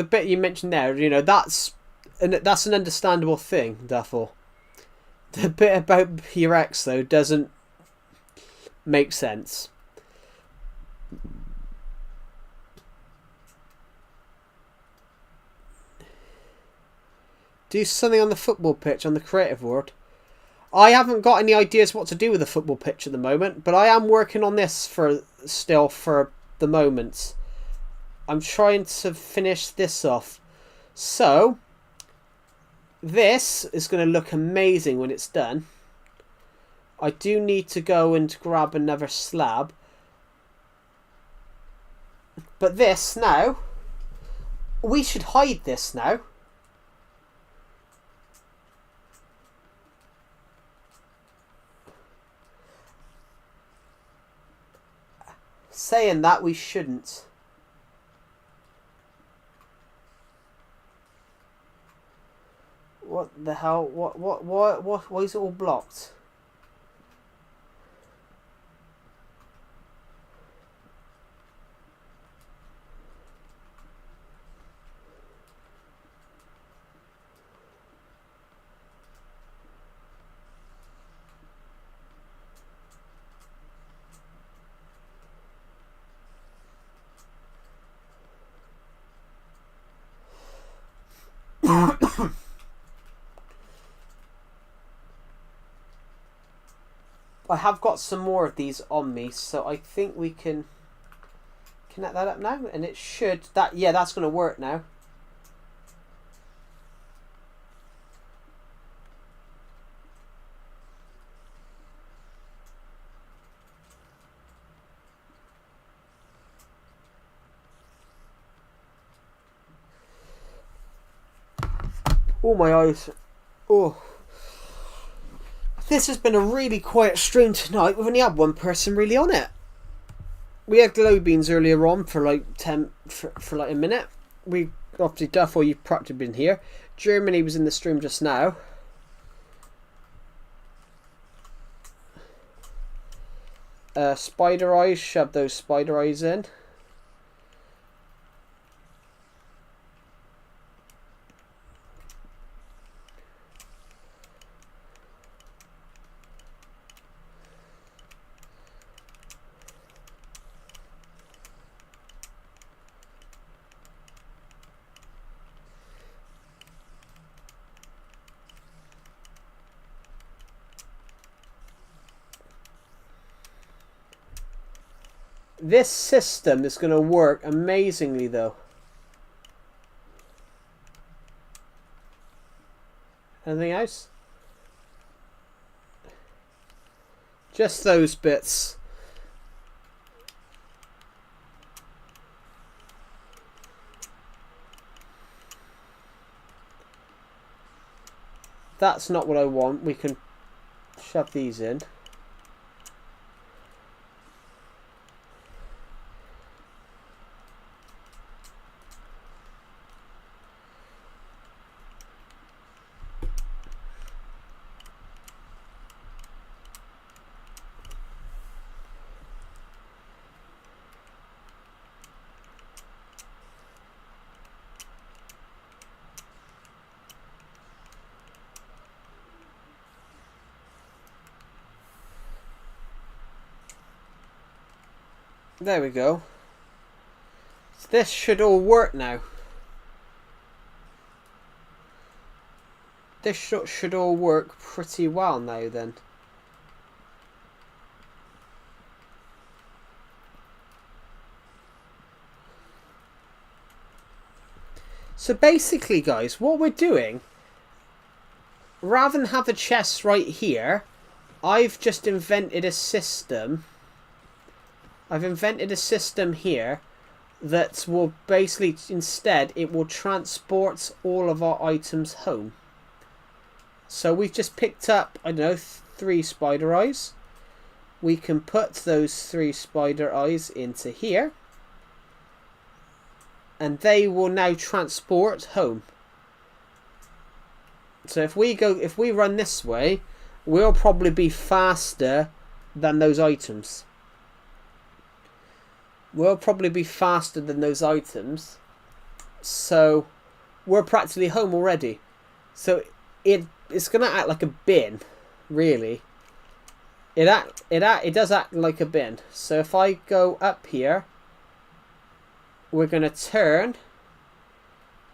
bit you mentioned there, you know, that's an understandable thing, therefore. The bit about your ex, though, doesn't make sense. Do something on the football pitch, on the creative world. I haven't got any ideas what to do with the football pitch at the moment, but I am working on this for the moment. I'm trying to finish this off. So, this is going to look amazing when it's done. I do need to go and grab another slab. But this now, we should hide this now. Saying that, we shouldn't. What the hell? What? Why is it all blocked? I have got some more of these on me, so I think we can connect that up now, and it should that's going to work now. Oh, my eyes. Oh. This has been a really quiet stream tonight. We've only had one person really on it. We had glow beans earlier on for like for like a minute. We obviously Duff, or you've practically been here. Germany was in the stream just now. Spider eyes, shove those spider eyes in. This system is going to work amazingly, though. Anything else? Just those bits. That's not what I want. We can shove these in. There we go. So this should all work now. This should all work pretty well now then. So basically, guys, what we're doing, rather than have the chest right here, I've just invented a system. I've invented a system here that will basically, instead, it will transport all of our items home. So we've just picked up, I don't know, 3 spider eyes. We can put those 3 spider eyes into here. And they will now transport home. So if we run this way, we'll probably be faster than those items. We'll probably be faster than those items. So we're practically home already. So it's gonna act like a bin, really. It does act like a bin. So if I go up here, we're going to turn,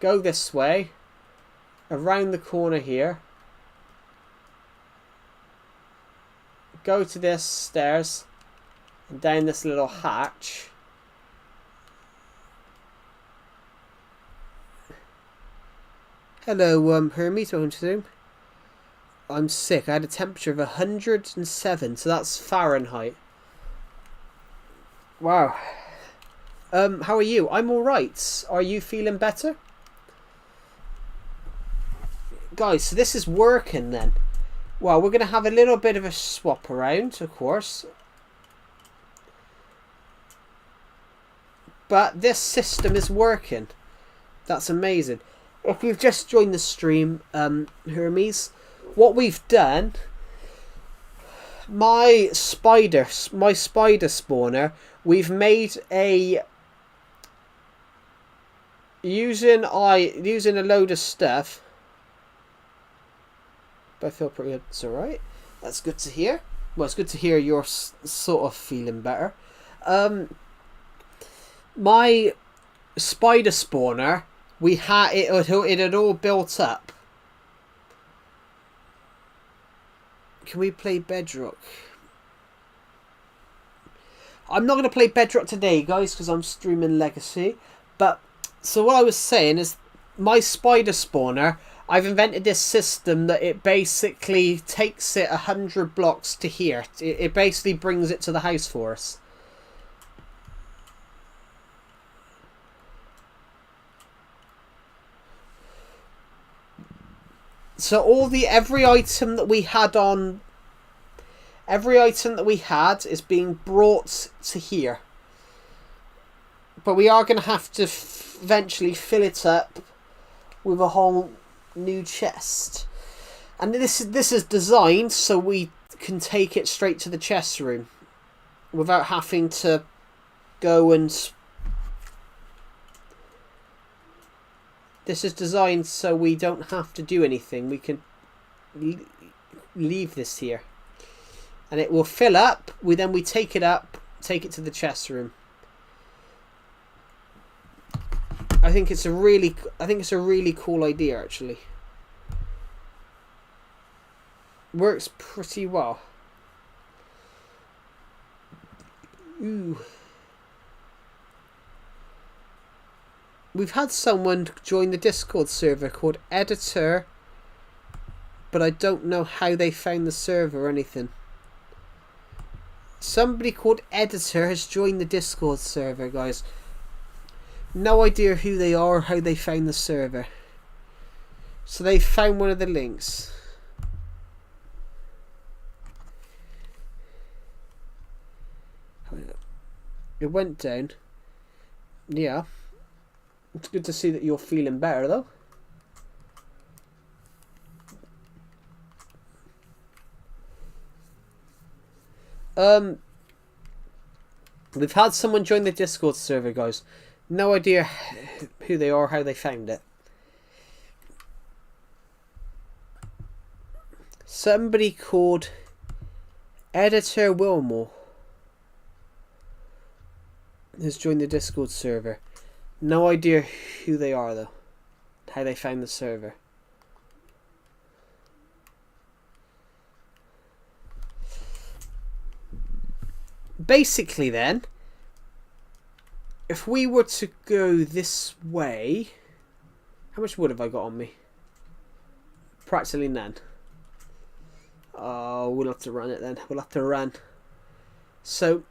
go this way, around the corner here, go to this stairs, and down this little hatch. Hello, Hermes, welcome to Zoom. I'm sick. I had a temperature of 107, so that's Fahrenheit. Wow. How are you? I'm alright. Are you feeling better? Guys, so this is working then. Well, we're going to have a little bit of a swap around, of course. But this system is working. That's amazing. If you've just joined the stream, Hermes, what we've done, my spider spawner, we've made a using a load of stuff. But I feel pretty good. It's alright. That's good to hear. Well, it's good to hear you're sort of feeling better. My spider spawner, we had it had all built up. Can we play Bedrock? I'm not going to play Bedrock today, guys, because I'm streaming Legacy. But, so what I was saying is, my spider spawner, I've invented this system that it basically takes it 100 blocks to here. It basically brings it to the house for us. So every item that we had is being brought to here. But we are going to have to eventually fill it up with a whole new chest. And this is designed so we can take it straight to the chest room without having to go and... This is designed so we don't have to do anything. We can leave this here. And it will fill up. Then we take it up, take it to the chest room. I think it's a really cool idea, actually. Works pretty well. Ooh. We've had someone join the Discord server called Editor, but I don't know how they found the server or anything. Somebody called Editor has joined the Discord server, guys. No idea who they are or how they found the server. So they found one of the links. It went down. Yeah. It's good to see that you're feeling better, though. We've had someone join the Discord server, guys. No idea who they are, how they found it. Somebody called Editor Wilmore. has joined the Discord server. No idea who they are though. How they found the server. Basically then, if we were to go this way, how much wood have I got on me? Practically none. Oh, we'll have to run it then. We'll have to run. So,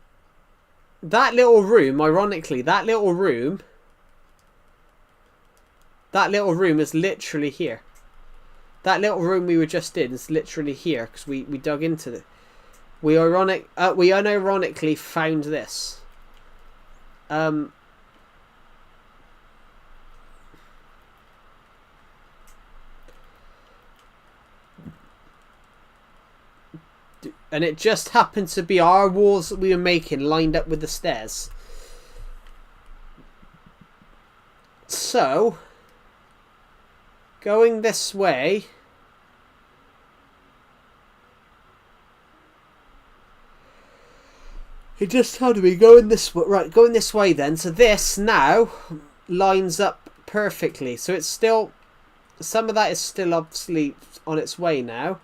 that little room, ironically, that little room is literally here. That little room we were just in is literally here because we dug into it. We unironically found this. And it just happened to be our walls that we were making lined up with the stairs. So, going this way, it just had to be going this way. Right, going this way then. So this now lines up perfectly. So it's still, some of that is still obviously on its way now.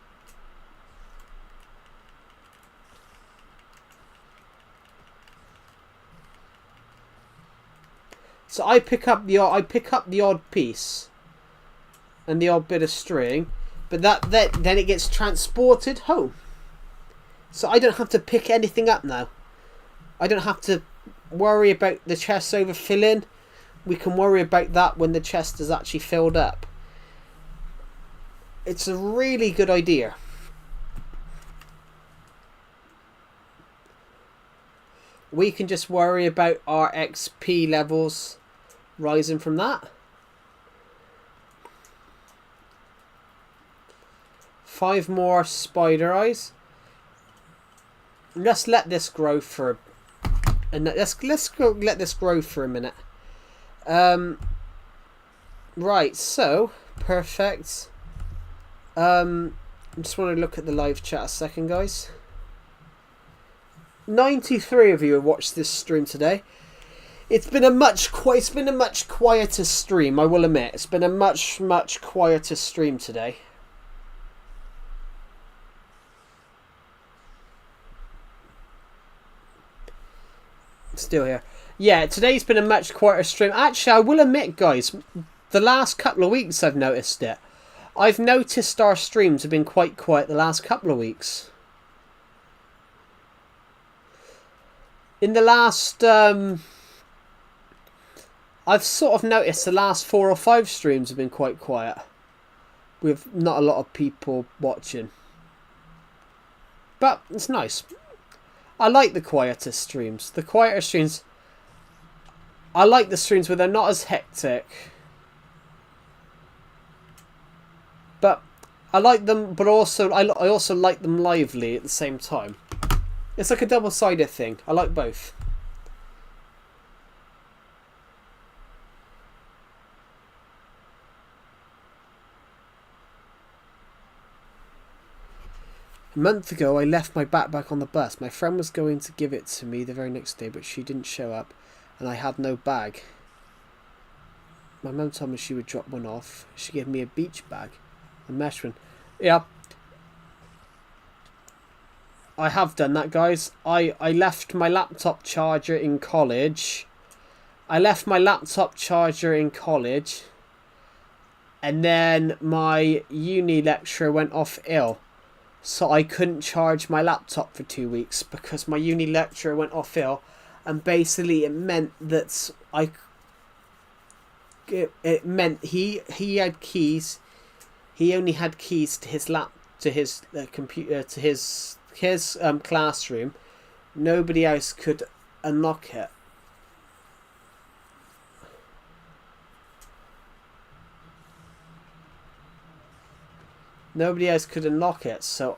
So I pick up the odd piece and the odd bit of string, but then it gets transported home. So I don't have to pick anything up now. I don't have to worry about the chest overfilling. We can worry about that when the chest is actually filled up. It's a really good idea. We can just worry about our XP levels rising from that. 5 more spider eyes. Let's let this grow for, and let's go let this grow for a minute. Right, so perfect. I just want to look at the live chat a second, guys. 93 of you have watched this stream today. It's been a much quieter stream, I will admit. It's been a much quieter stream today. Still here. Yeah, today's been a much quieter stream. Actually, I will admit, guys, the last couple of weeks I've noticed it. I've noticed our streams have been quite quiet the last couple of weeks. In the last, I've sort of noticed the last 4 or 5 streams have been quite quiet, with not a lot of people watching. But it's nice. I like the quieter streams. The quieter streams, I like the streams where they're not as hectic. But I like them, but also I also like them lively at the same time. It's like a double-sided thing. I like both. A month ago, I left my backpack on the bus. My friend was going to give it to me the very next day, but she didn't show up, and I had no bag. My mum told me she would drop one off. She gave me a beach bag, a mesh one. Yeah. I have done that, guys. I left my laptop charger in college. And then my uni lecturer went off ill. So I couldn't charge my laptop for 2 weeks because my uni lecturer went off ill. And basically it meant that it meant he had keys. He only had keys to his computer, to his classroom. Nobody else could unlock it. Nobody else could unlock it, so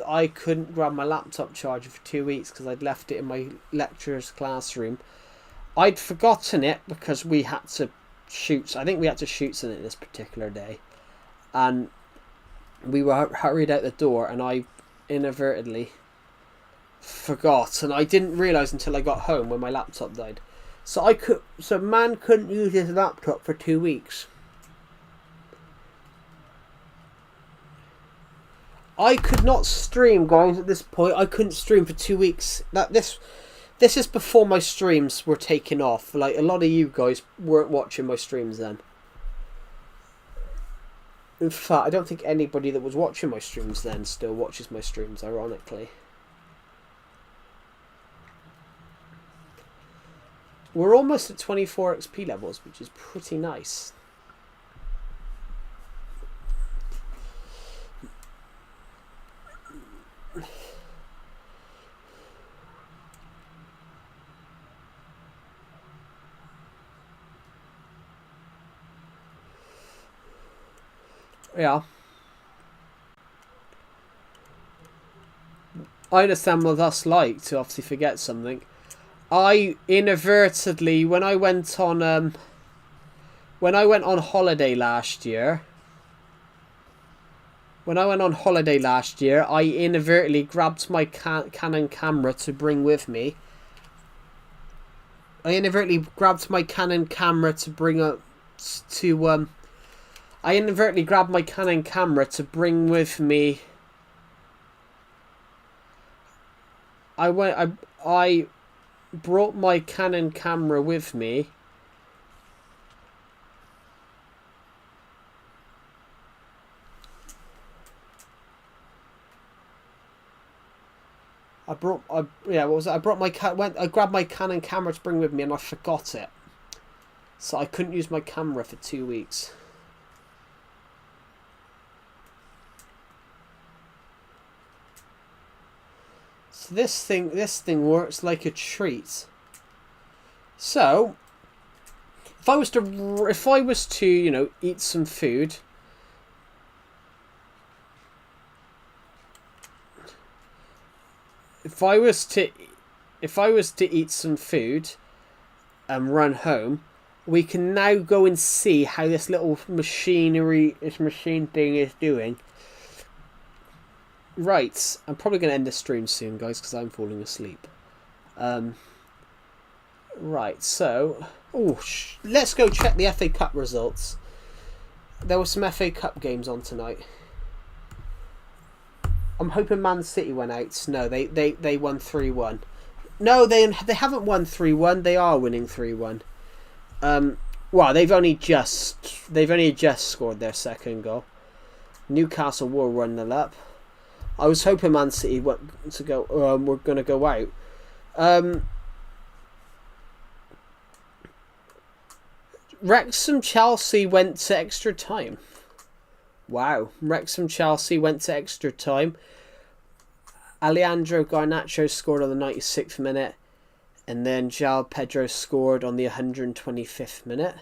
I couldn't grab my laptop charger for 2 weeks because I'd left it in my lecturer's classroom. I'd forgotten it because we had to shoot. I think we had to shoot something this particular day, and we were hurried out the door, and I inadvertently forgot, and I didn't realise until I got home when my laptop died. So man couldn't use his laptop for 2 weeks. I could not stream, guys, at this point. I couldn't stream for 2 weeks. This is before my streams were taken off. Like, a lot of you guys weren't watching my streams then. In fact, I don't think anybody that was watching my streams then still watches my streams, ironically. We're almost at 24 XP levels, which is pretty nice. Yeah. I understand what that's like to obviously forget something. I inadvertently, when I went on holiday last year, I inadvertently grabbed my Canon camera to bring with me. I inadvertently grabbed my Canon camera to bring with me. I brought my Canon camera with me. I grabbed my Canon camera to bring with me, and I forgot it. So I couldn't use my camera for 2 weeks. So this thing works like a treat. So if I was to, you know, eat some food, if I was to eat some food and run home, we can now go and see how this little machine thing is doing. Right, I'm probably going to end the stream soon, guys, because I'm falling asleep. Right, so... let's go check the FA Cup results. There were some FA Cup games on tonight. I'm hoping Man City went out. No, they won 3-1. No, they haven't won 3-1. They are winning 3-1. Well, they've only just scored their second goal. Newcastle were 1-0 up. I was hoping Man City were going to go out. Wrexham Chelsea went to extra time. Wow, Wrexham Chelsea went to extra time. Alejandro Garnacho scored on the 96th minute, and then João Pedro scored on the 125th minute.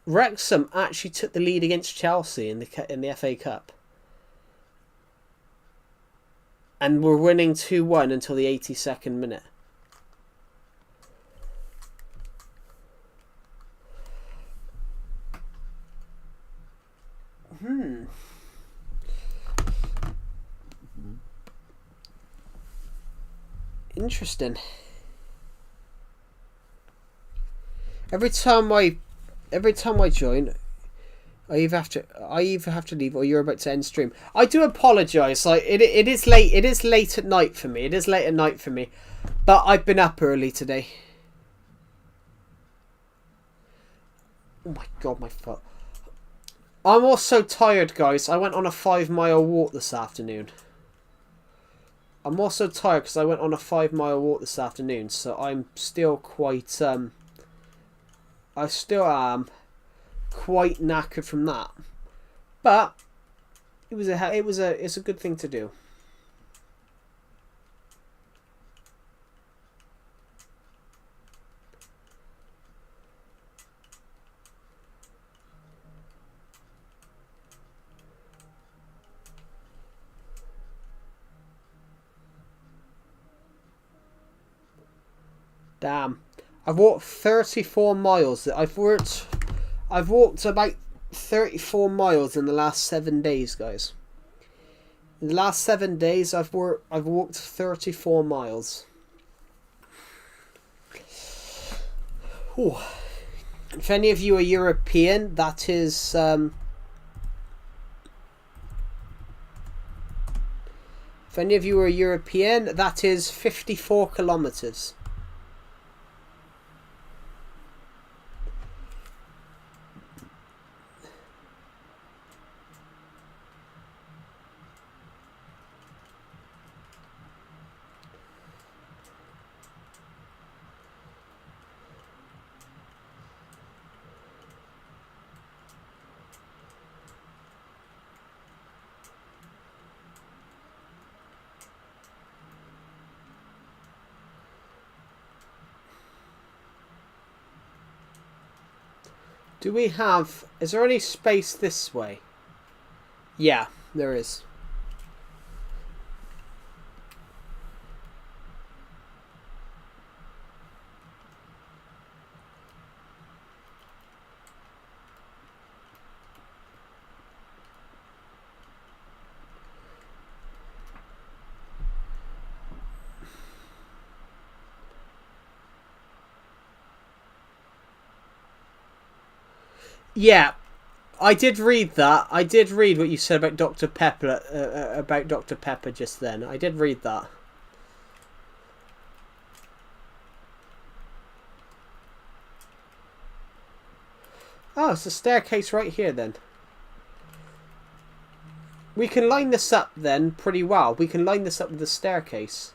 Wrexham actually took the lead against Chelsea in the FA Cup, and were winning 2-1 until the 82nd minute. Interesting. Every time I join, I either have to leave or you're about to end stream. I do apologise. Like it is late. It is late at night for me. But I've been up early today. Oh my god, my foot. I'm also tired, guys. I went on a 5-mile walk this afternoon. I'm also tired because I went on a 5-mile walk this afternoon, so I'm still quite I still am quite knackered from that. But it's a good thing to do. Damn. I've walked 34 miles. I've walked about 34 miles in the last 7 days, guys. In the last 7 days, I've walked 34 miles. Whew. If any of you are European, that is... if any of you are European, that is 54 kilometers. Do we have... is there any space this way? Yeah, there is. Yeah, I did read that. I did read what you said about Dr. Pepper, just then. I did read that. Oh, it's a staircase right here then. We can line this up then pretty well. We can line this up with the staircase.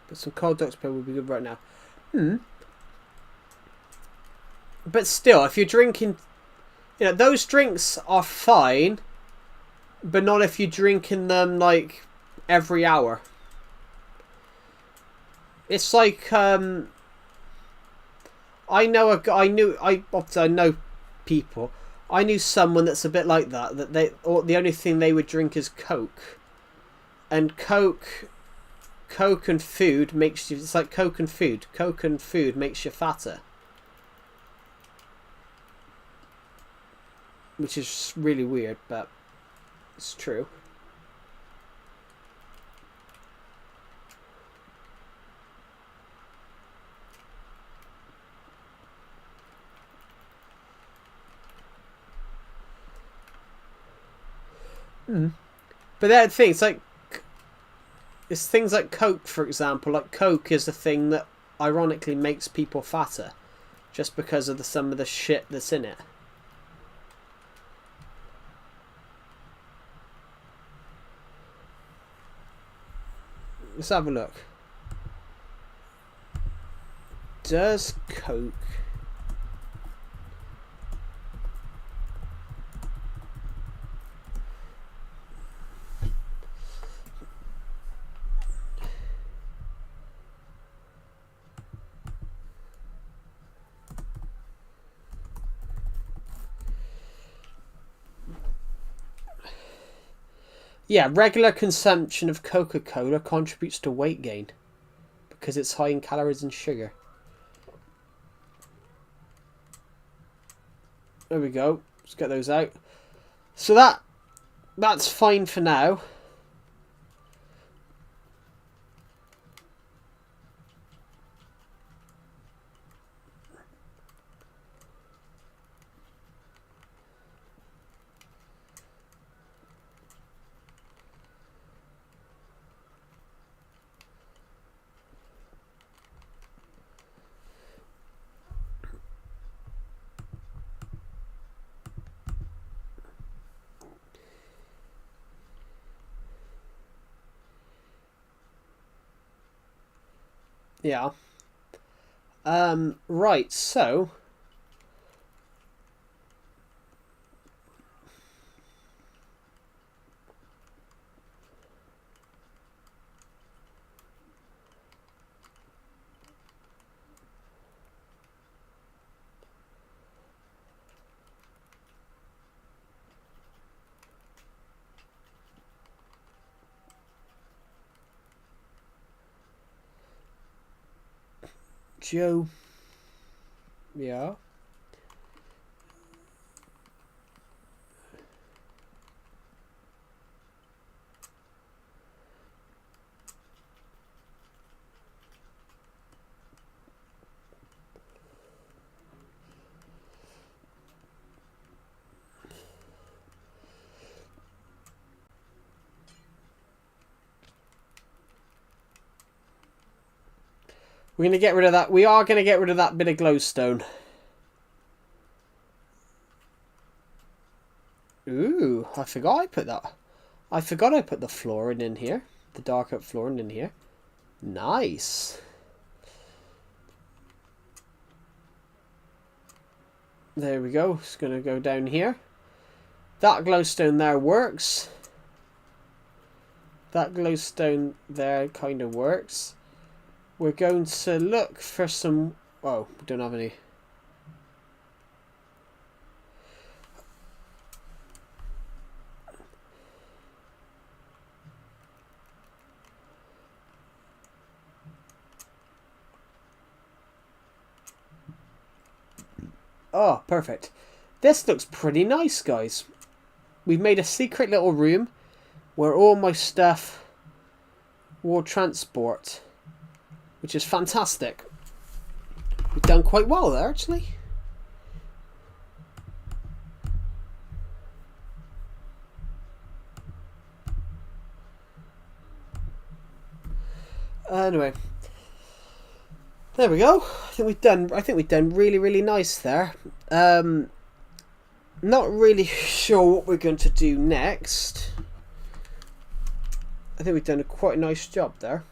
But some cold duck's pill would be good right now. But still, if you're drinking... you know, those drinks are fine. But not if you're drinking them, like, every hour. It's like, I know people. I knew someone that's a bit like that. That the only thing they would drink is Coke. And Coke and food makes you... it's like Coke and food. Coke and food makes you fatter. Which is really weird, but it's true. But that thing, it's things like Coke, for example. Like Coke is the thing that ironically makes people fatter, just because of some of the shit that's in it. Let's have a look. Does Coke... yeah, regular consumption of Coca-Cola contributes to weight gain because it's high in calories and sugar. There we go. Let's get those out. So that's fine for now. Yeah. Right, so... Joe. Yeah. We're going to get rid of that. We are going to get rid of that bit of glowstone. Ooh, I forgot I put that. I forgot I put the flooring in here. The dark oak flooring in here. Nice. There we go. It's going to go down here. That glowstone there works. That glowstone there kind of works. We're going to look for some... Oh, we don't have any. Oh, perfect. This looks pretty nice, guys. We've made a secret little room where all my stuff will transport, which is fantastic. We've done quite well there, actually. Anyway, there we go. I think we've done really, really nice there. Not really sure what we're going to do next. I think we've done quite a nice job there.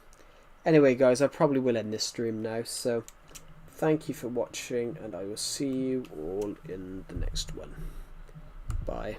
Anyway, guys, I probably will end this stream now. So, thank you for watching, and I will see you all in the next one. Bye.